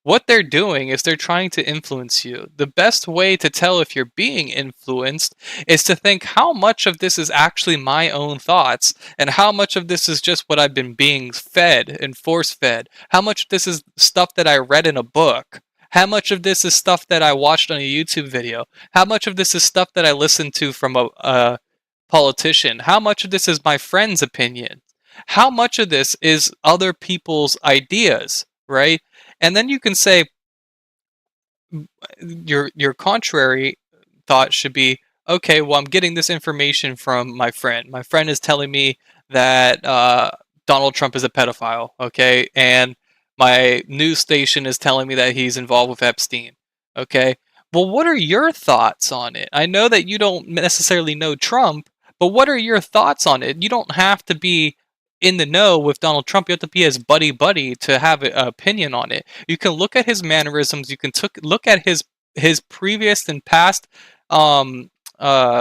What they're doing is they're trying to influence you. The best way to tell if you're being influenced is to think, how much of this is actually my own thoughts and how much of this is just what I've been being fed and force fed. How much of this is stuff that I read in a book? How much of this is stuff that I watched on a YouTube video? How much of this is stuff that I listened to from a politician? How much of this is my friend's opinion? How much of this is other people's ideas, right? And then you can say your contrary thought should be, okay, well, I'm getting this information from my friend. My friend is telling me that Donald Trump is a pedophile, okay, and my news station is telling me that he's involved with Epstein, okay. Well, what are your thoughts on it? I know that you don't necessarily know Trump, but what are your thoughts on it? You don't have to be in the know with Donald Trump. You have to be his buddy to have an opinion on it. You can look at his mannerisms. You can look at his previous and past um,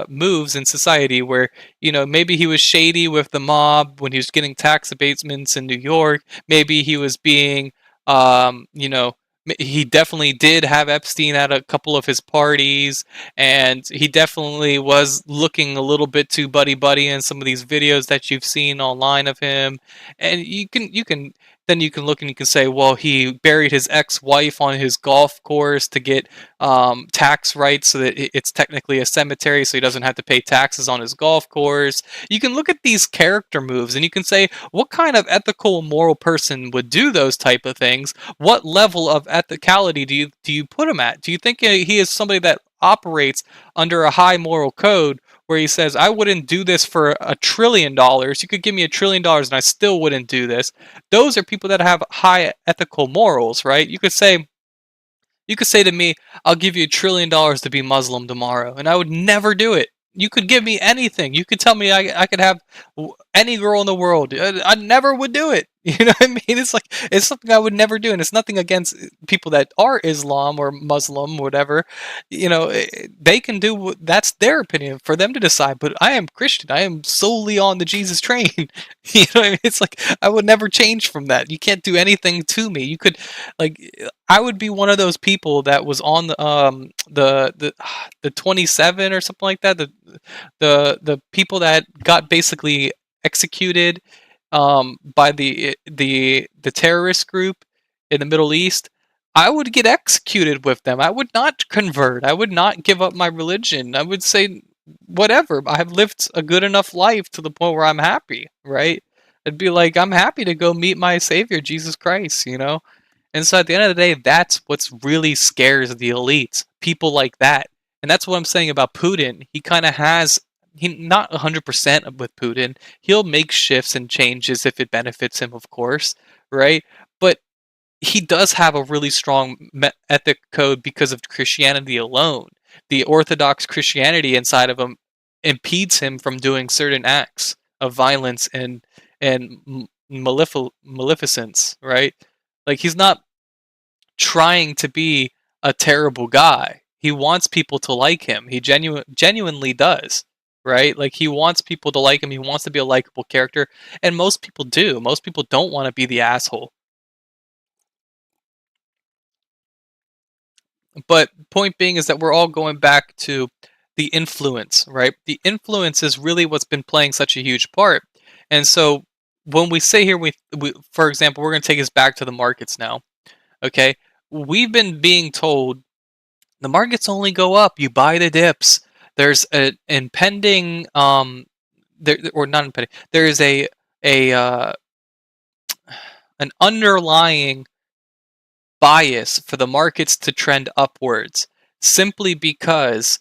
moves in society, where maybe he was shady with the mob when he was getting tax abatements in New York. Maybe he was being he definitely did have Epstein at a couple of his parties, and he definitely was looking a little bit too buddy in some of these videos that you've seen online of him. And you can look and you can say, well, he buried his ex-wife on his golf course to get tax rights, so that it's technically a cemetery, so he doesn't have to pay taxes on his golf course. You can look at these character moves and you can say, what kind of ethical, moral person would do those type of things? What level of ethicality do you put him at? Do you think he is somebody that operates under a high moral code, where he says, I wouldn't do this for $1 trillion. You could give me $1 trillion and I still wouldn't do this. Those are people that have high ethical morals, right? You could say to me, I'll give you $1 trillion to be Muslim tomorrow, and I would never do it. You could give me anything. You could tell me I could have any girl in the world. I never would do it. You know what I mean? It's something I would never do, and it's nothing against people that are Islam or Muslim or whatever. They can do that's their opinion for them to decide. But I am Christian. I am solely on the Jesus train. You know what I mean? It's like I would never change from that. You can't do anything to me. You could, like, I would be one of those people that was on the 27 or something like that. The people that got basically executed by the terrorist group in the Middle East. I would get executed with them. I would not convert. I would not give up my religion. I would say, whatever. I have lived a good enough life to the point where I'm happy, right? I'd be like, I'm happy to go meet my Savior, Jesus Christ, you know? And so at the end of the day, that's what's really scares the elites. People like that. And that's what I'm saying about Putin. He kind of has, he not 100% with Putin. He'll make shifts and changes if it benefits him, of course, right? But he does have a really strong ethic code because of Christianity alone. The Orthodox Christianity inside of him impedes him from doing certain acts of violence and maleficence, right? Like, he's not trying to be a terrible guy. He wants people to like him. He genuinely does, right? Like, he wants people to like him. He wants to be a likable character, and most people do. Most people don't want to be the asshole. But point being is that we're all going back to the influence, right? The influence is really what's been playing such a huge part. And so when we say here, we for example, we're going to take us back to the markets now. Okay, we've been being told the markets only go up. You buy the dips. There's an impending there, or not impending. There is a an underlying bias for the markets to trend upwards, simply because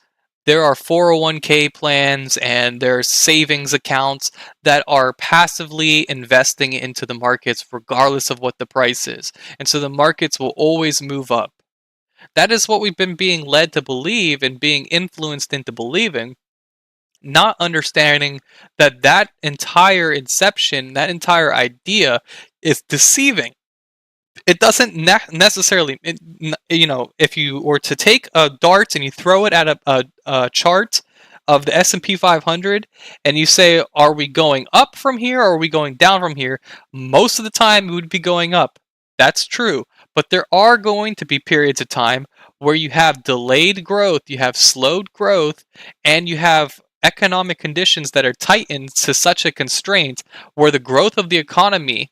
there are 401k plans and there are savings accounts that are passively investing into the markets regardless of what the price is. And so the markets will always move up. That is what we've been being led to believe and being influenced into believing, not understanding that that entire inception, that entire idea is deceiving. It doesn't necessarily, if you were to take a dart and you throw it at a chart of the S&P 500 and you say, are we going up from here or are we going down from here? Most of the time it would be going up. That's true. But there are going to be periods of time where you have delayed growth, you have slowed growth, and you have economic conditions that are tightened to such a constraint where the growth of the economy,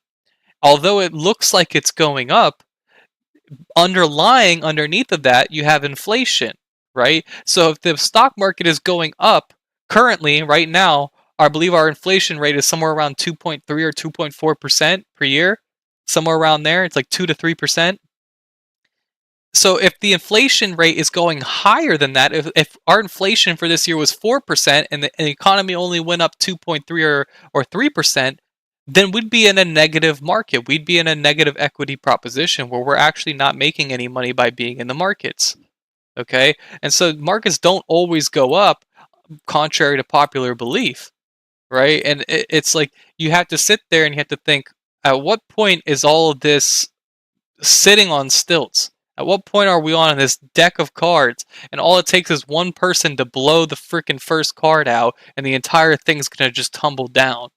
although it looks like it's going up, underlying underneath of that, you have inflation, right? So if the stock market is going up currently, right now, I believe our inflation rate is somewhere around 2.3 or 2.4% per year, somewhere around there. It's like 2 to 3%. So if the inflation rate is going higher than that, if our inflation for this year was 4% and the economy only went up 2.3 or 3%, then we'd be in a negative market. We'd be in a negative equity proposition where we're actually not making any money by being in the markets. Okay? And so markets don't always go up, contrary to popular belief, right? And it's like you have to sit there and you have to think, at what point is all of this sitting on stilts? At what point are we on this deck of cards and all it takes is one person to blow the freaking first card out and the entire thing's going to just tumble down?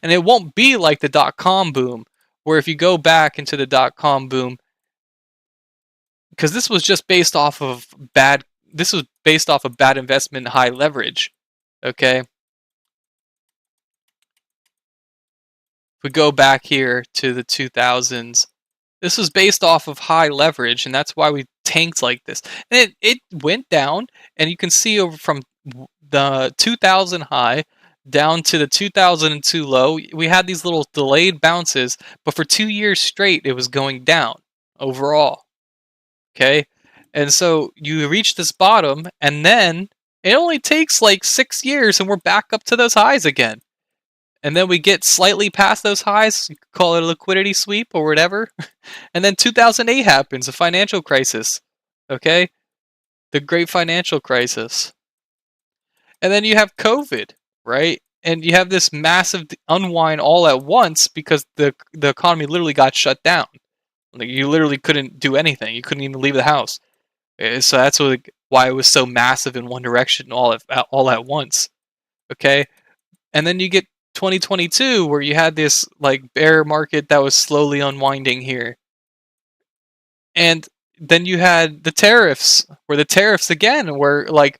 And it won't be like the dot-com boom, where if you go back into the dot-com boom, because this was based off of bad investment, high leverage. Okay? If we go back here to the 2000s, this was based off of high leverage, and that's why we tanked like this. And it went down, and you can see over from the 2000 high down to the 2002 low, we had these little delayed bounces, but for 2 years straight, it was going down overall. Okay? And so you reach this bottom, and then it only takes like 6 years, and we're back up to those highs again. And then we get slightly past those highs, you could call it a liquidity sweep or whatever. And then 2008 happens, a financial crisis. Okay? The great financial crisis. And then you have COVID, right? And you have this massive unwind all at once because the economy literally got shut down. Like you literally couldn't do anything. You couldn't even leave the house. So that's why it was so massive in one direction all at once. Okay? And then you get 2022 where you had this like bear market that was slowly unwinding here. And then you had the tariffs, where the tariffs again were like,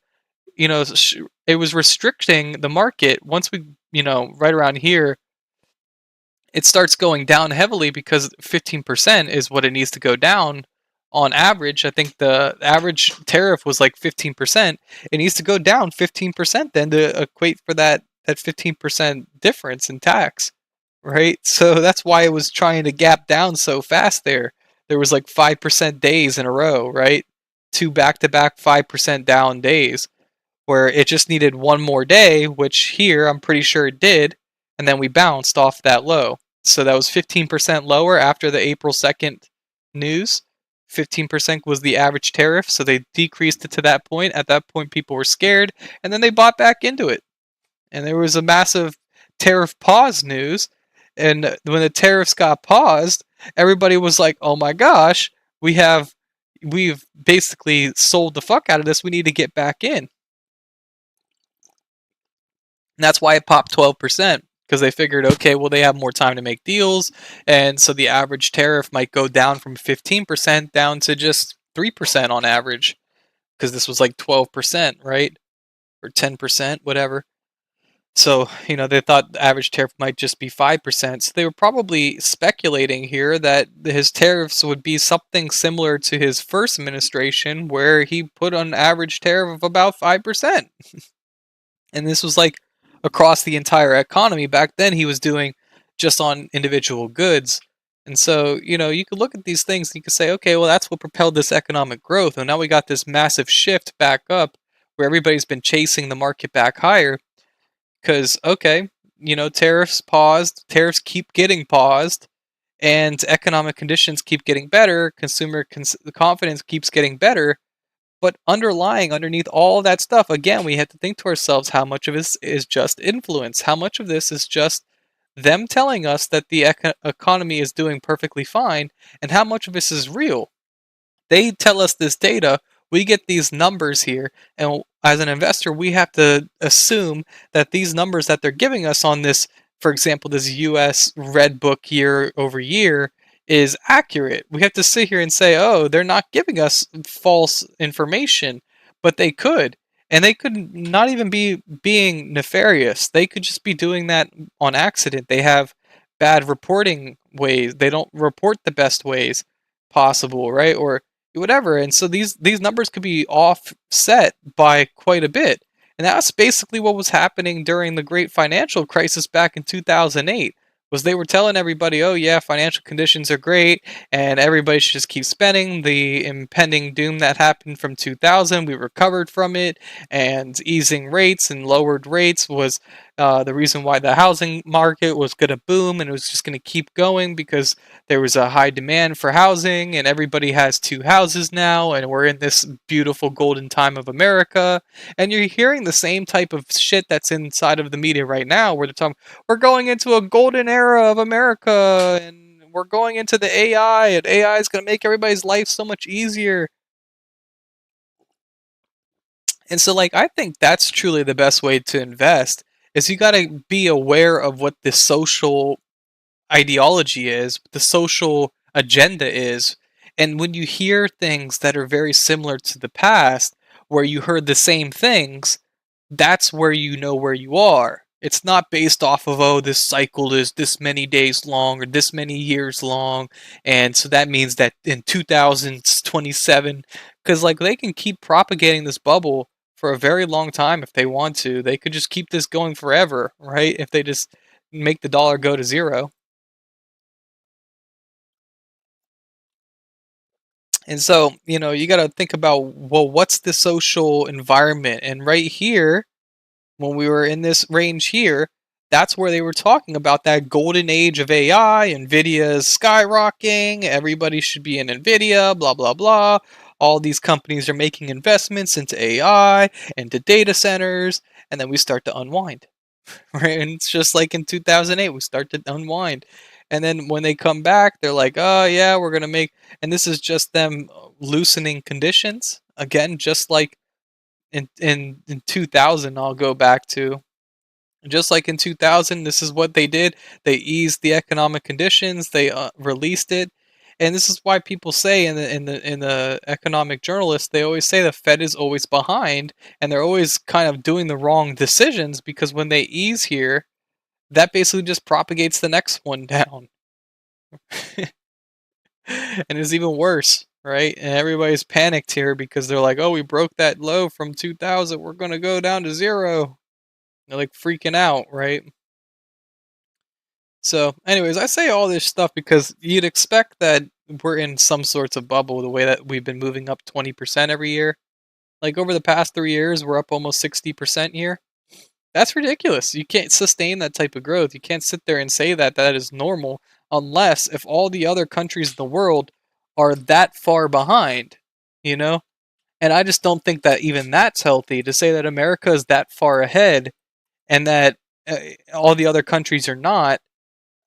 it was restricting the market. Once we, right around here, it starts going down heavily because 15% is what it needs to go down on average. I think the average tariff was like 15%. It needs to go down 15% then to equate for that 15% difference in tax, right? So that's why it was trying to gap down so fast there. There was like 5% days in a row, right? 2 back-to-back 5% down days where it just needed one more day, which here I'm pretty sure it did, and then we bounced off that low. So that was 15% lower after the April 2nd news. 15% was the average tariff, so they decreased it to that point. At that point, people were scared, and then they bought back into it. And there was a massive tariff pause news, and when the tariffs got paused, everybody was like, oh my gosh, we've basically sold the fuck out of this, we need to get back in. And that's why it popped 12%, because they figured, okay, well, they have more time to make deals, and so the average tariff might go down from 15% down to just 3% on average, because this was like 12%, right? Or 10%, whatever. So, they thought the average tariff might just be 5%. So they were probably speculating here that his tariffs would be something similar to his first administration, where he put an average tariff of about 5%. And this was like across the entire economy. Back then, he was doing just on individual goods. And so, you could look at these things and you could say, okay, well, that's what propelled this economic growth. And now we got this massive shift back up where everybody's been chasing the market back higher because, okay, tariffs paused, tariffs keep getting paused, and economic conditions keep getting better, consumer confidence keeps getting better. But underneath all that stuff, again, we have to think to ourselves how much of this is just influence, how much of this is just them telling us that the economy is doing perfectly fine, and how much of this is real. They tell us this data, we get these numbers here, and as an investor, we have to assume that these numbers that they're giving us on this, for example, this US Red Book year over year, is accurate. We have to sit here and say, oh, they're not giving us false information, but they could. And they could not even be being nefarious. They could just be doing that on accident. They have bad reporting ways. They don't report the best ways possible, right? Or whatever. And so these numbers could be offset by quite a bit. And that's basically what was happening during the great financial crisis back in 2008. Was they were telling everybody, oh yeah, financial conditions are great and everybody should just keep spending. The impending doom that happened from 2000, we recovered from it, and easing rates and lowered rates was the reason why the housing market was going to boom, and it was just going to keep going because there was a high demand for housing and everybody has two houses now, and we're in this beautiful golden time of America. And you're hearing the same type of shit that's inside of the media right now, where they're talking, we're going into a golden era of America, and we're going into the AI, and AI is going to make everybody's life so much easier. And so, like, I think that's truly the best way to invest, is you got to be aware of what the social ideology is, what the social agenda is. And when you hear things that are very similar to the past, where you heard the same things, that's where you know where you are. It's not based off of, oh, this cycle is this many days long or this many years long, and so that means that in 2027, because like they can keep propagating this bubble for a very long time if they want to. They could just keep this going forever, right? If they just make the dollar go to zero. And so, you got to think about, well, what's the social environment? And right here, when we were in this range here, that's where they were talking about that golden age of AI. Nvidia is skyrocketing. Everybody should be in Nvidia, blah, blah, blah. All these companies are making investments into AI, into data centers, and then we start to unwind. Right? And it's just like in 2008, we start to unwind. And then when they come back, they're like, oh, yeah, we're going to make, and this is just them loosening conditions. Again, just like in 2000, I'll go back to, just like in 2000, this is what they did. They eased the economic conditions. They released it, and this is why people say in the economic journalists, they always say the Fed is always behind, and they're always kind of doing the wrong decisions, because when they ease here, that basically just propagates the next one down, and it's even worse. Right, and everybody's panicked here because they're like, "Oh, we broke that low from 2000. We're gonna go down to zero." They're like freaking out, right? So, anyways, I say all this stuff because you'd expect that we're in some sorts of bubble the way that we've been moving up 20% every year. Like over the past 3 years, we're up almost 60% here. That's ridiculous. You can't sustain that type of growth. You can't sit there and say that that is normal unless if all the other countries in the world are that far behind, you know? And I just don't think that even that's healthy to say that America is that far ahead and that all the other countries are not.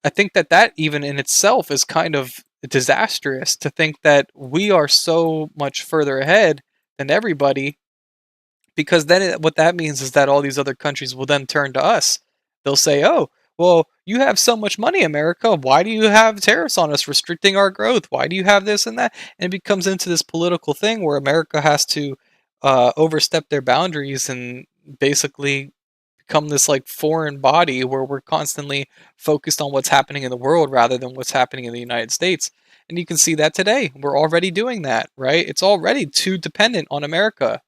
I think that that even in itself is kind of disastrous, to think that we are so much further ahead than everybody, because then what that means is that all these other countries will then turn to us. They'll say, "Oh, well, you have so much money, America. Why do you have tariffs on us, restricting our growth? Why do you have this and that?" And it becomes into this political thing where America has to overstep their boundaries and basically become this like foreign body where we're constantly focused on what's happening in the world rather than what's happening in the United States. And you can see that today. We're already doing that, right? It's already too dependent on America.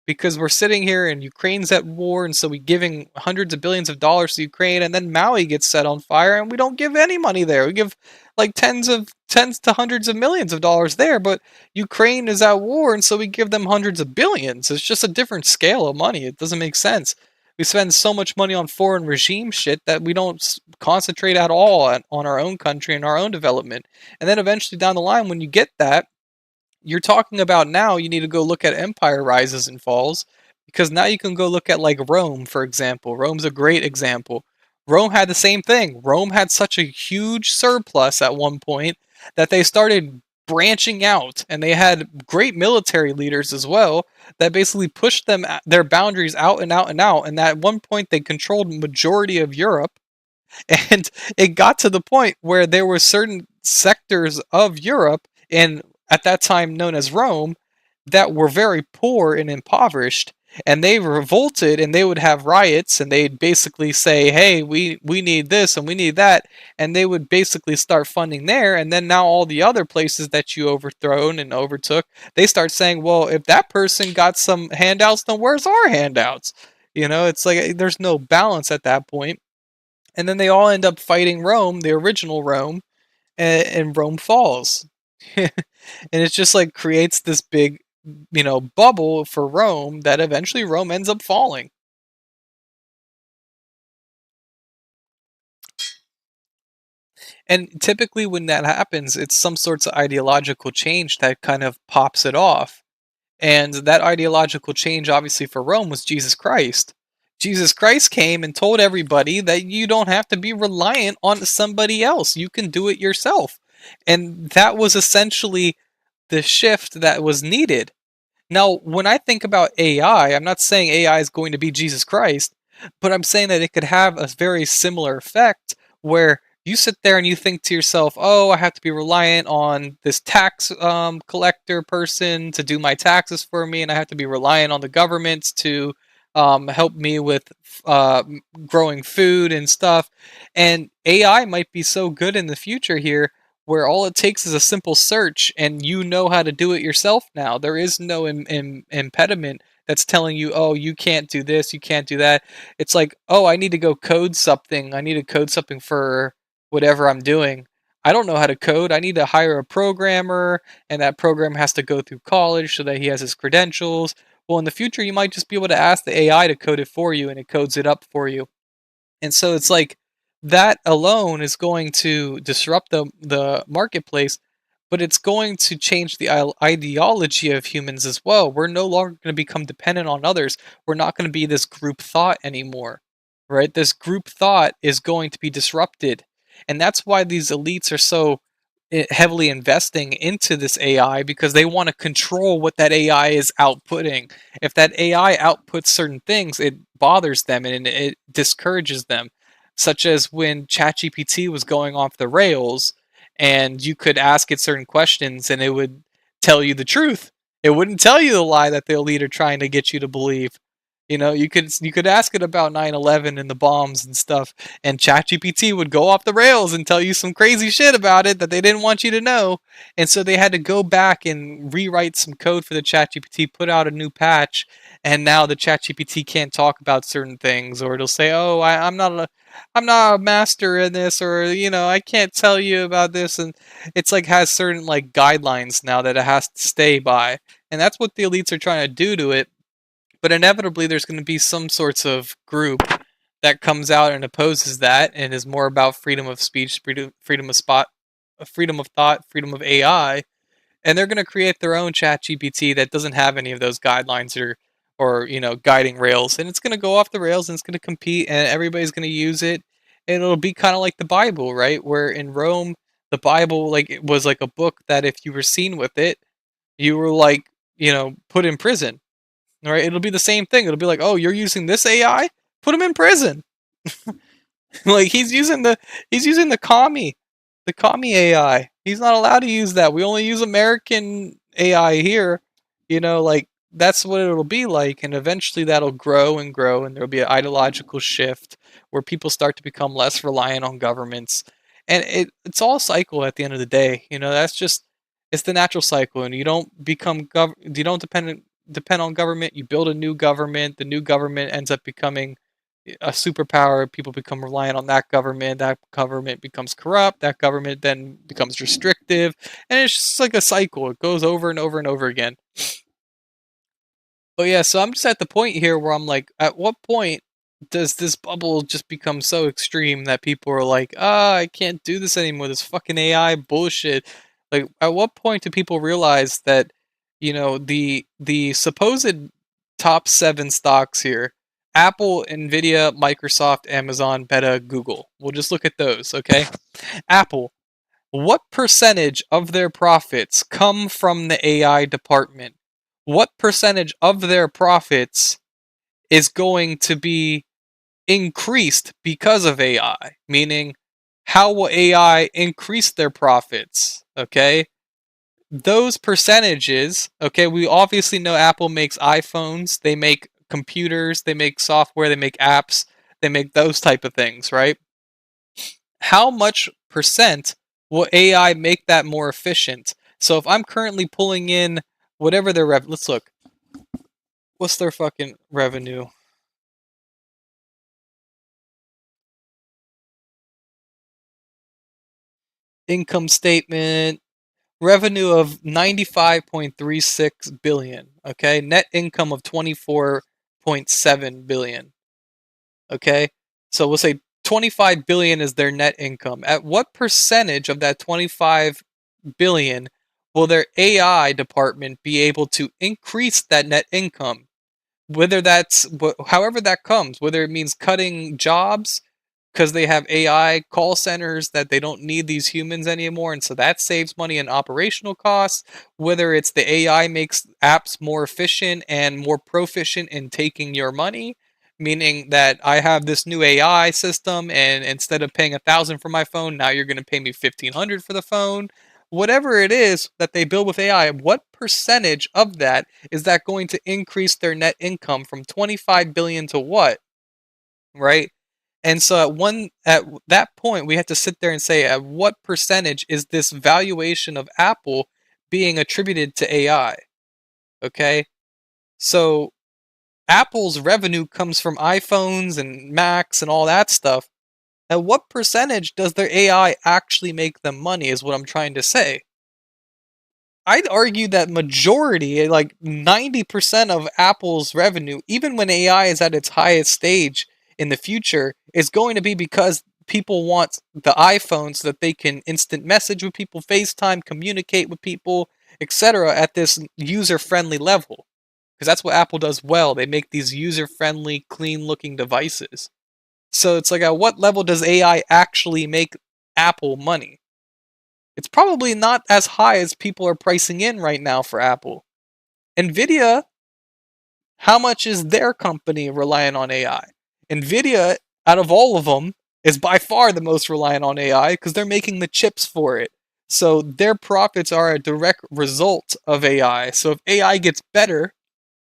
because we're sitting here and Ukraine's at war, and so we're giving hundreds of billions of dollars to Ukraine, and then Maui gets set on fire, and we don't give any money there. We give like tens to hundreds of millions of dollars there, but Ukraine is at war, and so we give them hundreds of billions. It's just a different scale of money. It doesn't make sense. We spend so much money on foreign regime shit that we don't concentrate at all on our own country and our own development. And then eventually down the line, when you get that, you're talking about now you need to go look at empire rises and falls, because now you can go look at like Rome, for example. Rome's a great example. Rome had the same thing. Rome had such a huge surplus at one point that they started branching out, and they had great military leaders as well that basically pushed their boundaries out and out and out, and at one point they controlled majority of Europe. And it got to the point where there were certain sectors of Europe, and at that time known as Rome, that were very poor and impoverished, and they revolted, and they would have riots, and they'd basically say, hey, we need this and we need that, and they would basically start funding there. And then now all the other places that you overthrown and overtook, they start saying, well, if that person got some handouts, then where's our handouts? It's like there's no balance at that point. And then they all end up fighting Rome, the original Rome, and Rome falls. And it just like creates this big, bubble for Rome that eventually Rome ends up falling. And typically when that happens, it's some sorts of ideological change that kind of pops it off. And that ideological change, obviously, for Rome was Jesus Christ. Jesus Christ came and told everybody that you don't have to be reliant on somebody else. You can do it yourself. And that was essentially the shift that was needed. Now, when I think about AI, I'm not saying AI is going to be Jesus Christ, but I'm saying that it could have a very similar effect where you sit there and you think to yourself, oh, I have to be reliant on this tax collector person to do my taxes for me, and I have to be reliant on the government to help me with growing food and stuff. And AI might be so good in the future here where all it takes is a simple search and you know how to do it yourself now. There is no impediment that's telling you, oh, you can't do this, you can't do that. It's like, oh, I need to go code something. I need to code something for whatever I'm doing. I don't know how to code. I need to hire a programmer, and that program has to go through college so that he has his credentials. Well, in the future, you might just be able to ask the AI to code it for you, and it codes it up for you. And so it's like that alone is going to disrupt the marketplace, but it's going to change the ideology of humans as well. We're no longer going to become dependent on others. We're not going to be this group thought anymore, right? This group thought is going to be disrupted. And that's why these elites are so heavily investing into this AI, because they want to control what that AI is outputting. If that AI outputs certain things, it bothers them and it discourages them. Such as when ChatGPT was going off the rails, and you could ask it certain questions and it would tell you the truth. It wouldn't tell you the lie that the elite are trying to get you to believe. You could ask it about 9/11 and the bombs and stuff, and ChatGPT would go off the rails and tell you some crazy shit about it that they didn't want you to know. And so they had to go back and rewrite some code for the ChatGPT, put out a new patch, and now the ChatGPT can't talk about certain things, or it'll say, "Oh, I'm not a master in this," or I can't tell you about this, and it's like has certain like guidelines now that it has to stay by, and that's what the elites are trying to do to it. But inevitably, there's going to be some sorts of group that comes out and opposes that, and is more about freedom of speech, freedom of freedom of thought, freedom of AI, and they're going to create their own chat GPT that doesn't have any of those guidelines or guiding rails, and it's going to go off the rails, and it's going to compete, and everybody's going to use it, and it'll be kind of like the Bible, right? Where in Rome, the Bible like it was like a book that if you were seen with it, you were like put in prison. Right? It'll be the same thing. It'll be like, oh, you're using this AI? Put him in prison. Like he's using the commie AI. He's not allowed to use that. We only use American AI here. Like that's what it'll be like, and eventually that'll grow and grow, and there'll be an ideological shift where people start to become less reliant on governments, and it's all a cycle at the end of the day. That's just it's the natural cycle, and you don't become you don't depend on government. You build a new government. The new government ends up becoming a superpower. People become reliant on that government. That government becomes corrupt. That government then becomes restrictive, and it's just like a cycle. It goes over and over and over again. But yeah, so I'm just at the point here where I'm like, at what point does this bubble just become so extreme that people are like, ah, I can't do this anymore. This fucking AI bullshit. Like, at what point do people realize that, the supposed top 7 stocks here, Apple, Nvidia, Microsoft, Amazon, Meta, Google. We'll just look at those, okay? Apple, what percentage of their profits come from the AI department? What percentage of their profits is going to be increased because of AI? Meaning, how will AI increase their profits? Okay? Those percentages, okay, we obviously know Apple makes iPhones, they make computers, they make software, they make apps, they make those type of things, right? How much percent will AI make that more efficient? So if I'm currently pulling in whatever their let's look. What's their fucking revenue? Income statement. Revenue of 95.36 billion. Okay. Net income of 24.7 billion. Okay. So we'll say 25 billion is their net income. At what percentage of that 25 billion will their AI department be able to increase that net income? Whether that's however that comes, whether it means cutting jobs because they have AI call centers that they don't need these humans anymore, and so that saves money in operational costs. Whether it's the AI makes apps more efficient and more proficient in taking your money, meaning that I have this new AI system, and instead of paying 1,000 for my phone, now you're going to pay me 1,500 for the phone. Whatever it is that they build with AI, what percentage of that is that going to increase their net income from 25 billion to what? Right? And so at that point we have to sit there and say at what percentage is this valuation of Apple being attributed to AI? Okay? So Apple's revenue comes from iPhones and Macs and all that stuff. At what percentage does their AI actually make them money is what I'm trying to say. I'd argue that majority, like 90% of Apple's revenue, even when AI is at its highest stage in the future, is going to be because people want the iPhone so that they can instant message with people, FaceTime, communicate with people, etc. at this user-friendly level. Because that's what Apple does well. They make these user-friendly, clean-looking devices. So it's like, at what level does AI actually make Apple money? It's probably not as high as people are pricing in right now for Apple. Nvidia, how much is their company reliant on AI? Nvidia, out of all of them, is by far the most reliant on AI because they're making the chips for it. So their profits are a direct result of AI. So if AI gets better,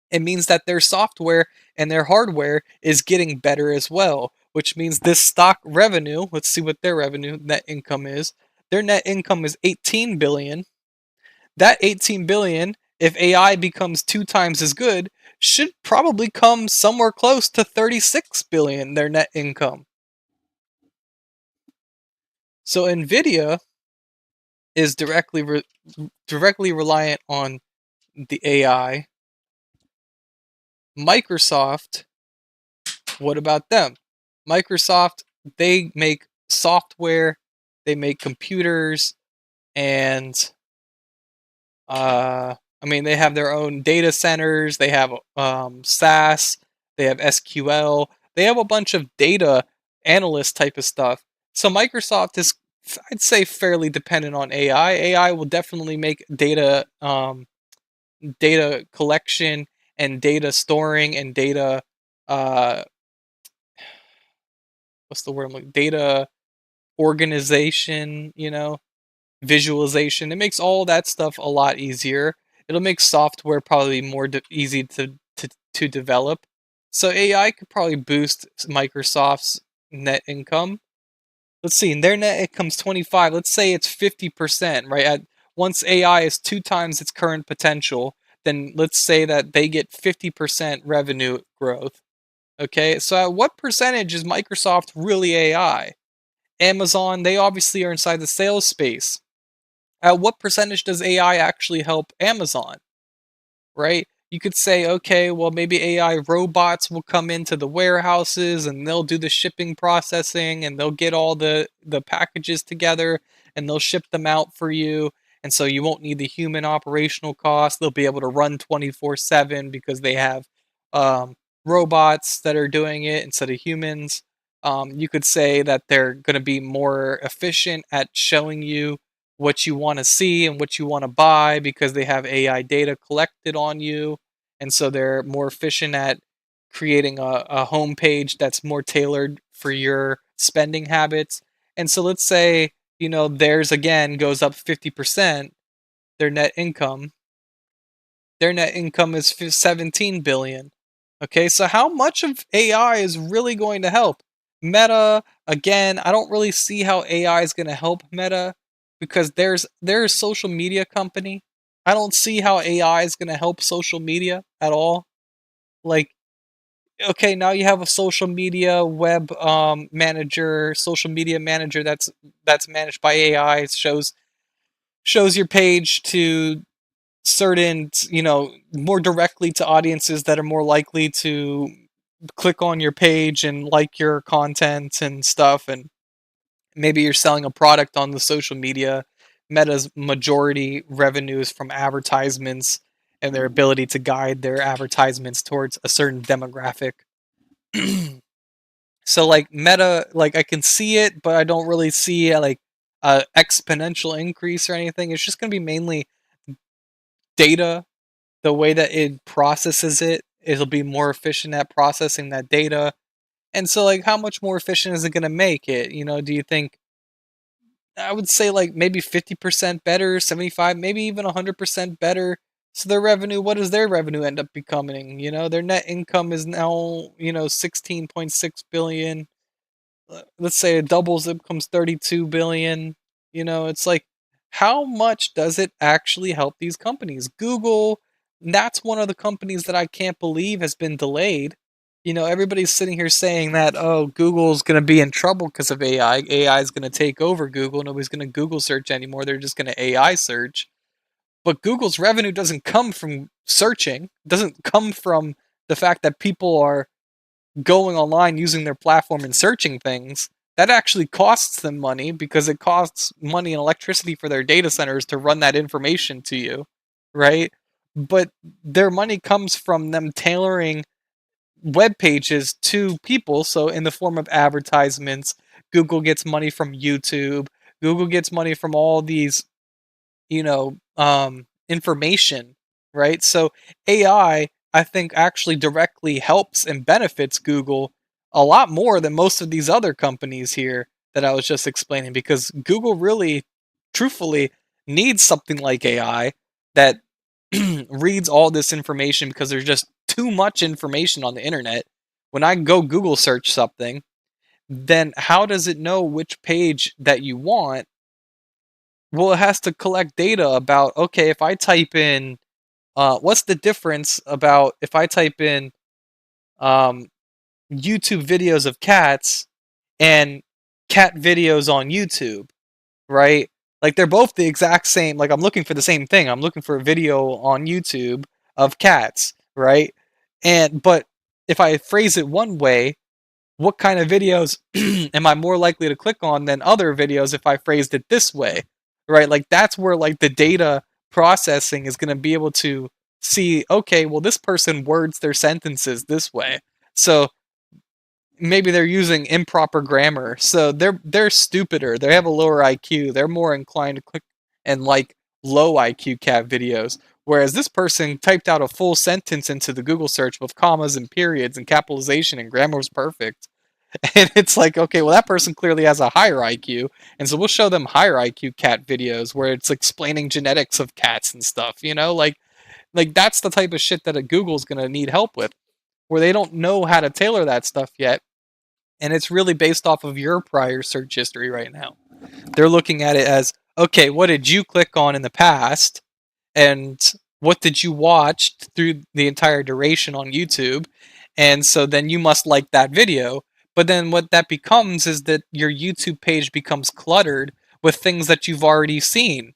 it means that their software and their hardware is getting better as well, which means this stock revenue, let's see what their revenue net income is. Their net income is 18 billion. That 18 billion, if AI becomes 2 times as good, should probably come somewhere close to 36 billion their net income. So Nvidia is directly reliant on the AI. Microsoft, what about them? Microsoft, they make software, they make computers, and they have their own data centers, they have SaaS, they have SQL, they have a bunch of data analyst type of stuff. So Microsoft is, I'd say, fairly dependent on AI. AI will definitely make data collection and data storing and data uh, what's the word I'm like, data organization, visualization. It makes all that stuff a lot easier. It'll make software probably more easy to develop. So AI could probably boost Microsoft's net income. Let's see, in their net income's 25. Let's say it's 50%, right? Once AI is 2 times its current potential, then let's say that they get 50% revenue growth. Okay, so at what percentage is Microsoft really AI? Amazon, they obviously are inside the sales space. At what percentage does AI actually help Amazon? Right? You could say, okay, well, maybe AI robots will come into the warehouses and they'll do the shipping processing and they'll get all the packages together and they'll ship them out for you. And so you won't need the human operational cost. They'll be able to run 24/7 because they have um, robots that are doing it instead of humans. You could say that they're going to be more efficient at showing you what you want to see and what you want to buy because they have AI data collected on you. And so they're more efficient at creating a homepage that's more tailored for your spending habits. And so let's say, theirs again goes up 50%, their net income. Their net income is 17 billion. Okay, so how much of AI is really going to help? Meta, again, I don't really see how AI is going to help Meta because they're a social media company. I don't see how AI is going to help social media at all. Like, okay, now you have a social media web manager, social media manager that's managed by AI. It shows your page to certain, more directly to audiences that are more likely to click on your page and like your content and stuff. And maybe you're selling a product on the social media. Meta's majority revenue is from advertisements and their ability to guide their advertisements towards a certain demographic. So like Meta, like I can see it, but I don't really see like a exponential increase or anything. It's just going to be mainly data, the way that it processes it. It'll be more efficient at processing that data. And so like how much more efficient is it going to make it? Do you think, I would say like maybe 50% better, 75, maybe even 100% better. So their revenue, what does their revenue end up becoming? Their net income is now, 16.6 billion. Let's say it doubles, it becomes 32 billion. It's like, how much does it actually help these companies? Google, that's one of the companies that I can't believe has been delayed. Everybody's sitting here saying that, oh, Google's going to be in trouble because of AI. AI is going to take over Google. Nobody's going to Google search anymore. They're just going to AI search. But Google's revenue doesn't come from searching, it doesn't come from the fact that people are going online using their platform and searching things. That actually costs them money because it costs money and electricity for their data centers to run that information to you, right? But their money comes from them tailoring web pages to people. So in the form of advertisements, Google gets money from YouTube. Google gets money from all these, information, right? So AI, I think, actually directly helps and benefits Google a lot more than most of these other companies here that I was just explaining, because Google really, truthfully, needs something like AI that reads all this information because there's just too much information on the internet. When I go Google search something, then how does it know which page that you want? Well, it has to collect data about, okay, if I type in, what's the difference about if I type in um, YouTube videos of cats and cat videos on YouTube, right? Like they're both the exact same. Like I'm looking for the same thing. I'm looking for a video on YouTube of cats, right? But if I phrase it one way, what kind of videos am I more likely to click on than other videos if I phrased it this way, right? Like that's where like the data processing is going to be able to see, okay, well this person words their sentences this way, so maybe they're using improper grammar, so they're stupider, they have a lower IQ, they're more inclined to click and like low IQ cat videos. Whereas this person typed out a full sentence into the Google search with commas and periods and capitalization and grammar was perfect. And it's like, okay, well, that person clearly has a higher IQ. And so we'll show them higher IQ cat videos where it's explaining genetics of cats and stuff, like that's the type of shit that a Google's going to need help with, where they don't know how to tailor that stuff yet. And it's really based off of your prior search history right now. They're looking at it as, okay, what did you click on in the past? And what did you watch through the entire duration on YouTube, and so then you must like that video. But then what that becomes is that your YouTube page becomes cluttered with things that you've already seen,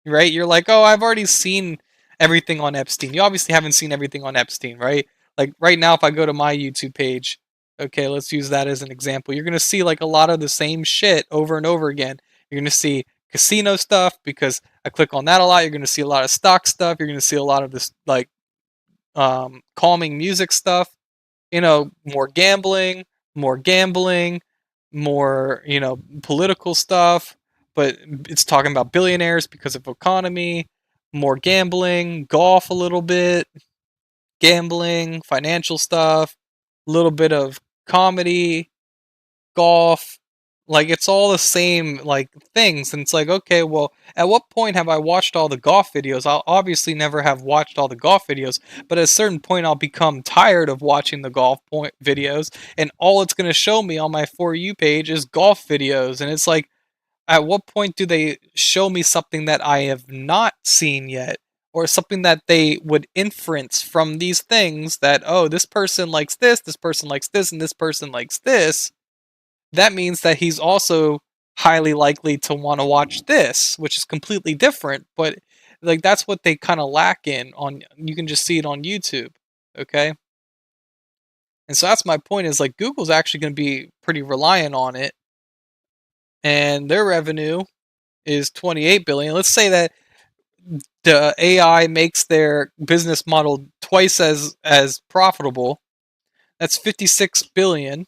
right? You're like, oh, I've already seen everything on Epstein. You obviously haven't seen everything on Epstein, right? Like right now, if I go to my YouTube page, okay, let's use that as an example. You're gonna see like a lot of the same shit over and over again. You're gonna see casino stuff because I click on that a lot. You're gonna see a lot of stock stuff. You're gonna see a lot of this like calming music stuff. More gambling, more political stuff. But it's talking about billionaires because of economy, more gambling, golf a little bit, gambling, financial stuff, a little bit of comedy, golf. Like it's all the same like things, and it's like, okay, well, at what point have I watched all the golf videos? I'll obviously never have watched all the golf videos, but at a certain point I'll become tired of watching the golf point videos, and all it's going to show me on my For You page is golf videos, and it's like, at what point do they show me something that I have not seen yet? Or something that they would inference from these things that, oh, this person likes this person likes this, and this person likes this. That means that he's also highly likely to want to watch this, which is completely different, but like that's what they kind of lack in on. You can just see it on YouTube, okay? And so that's my point, is like Google's actually going to be pretty reliant on it, and their revenue is 28 billion. Let's say that the AI makes their business model twice as profitable. That's 56 billion.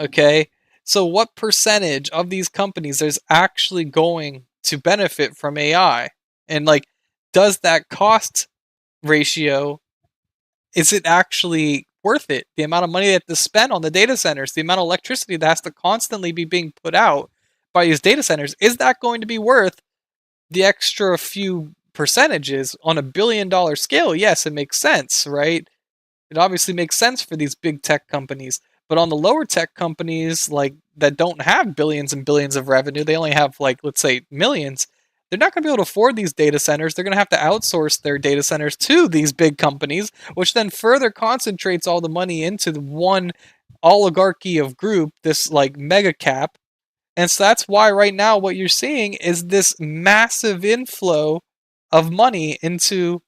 Okay. So what percentage of these companies is actually going to benefit from AI? And like, does that cost ratio, is it actually worth it? The amount of money that they spend on the data centers, the amount of electricity that has to constantly be being put out by these data centers, is that going to be worth the extra few percentages on a $1 billion scale? Yes, it makes sense, right? It obviously makes sense for these big tech companies, but on the lower tech companies like that don't have billions and billions of revenue, they only have like, let's say, millions. They're not going to be able to afford these data centers. They're going to have to outsource their data centers to these big companies, which then further concentrates all the money into the one oligarchy of group, this like mega cap. And so that's why right now what you're seeing is this massive inflow of money into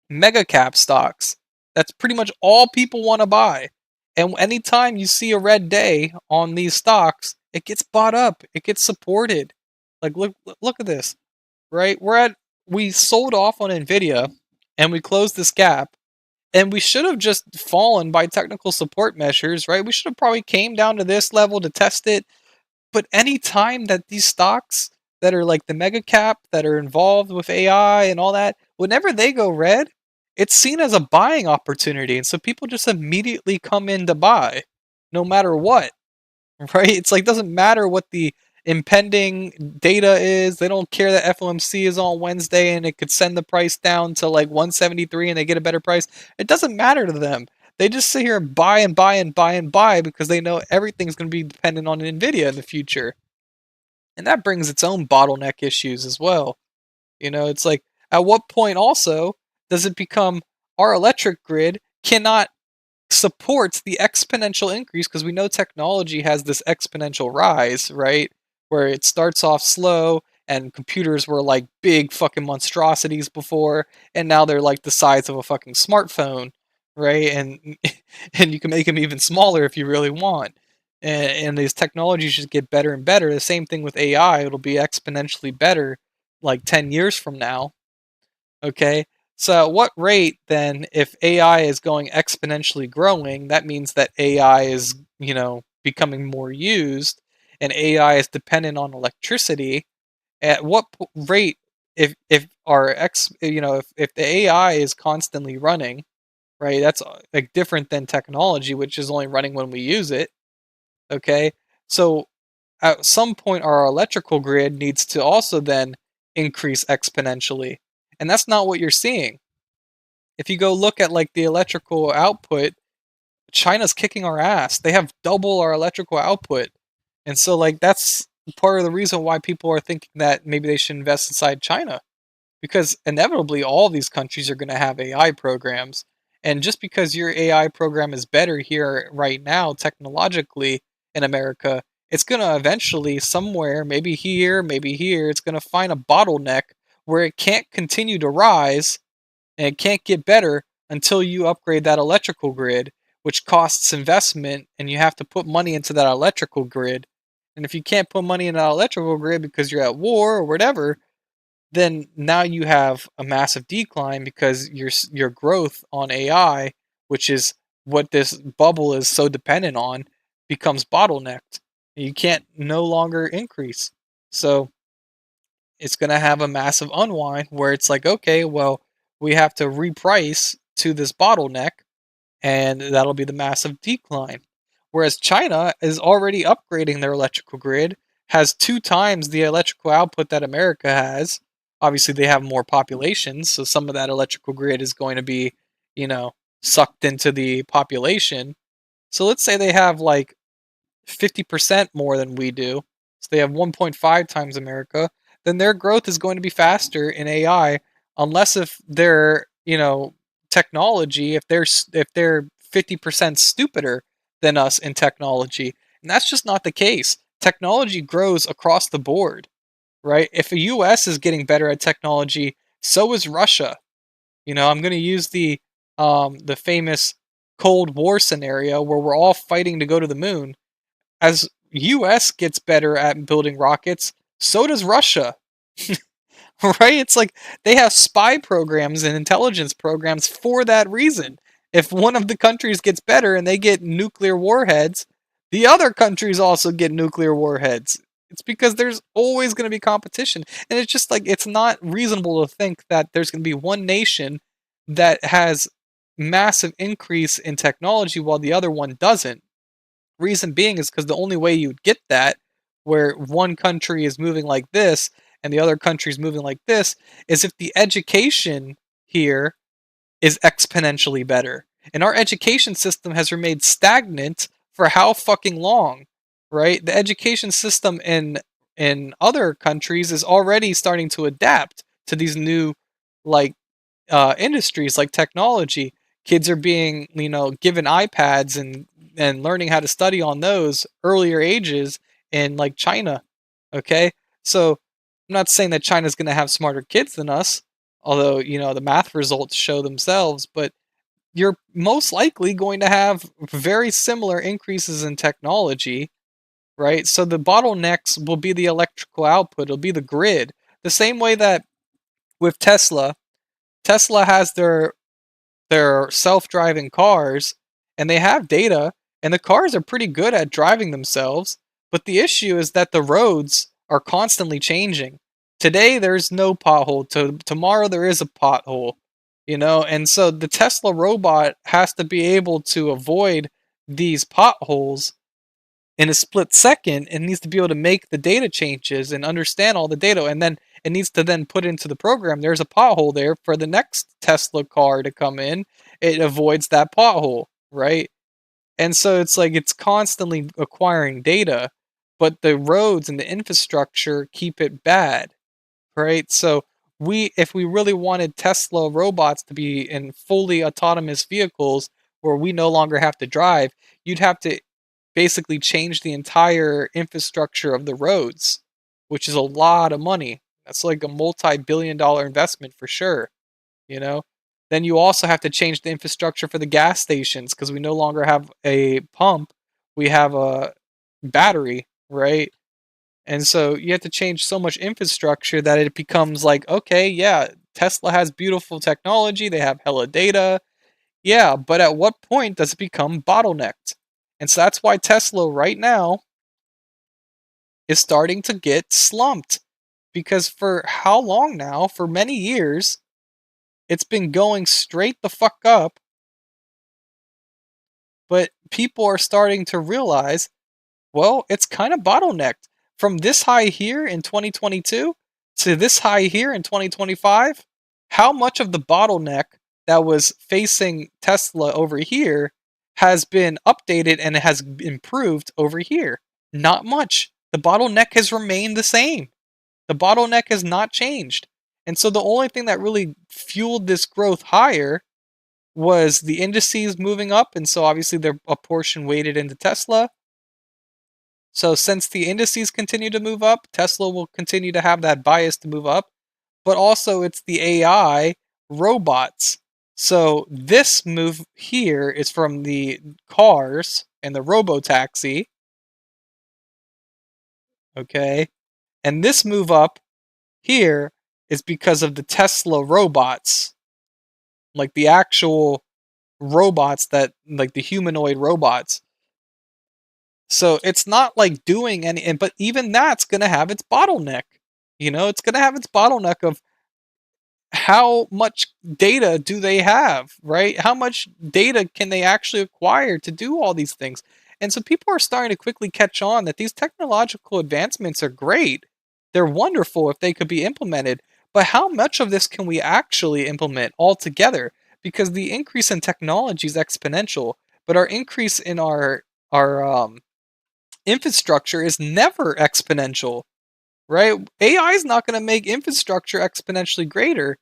mega cap stocks. That's pretty much all people want to buy. And anytime you see a red day on these stocks, it gets bought up. It gets supported. Like look at this, right? We sold off on Nvidia and we closed this gap, and we should have just fallen by technical support measures, right? We should have probably came down to this level to test it. But any time that these stocks that are like the mega cap that are involved with AI and all that, whenever they go red, it's seen as a buying opportunity. And so people just immediately come in to buy no matter what, right? It's like, doesn't matter what the impending data is. They don't care that FOMC is on Wednesday and it could send the price down to like 173 and they get a better price. It doesn't matter to them. They just sit here and buy and buy and buy and buy because they know everything's going to be dependent on Nvidia in the future. And that brings its own bottleneck issues as well. It's like, at what point also does it become our electric grid cannot support the exponential increase, because we know technology has this exponential rise, right? Where it starts off slow and computers were like big fucking monstrosities before, and now they're like the size of a fucking smartphone, right? And and you can make them even smaller if you really want. And these technologies just get better and better. The same thing with AI, it'll be exponentially better like 10 years from now. Okay. So at what rate then, if AI is going exponentially growing, that means that AI is, becoming more used, and AI is dependent on electricity. At what rate, if our if the AI is constantly running, right? That's like different than technology, which is only running when we use it. Okay. So at some point our electrical grid needs to also then increase exponentially. And that's not what you're seeing. If you go look at like the electrical output, China's kicking our ass. They have double our electrical output. And so like that's part of the reason why people are thinking that maybe they should invest inside China. because inevitably all these countries are going to have AI programs. And just because your AI program is better here right now, technologically in America, it's going to eventually, somewhere, maybe here, it's going to find a bottleneck where it can't continue to rise and it can't get better until you upgrade that electrical grid, which costs investment, and you have to put money into that electrical grid. And if you can't put money in that electrical grid because you're at war or whatever, then now you have a massive decline because your growth on AI, which is what this bubble is so dependent on, becomes bottlenecked. You can't no longer increase. So it's going to have a massive unwind where it's like, okay, well, we have to reprice to this bottleneck, and that'll be the massive decline. Whereas China is already upgrading their electrical grid, has 2 times the electrical output that America has. Obviously, they have more populations, so some of that electrical grid is going to be, sucked into the population. So let's say they have like 50% more than we do, so they have 1.5 times America, then their growth is going to be faster in AI, unless if their, technology, if they're 50% stupider than us in technology. And that's just not the case. Technology grows across the board, right? If the US is getting better at technology, so is Russia. I'm going to use the famous Cold War scenario where we're all fighting to go to the moon. As US gets better at building rockets, so does Russia. Right? It's like they have spy programs and intelligence programs for that reason. If one of the countries gets better and they get nuclear warheads, the other countries also get nuclear warheads. It's because there's always going to be competition. And it's just like, it's not reasonable to think that there's going to be one nation that has massive increase in technology while the other one doesn't. Reason being is because the only way you'd get that, where one country is moving like this and the other country is moving like this, is if the education here is exponentially better. And our education system has remained stagnant for how fucking long, right? The education system in other countries is already starting to adapt to these new, like, industries like technology. Kids are being, given iPads and learning how to study on those earlier ages in like China. Okay, so I'm not saying that China's going to have smarter kids than us, although the math results show themselves. But you're most likely going to have very similar increases in technology, right? So the bottlenecks will be the electrical output. It'll be the grid. The same way that with Tesla has their self-driving cars, and they have data, and the cars are pretty good at driving themselves, but the issue is that the roads are constantly changing. Today there's no pothole, tomorrow there is a pothole, and so the Tesla robot has to be able to avoid these potholes in a split second, and needs to be able to make the data changes and understand all the data, and then it needs to then put into the program, there's a pothole there for the next Tesla car to come in, it avoids that pothole, right? And so it's like it's constantly acquiring data, but the roads and the infrastructure keep it bad, right? So if we really wanted Tesla robots to be in fully autonomous vehicles where we no longer have to drive, you'd have to basically change the entire infrastructure of the roads, which is a lot of money. That's like a multi-billion-dollar investment for sure, you know? Then you also have to change the infrastructure for the gas stations because we no longer have a pump, we have a battery, right? And so you have to change so much infrastructure that it becomes like, okay, yeah, Tesla has beautiful technology, they have hella data. Yeah, but at what point does it become bottlenecked? And so that's why Tesla right now is starting to get slumped. Because for how long now? For many years, it's been going straight the fuck up. But people are starting to realize, well, it's kind of bottlenecked. From this high here in 2022 to this high here in 2025, how much of the bottleneck that was facing Tesla over here has been updated and has improved over here? Not much. The bottleneck has remained the same. The bottleneck has not changed. And so the only thing that really fueled this growth higher was the indices moving up, and so obviously they're a portion weighted into Tesla. So since the indices continue to move up, Tesla will continue to have that bias to move up, but also it's the AI robots. So this move here is from the cars and the robo-taxi, okay? And this move up here is because of the Tesla robots, like the actual robots that, like the humanoid robots. So it's not like doing any, but even that's going to have its bottleneck. You know, it's going to have its bottleneck of how much data do they have, right? How much data can they actually acquire to do all these things? And so people are starting to quickly catch on that these technological advancements are great. They're wonderful if they could be implemented. But how much of this can we actually implement altogether? Because the increase in technology is exponential, but our increase in our infrastructure is never exponential, right? AI is not going to make infrastructure exponentially greater,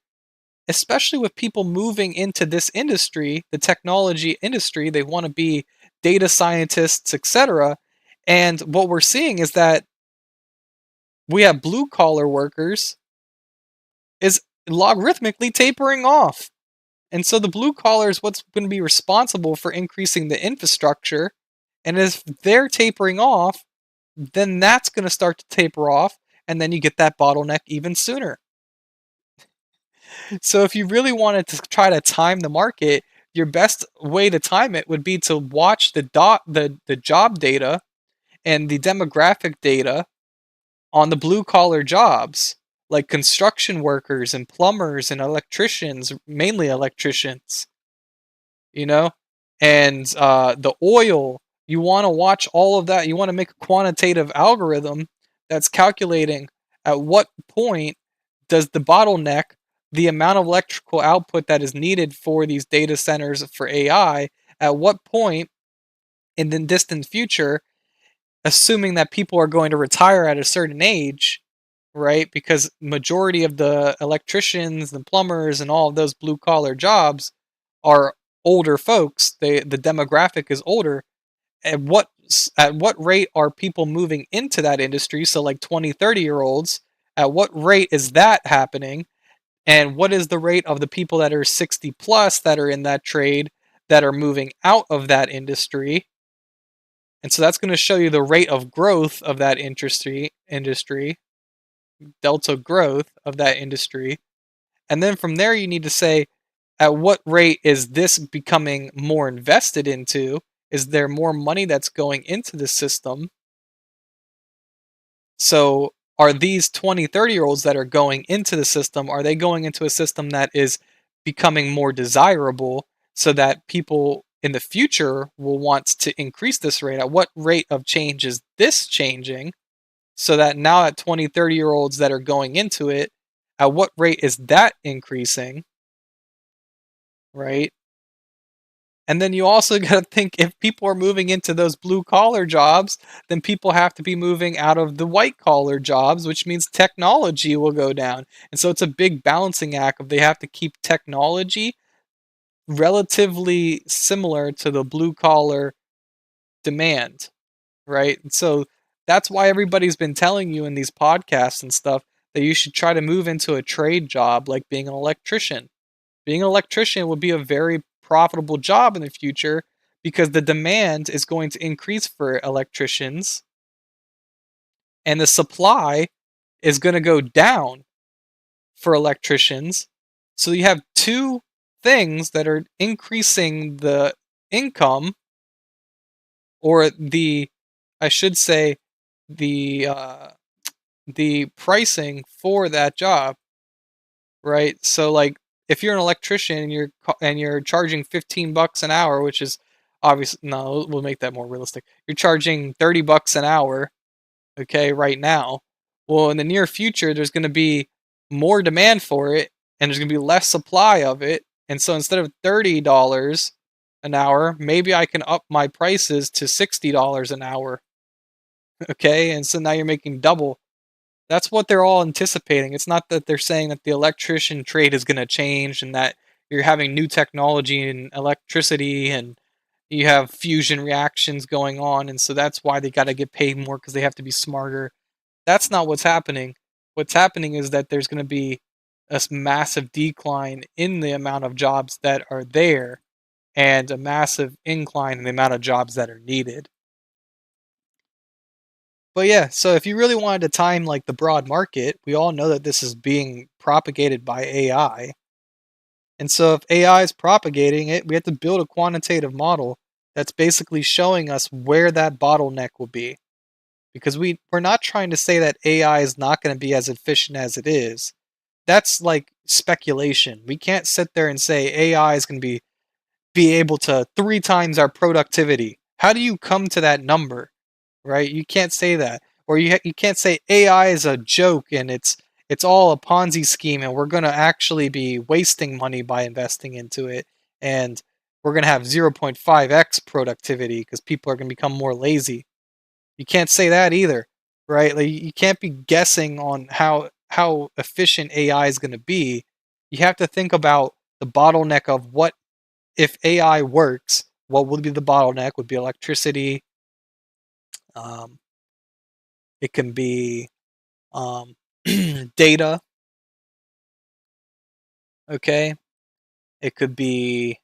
especially with people moving into this industry, the technology industry. They want to be data scientists, etc. And what we're seeing is that we have blue collar workers is logarithmically tapering off. And so the blue collar is what's going to be responsible for increasing the infrastructure. And if they're tapering off, then that's going to start to taper off. And then you get that bottleneck even sooner. So if you really wanted to try to time the market, your best way to time it would be to watch the job data and the demographic data on the blue collar jobs, like construction workers and plumbers and electricians, mainly electricians, you know, and the oil. You want to watch all of that. You want to make a quantitative algorithm that's calculating at what point does the bottleneck, the amount of electrical output that is needed for these data centers for AI, at what point in the distant future, assuming that people are going to retire at a certain age, right? Because majority of the electricians, the plumbers, and all of those blue collar jobs are older folks. The demographic is older. At what rate are people moving into that industry? So like 20, 30-year olds, at what rate is that happening? And what is the rate of the people that are 60 plus that are in that trade that are moving out of that industry? And so that's going to show you the rate of growth of that industry, delta growth of that industry. And then from there, you need to say, at what rate is this becoming more invested into? Is there more money that's going into the system? So are these 20, 30-year-olds that are going into the system, are they going into a system that is becoming more desirable so that people in the future will want to increase this rate? At what rate of change is this changing? So that now at 20, 30-year-olds that are going into it, at what rate is that increasing? Right? And then you also got to think, if people are moving into those blue collar jobs, then people have to be moving out of the white collar jobs, which means technology will go down. And so it's a big balancing act of they have to keep technology relatively similar to the blue collar demand, right? And so that's why everybody's been telling you in these podcasts and stuff that you should try to move into a trade job like being an electrician. Being an electrician would be a very profitable job in the future because the demand is going to increase for electricians and the supply is going to go down for electricians. So you have two things that are increasing the income, or I should say, the the pricing for that job, right? So like if you're an electrician and you're charging $15 an hour, which is obviously, no, we'll make that more realistic. You're charging $30 an hour, okay, right now. Well, in the near future, there's going to be more demand for it, and there's going to be less supply of it. And so instead of $30 an hour, maybe I can up my prices to $60 an hour. Okay, and so now you're making double. That's what they're all anticipating. It's not that they're saying that the electrician trade is going to change and that you're having new technology in electricity and you have fusion reactions going on, and so that's why they got to get paid more because they have to be smarter. That's not what's happening. What's happening is that there's going to be a massive decline in the amount of jobs that are there and a massive incline in the amount of jobs that are needed. But yeah, so if you really wanted to time like the broad market, we all know that this is being propagated by AI. And so if AI is propagating it, we have to build a quantitative model that's basically showing us where that bottleneck will be. Because we're not trying to say that AI is not going to be as efficient as it is. That's like speculation. We can't sit there and say AI is going to be able to 3 times our productivity. How do you come to that number? Right? You can't say that. Or you can't say AI is a joke and it's all a Ponzi scheme and we're going to actually be wasting money by investing into it and we're going to have 0.5x productivity because people are going to become more lazy. You can't say that either, right? Like you can't be guessing on how efficient AI is going to be. You have to think about the bottleneck of what if AI works, what would be the bottleneck? Would be electricity. Um, it can be data. Okay, it could be,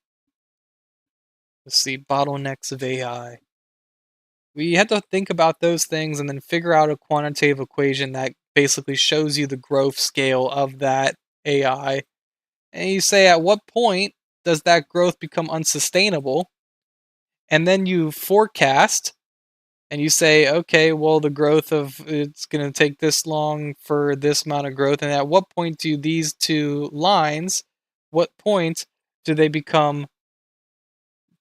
let's see, bottlenecks of AI. We had to think about those things and then figure out a quantitative equation that basically shows you the growth scale of that AI. And you say, at what point does that growth become unsustainable? And then you forecast and you say, okay, well, the growth of it's going to take this long for this amount of growth. And at what point do these two lines, what point do they become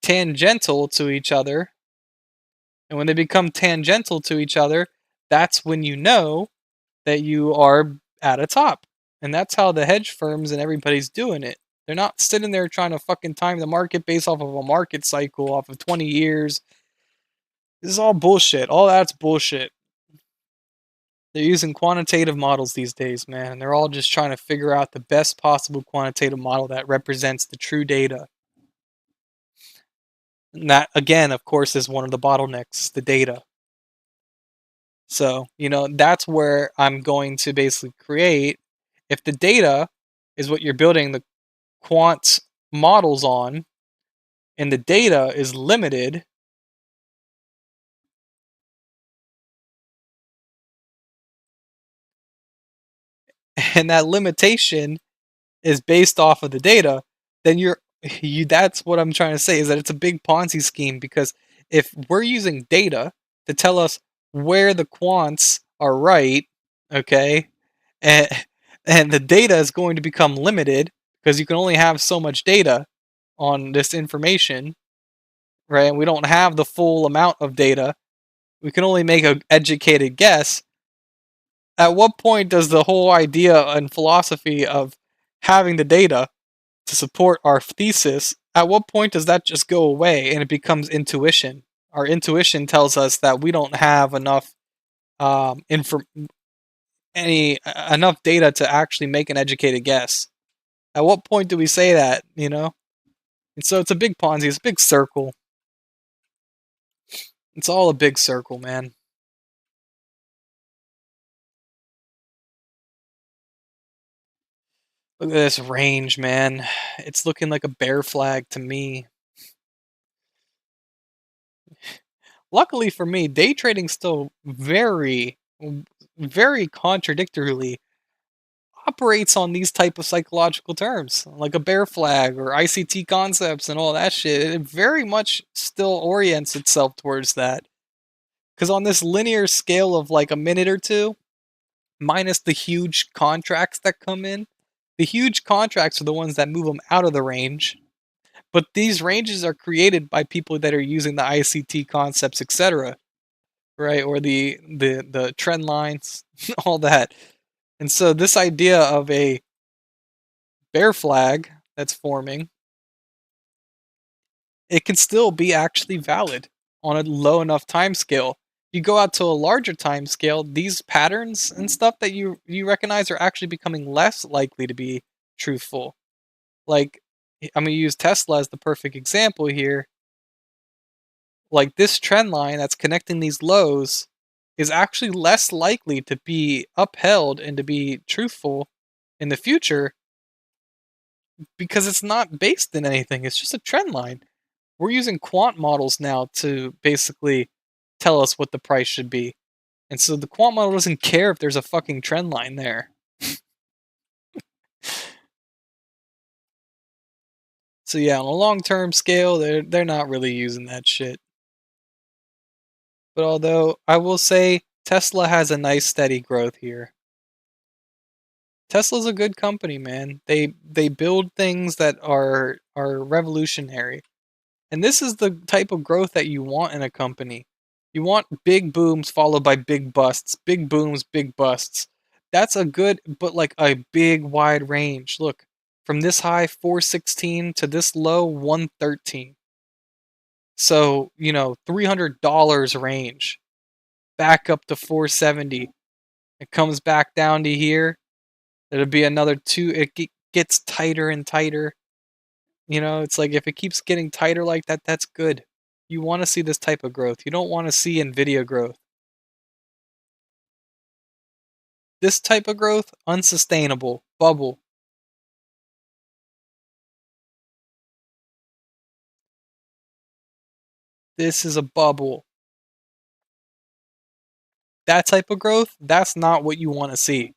tangential to each other? And when they become tangential to each other, that's when you know that you are at a top. And that's how the hedge firms and everybody's doing it. They're not sitting there trying to fucking time the market based off of a market cycle off of 20 years. This is all bullshit. All that's bullshit. They're using quantitative models these days, man. And they're all just trying to figure out the best possible quantitative model that represents the true data. And that, again, of course, is one of the bottlenecks, the data. So, that's where I'm going to basically create. If the data is what you're building the quant models on, and the data is limited, and that limitation is based off of the data, then that's what I'm trying to say is that it's a big Ponzi scheme because if we're using data to tell us where the quants are right, okay, and and the data is going to become limited because you can only have so much data on this information, right? And we don't have the full amount of data. We can only make an educated guess. At what point does the whole idea and philosophy of having the data to support our thesis, at what point does that just go away and it becomes intuition? Our intuition tells us that we don't have enough enough data to actually make an educated guess. At what point do we say that? And so it's a big Ponzi. It's a big circle. It's all a big circle, man. Look at this range, man. It's looking like a bear flag to me. Luckily for me, day trading still very, very contradictorily operates on these type of psychological terms, like a bear flag or ICT concepts and all that shit. It very much still orients itself towards that. Because on this linear scale of like a minute or two, minus the huge contracts that come in, the huge contracts are the ones that move them out of the range. But these ranges are created by people that are using the ICT concepts, etc., right? Or the trend lines, all that. And so this idea of a bear flag that's forming, it can still be actually valid on a low enough time scale. You go out to a larger time scale, these patterns and stuff that you recognize are actually becoming less likely to be truthful. Like, I'm gonna use Tesla as the perfect example here. Like, this trend line that's connecting these lows is actually less likely to be upheld and to be truthful in the future because it's not based in anything. It's just a trend line. We're using quant models now to basically tell us what the price should be. And so the quant model doesn't care if there's a fucking trend line there. So yeah, on a long-term scale, they're not really using that shit. But although I will say Tesla has a nice steady growth here. Tesla's a good company, man. They build things that are revolutionary. And this is the type of growth that you want in a company. You want big booms followed by big busts, big booms, big busts. That's a good, but like a big wide range. Look, from this high 416 to this low 113. So, $300 range, back up to 470. It comes back down to here. It'll be another two. Gets tighter and tighter. It's like if it keeps getting tighter like that, that's good. You want to see this type of growth. You don't want to see Nvidia growth. This type of growth, unsustainable. Bubble. This is a bubble. That type of growth, that's not what you want to see.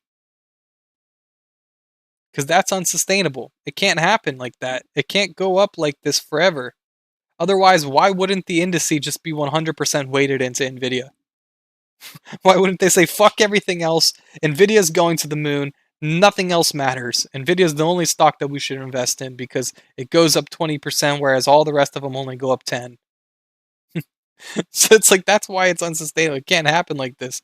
Because that's unsustainable. It can't happen like that. It can't go up like this forever. Otherwise, why wouldn't the indice just be 100% weighted into Nvidia? Why wouldn't they say, fuck everything else? Nvidia's going to the moon. Nothing else matters. Nvidia's the only stock that we should invest in because it goes up 20%, whereas all the rest of them only go up 10. So it's like, that's why it's unsustainable. It can't happen like this.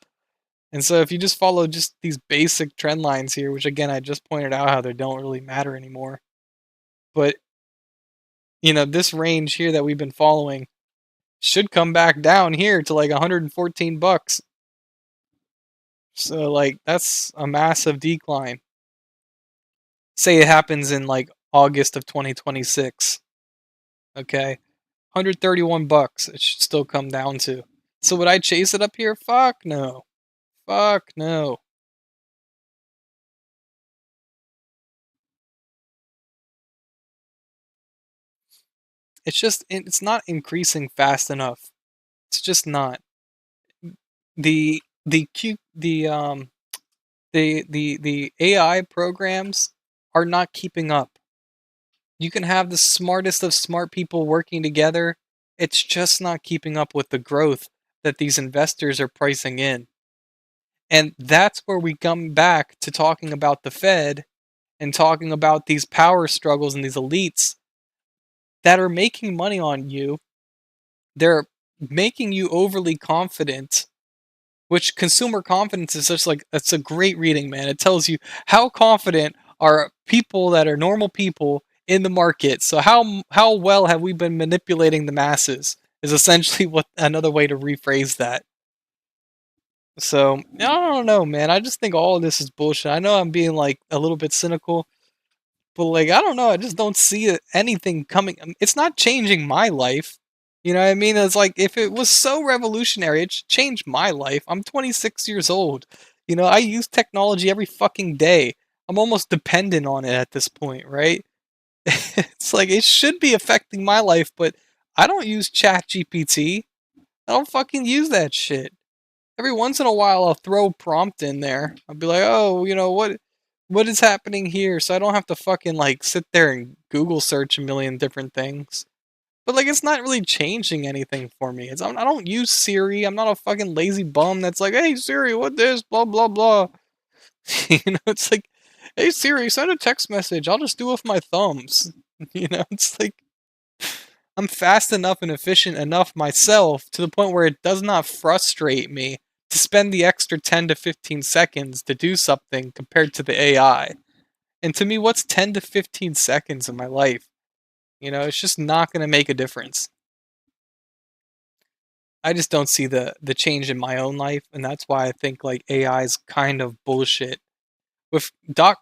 And so if you just follow just these basic trend lines here, which again, I just pointed out how they don't really matter anymore. But, this range here that we've been following should come back down here to like 114 bucks. So like that's a massive decline. Say it happens in like August of 2026. Okay. 131 bucks it should still come down to. So would I chase it up here? Fuck no. Fuck no. It's not increasing fast enough. It's just not. The Q the AI programs are not keeping up. You can have the smartest of smart people working together. It's just not keeping up with the growth that these investors are pricing in. And that's where we come back to talking about the Fed and talking about these power struggles and these elites that are making money on you. They're making you overly confident, which consumer confidence is just like, it's a great reading, man. It tells you how confident are people that are normal people in the market. So how well have we been manipulating the masses is essentially what another way to rephrase that. So I don't know, man. I just think all of this is bullshit. I know I'm being like a little bit cynical, but like I don't know. I just don't see anything coming. It's not changing my life. You know what I mean? It's like if it was so revolutionary, it should change my life. I'm 26 years old. I use technology every fucking day. I'm almost dependent on it at this point, right? It's like it should be affecting my life, but I don't use Chat GPT. I don't fucking use that shit. Every once in a while I'll throw a prompt in there. I'll be like, "Oh, what is happening here?" So I don't have to fucking like sit there and Google search a million different things. But like it's not really changing anything for me. I don't use Siri. I'm not a fucking lazy bum that's like, "Hey Siri, what this? Blah blah blah." It's like, "Hey Siri, send a text message. I'll just do it with my thumbs." It's like I'm fast enough and efficient enough myself to the point where it does not frustrate me to spend the extra 10 to 15 seconds to do something compared to the AI. And to me, what's 10 to 15 seconds in my life? It's just not going to make a difference. I just don't see the change in my own life, and that's why I think like AI is kind of bullshit. With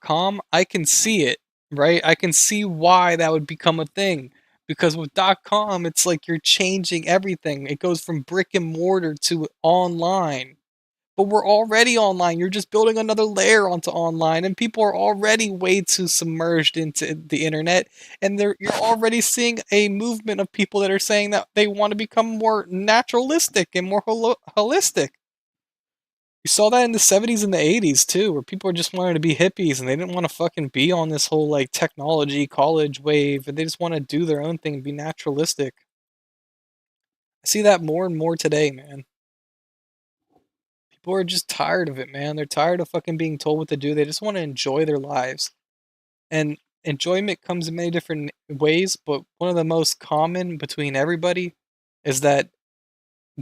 .com, I can see it, right? I can see why that would become a thing. Because with .com, it's like you're changing everything. It goes from brick and mortar to online. But we're already online. You're just building another layer onto online, and people are already way too submerged into the internet. And you're already seeing a movement of people that are saying that they want to become more naturalistic and more holistic. You saw that in the 70s and the 80s too, where people just wanted to be hippies and they didn't want to fucking be on this whole like technology college wave, and they just want to do their own thing and be naturalistic. I see that more and more today, man. People are just tired of it, man. They're tired of fucking being told what to do. They just want to enjoy their lives. And enjoyment comes in many different ways, but one of the most common between everybody is that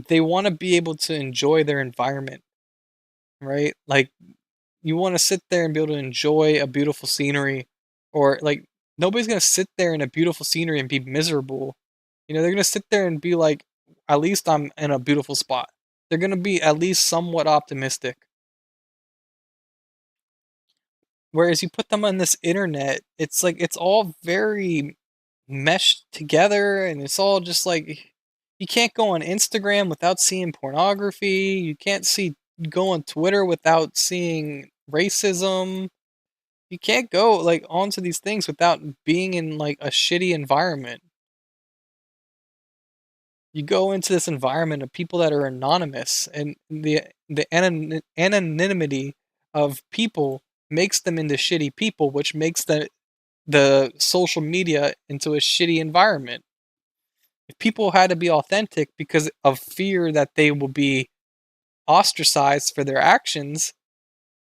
they want to be able to enjoy their environment, right? Like you want to sit there and be able to enjoy a beautiful scenery, or like nobody's going to sit there in a beautiful scenery and be miserable. They're going to sit there and be like, at least I'm in a beautiful spot. They're going to be at least somewhat optimistic. Whereas you put them on this internet, it's like it's all very meshed together, and it's all just like you can't go on Instagram without seeing pornography. You can't go on Twitter without seeing racism. You can't go like onto these things without being in like a shitty environment. You go into this environment of people that are anonymous, and the anonymity of people makes them into shitty people, which makes the social media into a shitty environment. If people had to be authentic because of fear that they will be ostracized for their actions,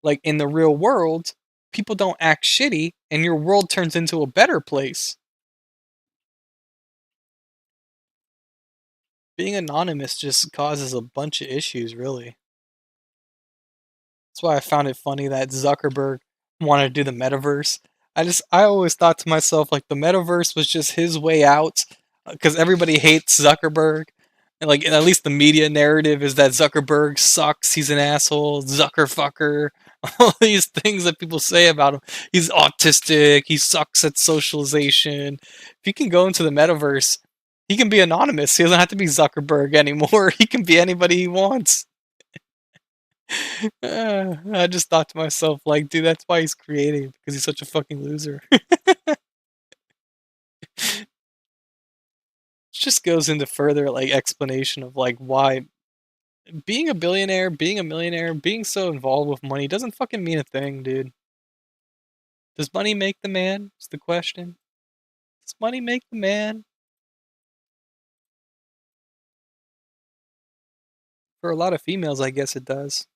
like in the real world, people don't act shitty and your world turns into a better place. Being anonymous just causes a bunch of issues, really. That's why I found it funny that Zuckerberg wanted to do the metaverse. I always thought to myself, like, the metaverse was just his way out because everybody hates Zuckerberg. And, like, at least the media narrative is that Zuckerberg sucks, he's an asshole, Zuckerfucker, all these things that people say about him. He's autistic, he sucks at socialization. If he can go into the metaverse, he can be anonymous. He doesn't have to be Zuckerberg anymore. He can be anybody he wants. I just thought to myself, like, dude, that's why he's creative, because he's such a fucking loser. It just goes into further, like, explanation of, like, why being a billionaire, being a millionaire, being so involved with money doesn't fucking mean a thing, dude. Does money make the man? Is the question. Does money make the man? For a lot of females, I guess it does.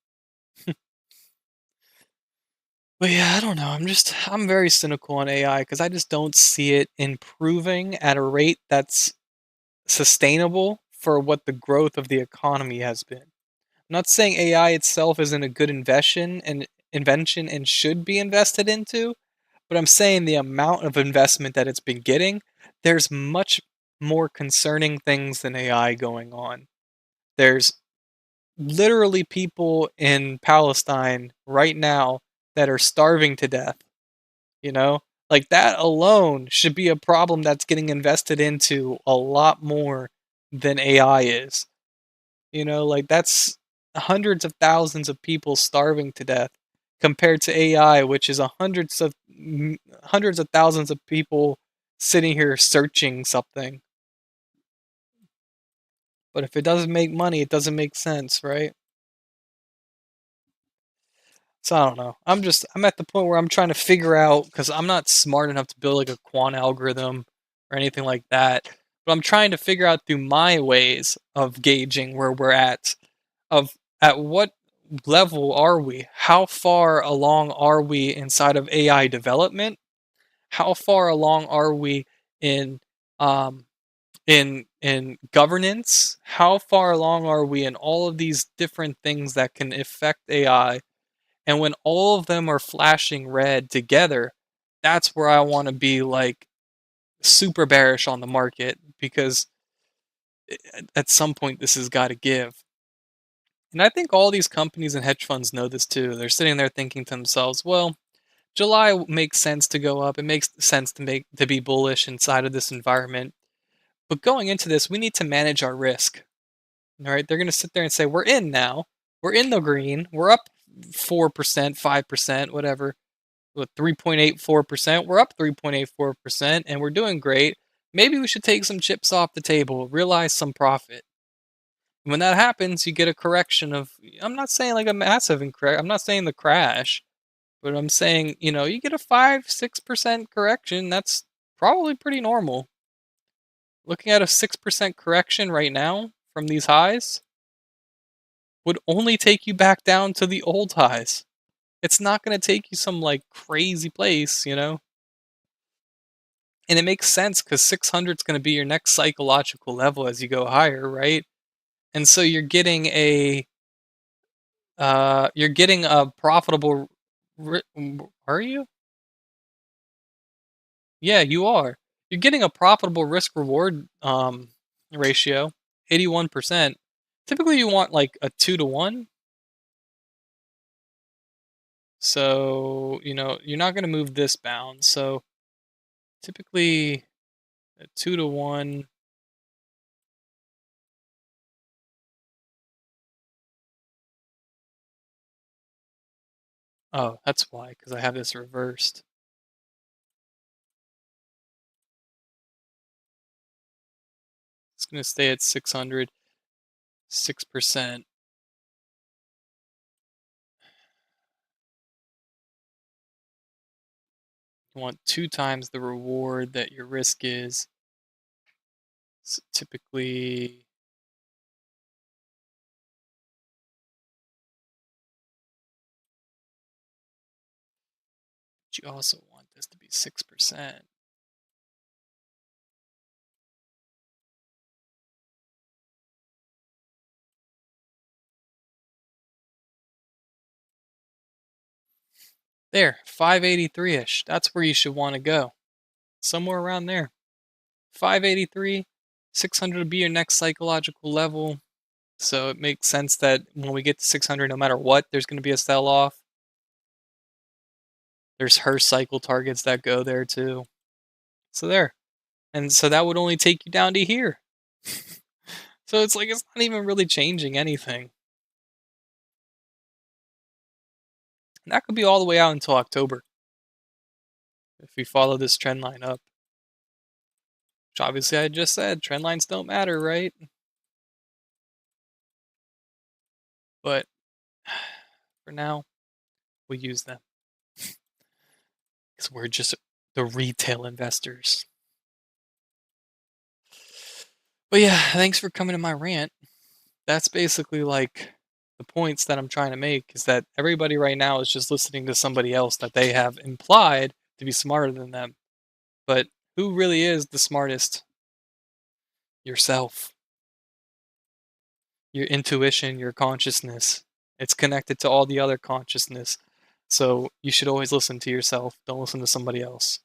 But yeah, I don't know. I'm very cynical on AI because I just don't see it improving at a rate that's sustainable for what the growth of the economy has been. I'm not saying AI itself isn't a good invention and should be invested into, but I'm saying the amount of investment that it's been getting, there's much more concerning things than AI going on. There's literally people in Palestine right now that are starving to death, you know? Like that alone should be a problem that's getting invested into a lot more than AI is. Like that's hundreds of thousands of people starving to death compared to AI, which is hundreds of thousands of people sitting here searching something. But if it doesn't make money, it doesn't make sense, right? So I don't know. I'm at the point where I'm trying to figure out because I'm not smart enough to build like a quant algorithm or anything like that. But I'm trying to figure out through my ways of gauging where we're of at what level are we? How far along are we inside of AI development? How far along are we in um in governance? How far along are we in all of these different things that can affect AI? And when all of them are flashing red together, that's where I want to be like super bearish on the market because At some point, this has got to give. And I think all these companies and hedge funds know this too. They're sitting there thinking to themselves, well, July makes sense to go up. It makes sense to be bullish inside of this environment. But going into this, we need to manage our risk. All right, they're going to sit there and say, we're in now. We're in the green. We're up 4%, 5%, whatever. With 3.84%, we're up 3.84%, and we're doing great. Maybe we should take some chips off the table, realize some profit. When that happens, you get a correction of, I'm not saying like a massive I'm not saying the crash, but I'm saying, you get a 5-6% correction. That's probably pretty normal. Looking at a 6% correction right now from these highs would only take you back down to the old highs. It's not going to take you some like crazy place. And it makes sense because 600 is going to be your next psychological level as you go higher, right? And so you're getting a profitable. Are you? Yeah, you are. You're getting a profitable risk reward ratio, 81%. Typically, you want like a 2 to 1. So you're not going to move this bound. So typically, a 2 to 1. Oh, that's why, because I have this reversed. It's going to stay at 600, 6%. You want 2 times the reward that your risk is. So typically, you also want this to be 6%. There, 583-ish. That's where you should want to go. Somewhere around there. 583, 600 would be your next psychological level. So it makes sense that when we get to 600, no matter what, there's going to be a sell off. There's her cycle targets that go there too. So there. And so that would only take you down to here. So it's like it's not even really changing anything. And that could be all the way out until October if we follow this trend line up. Which obviously I just said, trend lines don't matter, right? But for now, we use them. Because we're just the retail investors. But yeah, thanks for coming to my rant. That's basically like the points that I'm trying to make is that everybody right now is just listening to somebody else that they have implied to be smarter than them. But who really is the smartest? Yourself. Your intuition, your consciousness. It's connected to all the other consciousness. So you should always listen to yourself. Don't listen to somebody else.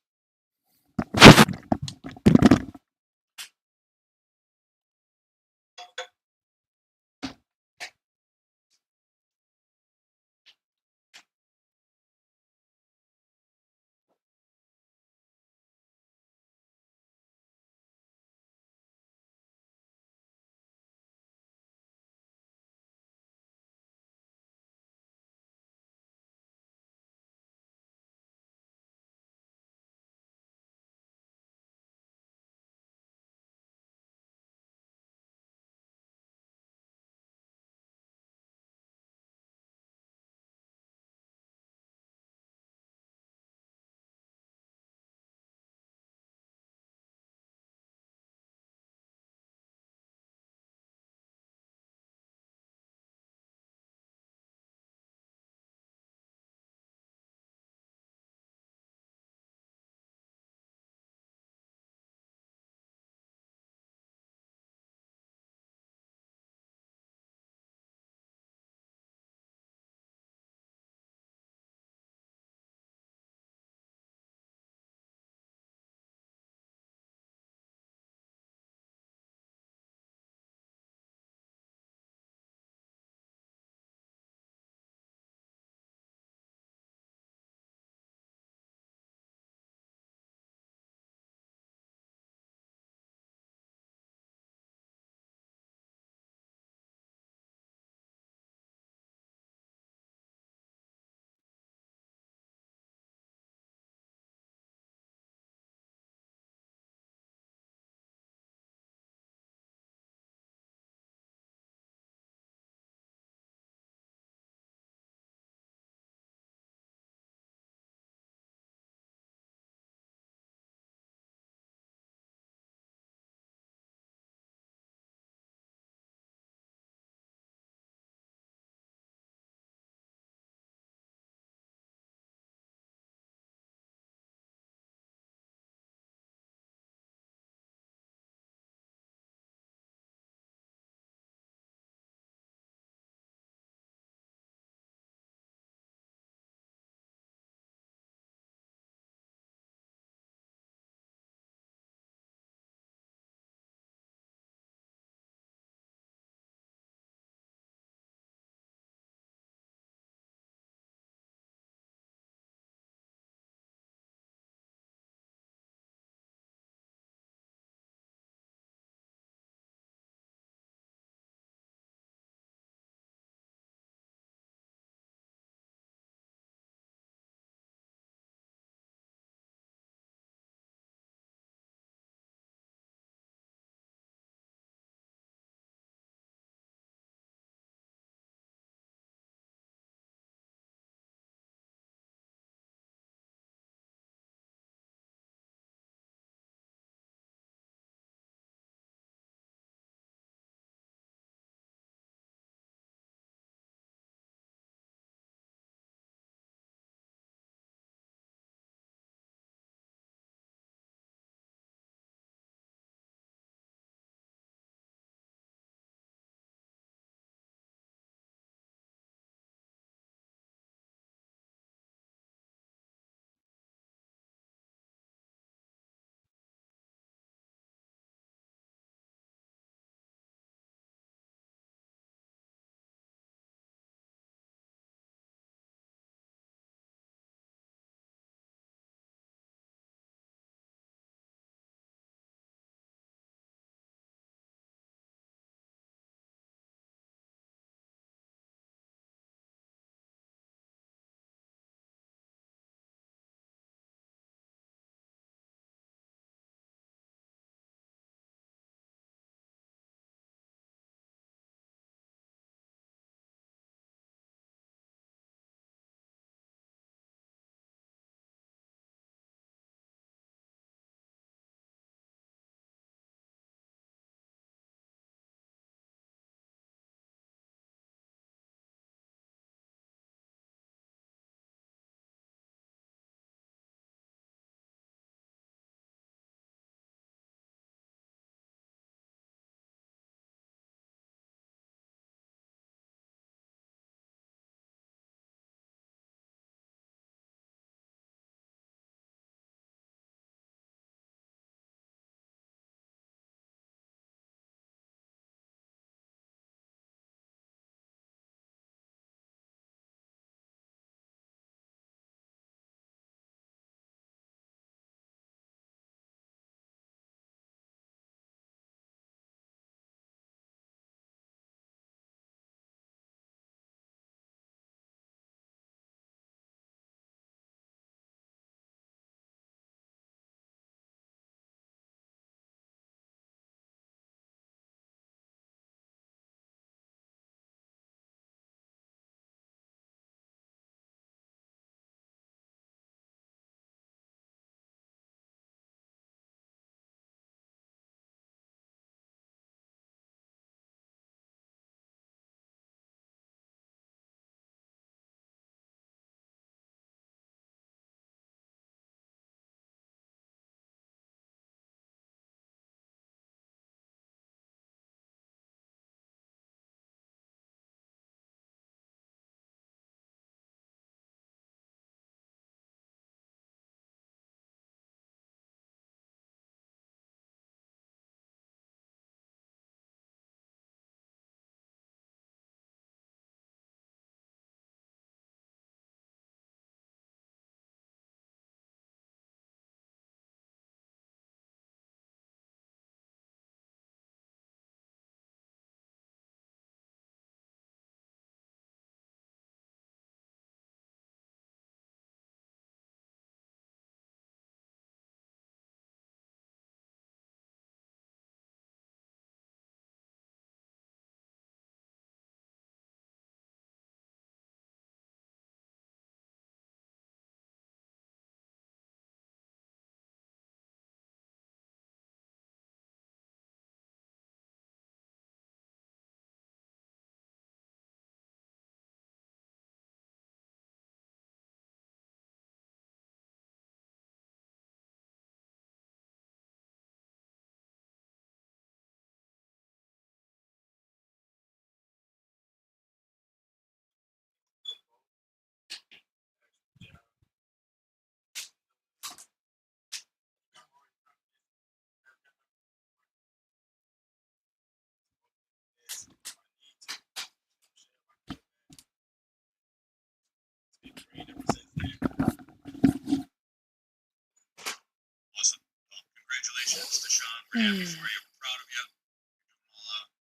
Awesome. Well, congratulations to Sean. We're happy for you. We're proud of you.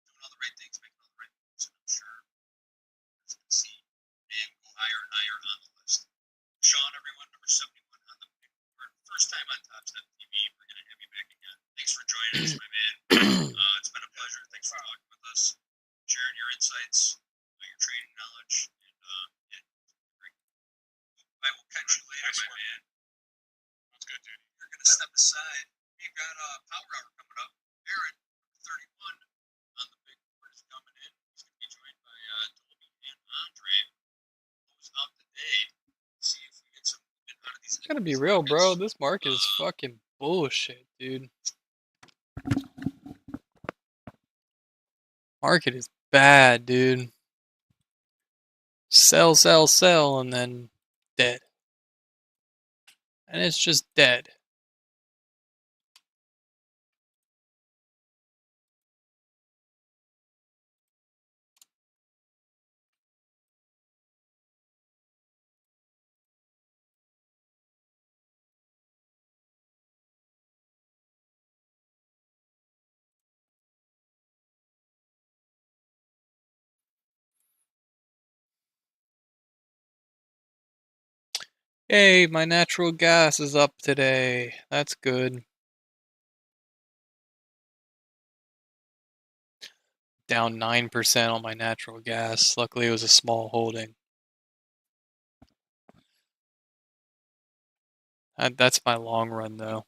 Doing all the right things, making all the right moves, and I'm sure it's going to see and go higher and higher on the list. Sean, everyone, number 71 on the big board. First time on Top Step TV. We're going to have you back again. Thanks for joining us, my man. It's been a pleasure. Thanks for talking with us, sharing your insights, your training knowledge, and I will catch you later, my man. That's good, dude. You're going to step aside. We've got a power hour coming up. Aaron, number 31 on the big board is coming in. He's going to be joined by Dolby and Andre. Close out the day. See if we get some movement out of these. Gotta be real, bro. This market is fucking bullshit, dude. Market is bad, dude. Sell, sell, sell, and then dead. And it's just dead. Hey, my natural gas is up today. That's good. Down 9% on my natural gas. Luckily, it was a small holding. That's my long run, though.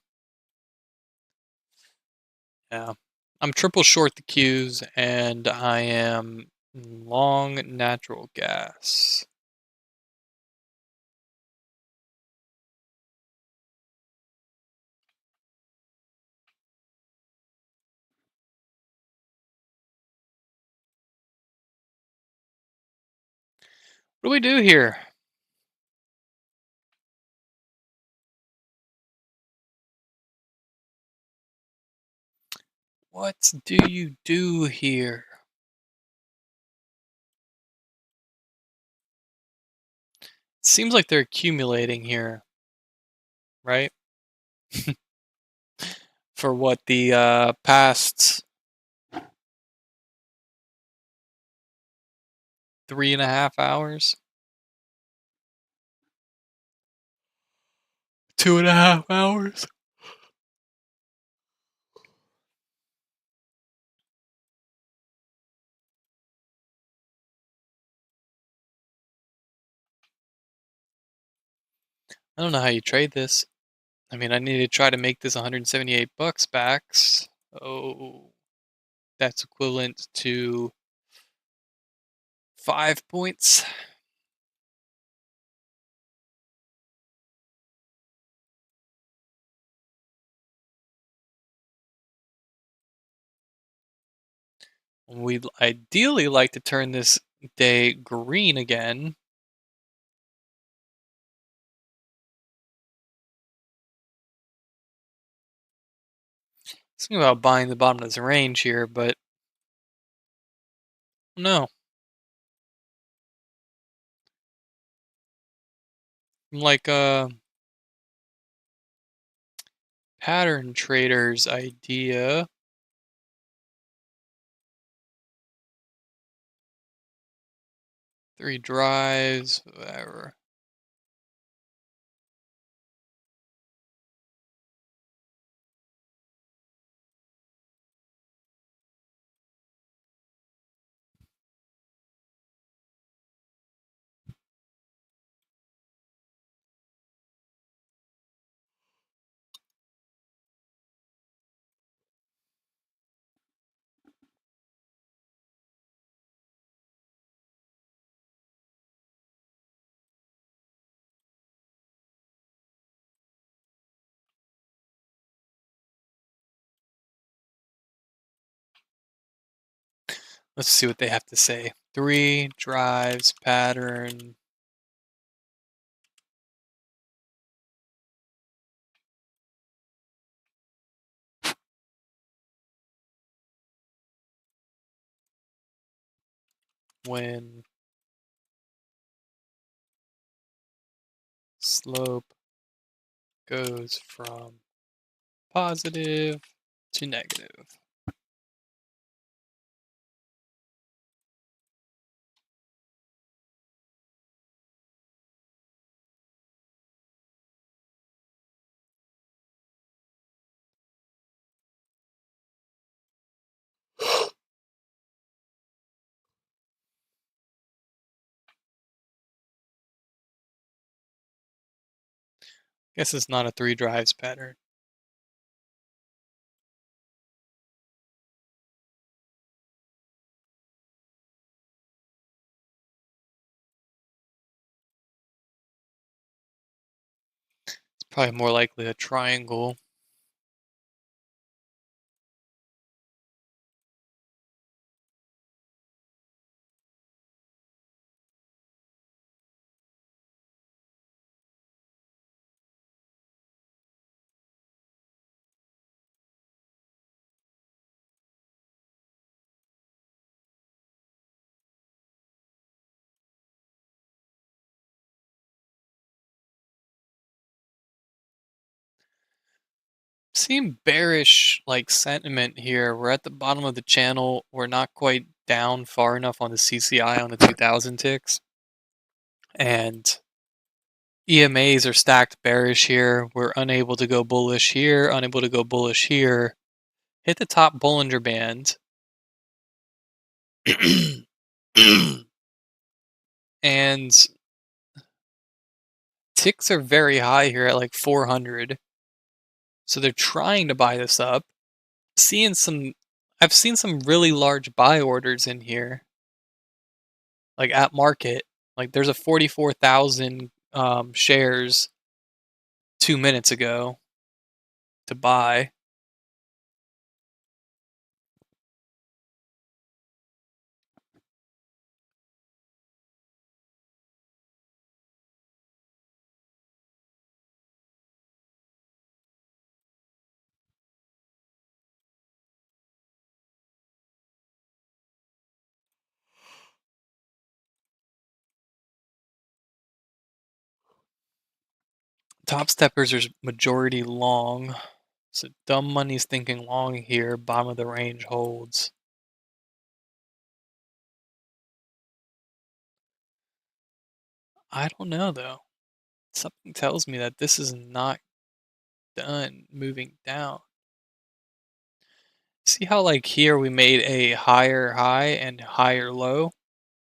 Yeah. I'm triple short the Qs, and I am long natural gas. What do we do here? What do you do here? It seems like they're accumulating here, right? For what, the past 3.5 hours? 2.5 hours? I don't know how you trade this. I mean, I need to try to make this 178 bucks back. Oh, that's equivalent to 5 points. We'd ideally like to turn this day green again. Thinking about buying the bottom of this range here, but no. Like pattern trader's idea. Three drives, whatever. Let's see what they have to say. Three drives, pattern. When slope goes from positive to negative. Guess it's not a 3 drives pattern. It's probably more likely a triangle. Seeing bearish like sentiment here. We're at the bottom of the channel. We're not quite down far enough on the CCI on the 2000 ticks. And EMAs are stacked bearish here. We're unable to go bullish here, unable to go bullish here. Hit the top Bollinger Band. And ticks are very high here at like 400. So they're trying to buy this up. I've seen some really large buy orders in here. Like at market. Like there's a 44,000 shares 2 minutes ago to buy. Top steppers are majority long. So dumb money's thinking long here. Bottom of the range holds. I don't know though. Something tells me that this is not done moving down. See how like here we made a higher high and higher low?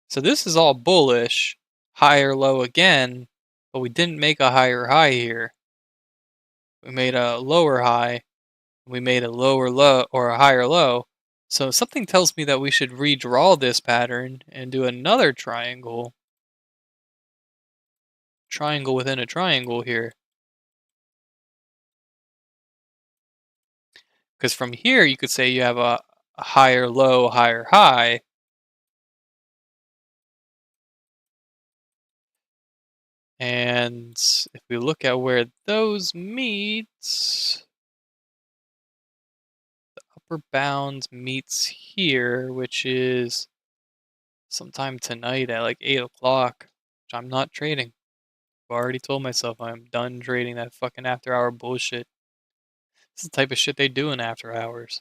So this is all bullish, higher low again, but we didn't make a higher high here. We made a lower high, we made a lower low or a higher low. So something tells me that we should redraw this pattern and do another triangle. Triangle within a triangle here. Because from here you could say you have a higher low, higher high. And if we look at where those meet, the upper bound meets here, which is sometime tonight at like 8 o'clock, which I'm not trading. I've already told myself I'm done trading that fucking after hour bullshit. This is the type of shit they do in after hours.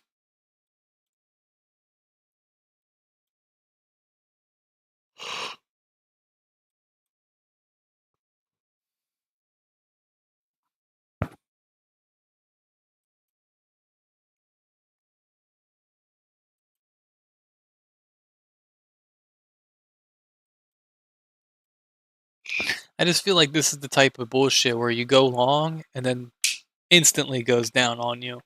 I just feel like this is the type of bullshit where you go long and then instantly goes down on you.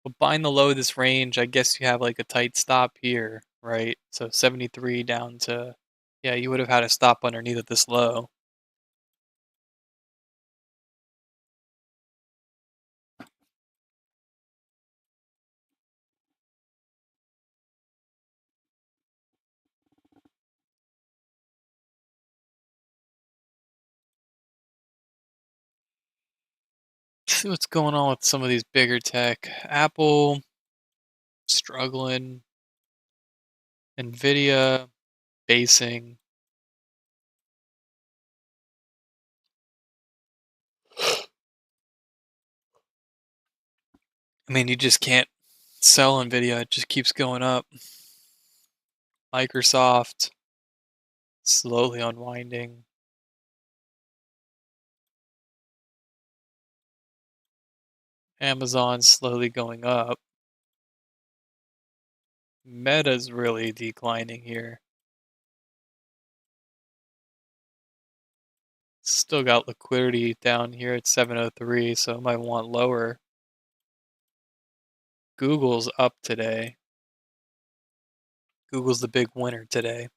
But buying the low of this range, I guess you have like a tight stop here, right? So 73 down to, yeah, you would have had a stop underneath of this low. See what's going on with some of these bigger tech. Apple struggling, Nvidia basing. I mean, you just can't sell Nvidia. It just keeps going up. Microsoft slowly unwinding. Amazon slowly going up. Meta's really declining here. Still got liquidity down here at 703, so I might want lower. Google's up today. Google's the big winner today.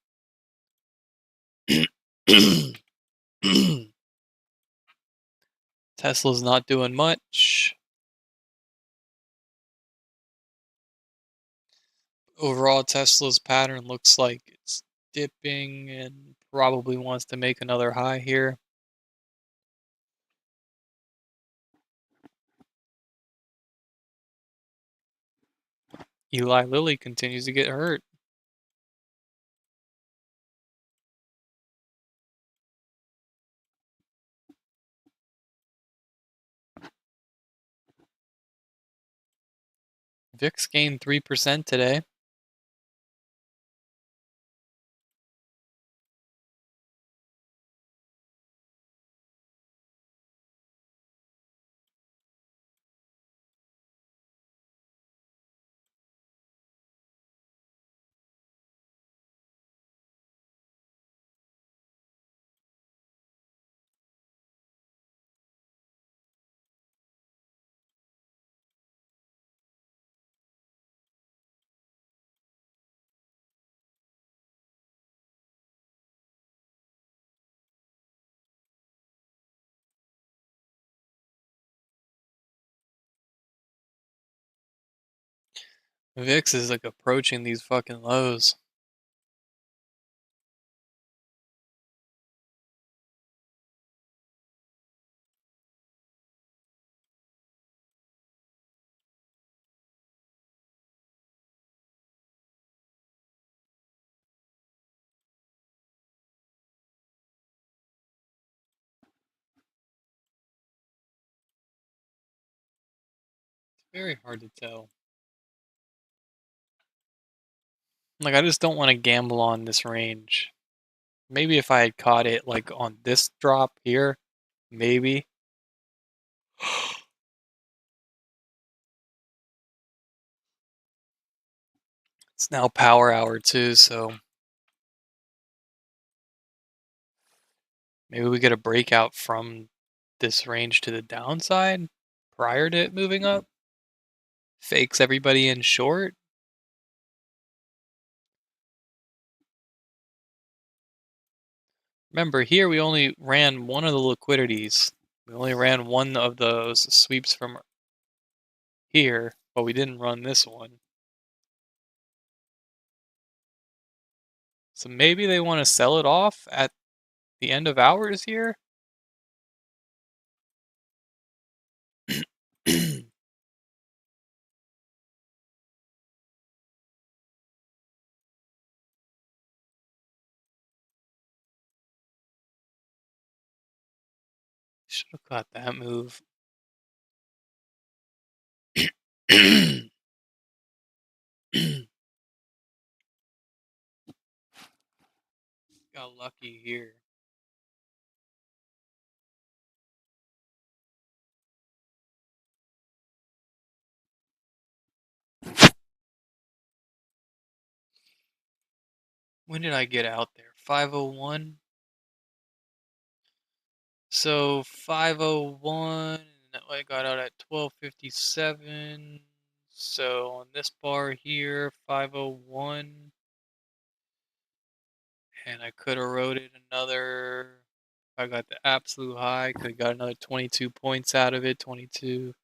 Tesla's not doing much. Overall, Tesla's pattern looks like it's dipping and probably wants to make another high here. Eli Lilly continues to get hurt. VIX gained 3% today. VIX is like approaching these fucking lows. Very hard to tell. Like, I just don't want to gamble on this range. Maybe if I had caught it, like, on this drop here, maybe. It's now power hour too, so maybe we get a breakout from this range to the downside prior to it moving up. Fakes everybody in short. Remember, here we only ran one of the liquidities. We only ran one of those sweeps from here, but we didn't run this one. So maybe they want to sell it off at the end of hours here? Should have caught that move. Got lucky here. When did I get out there? 5:01? So 5:01, I got out at 12:57. So on this bar here, 5:01, and I could have wrote it another. I got the absolute high. Could have got another 22 points out of it. 22.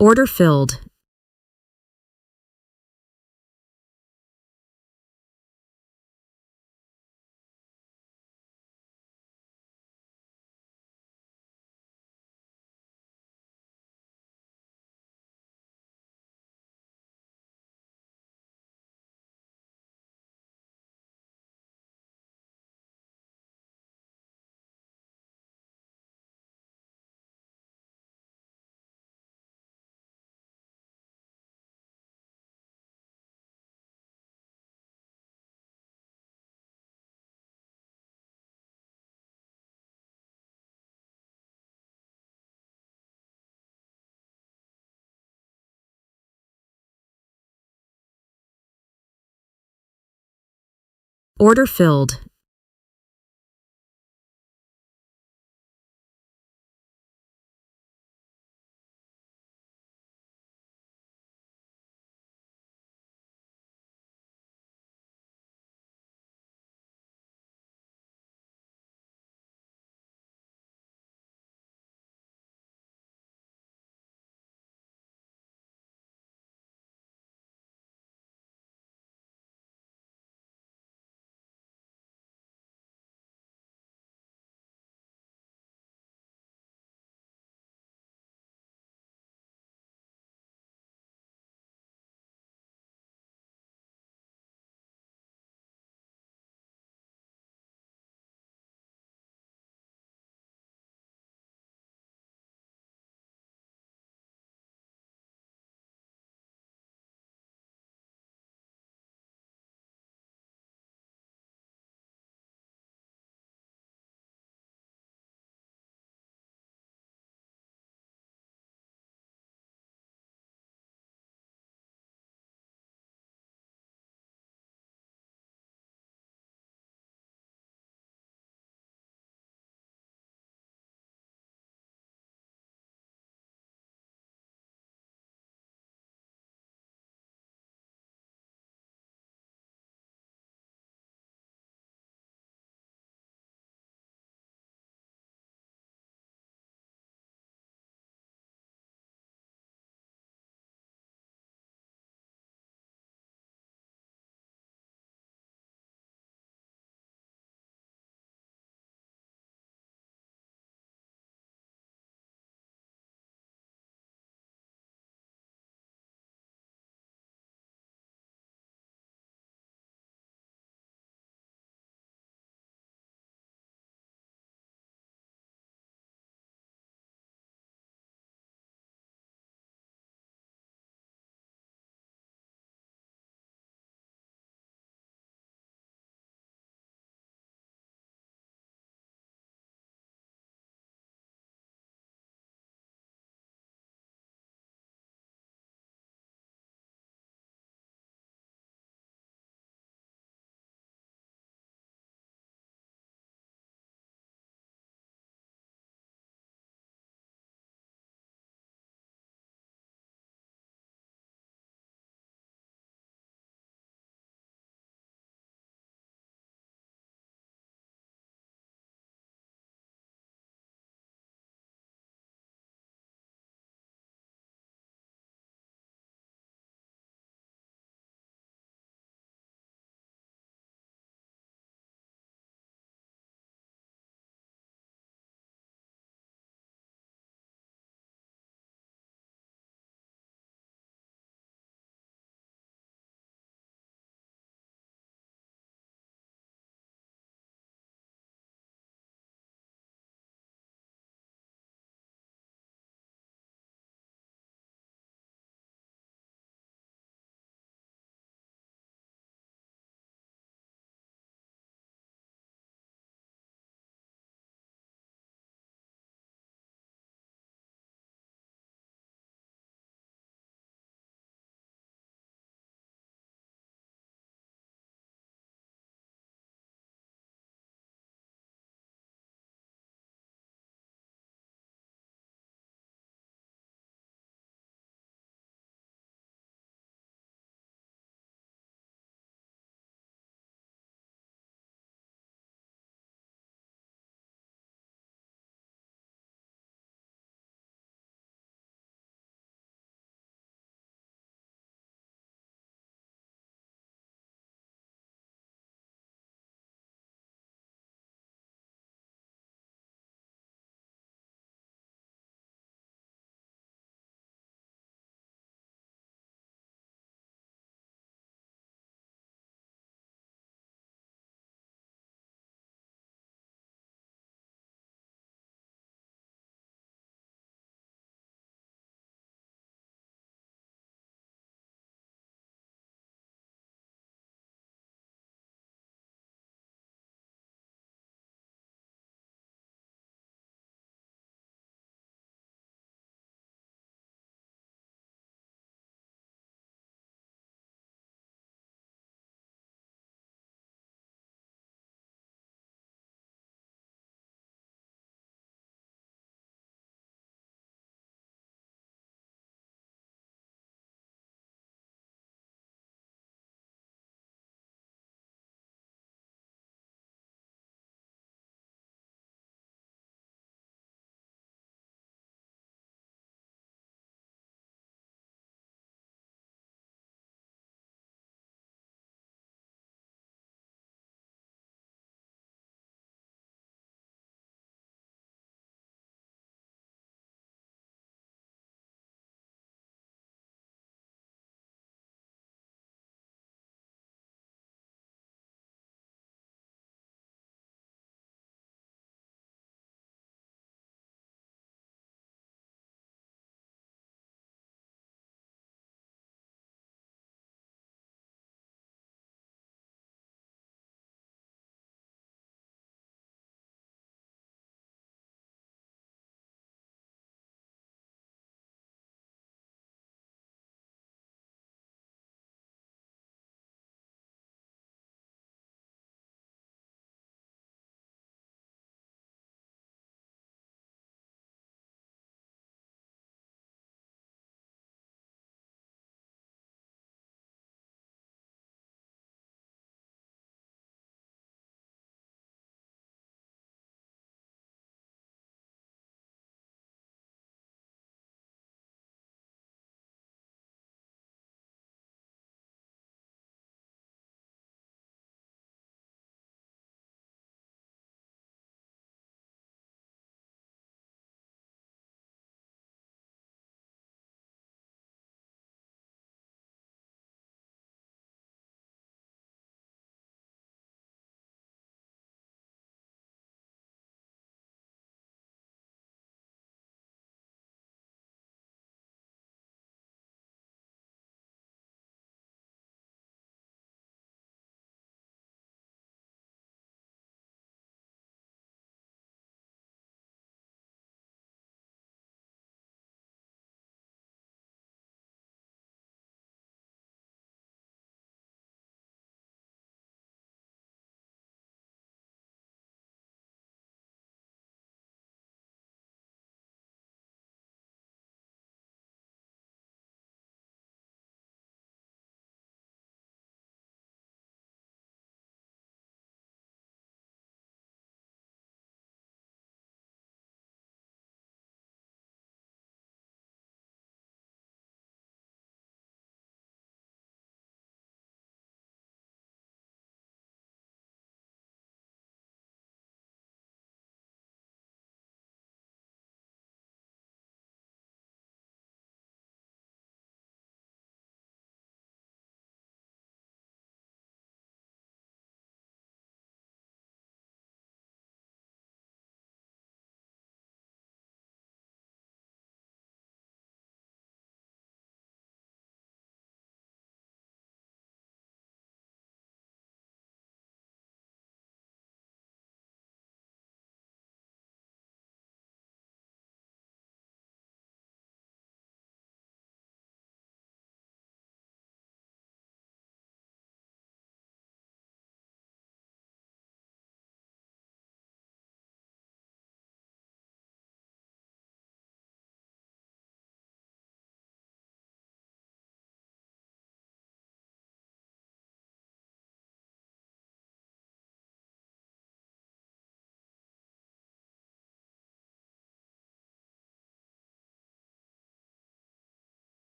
Order filled. Order filled.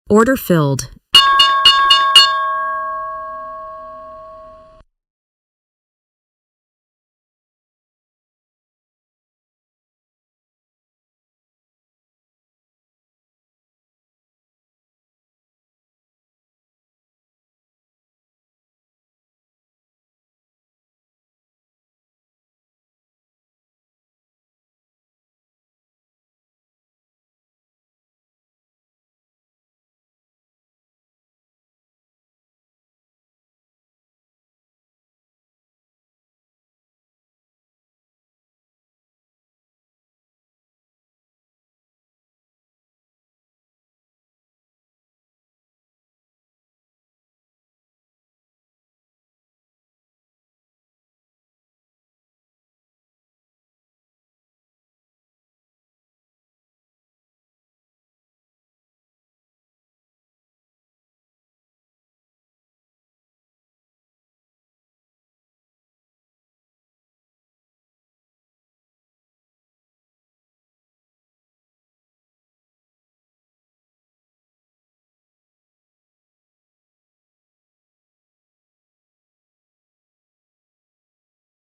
Order filled.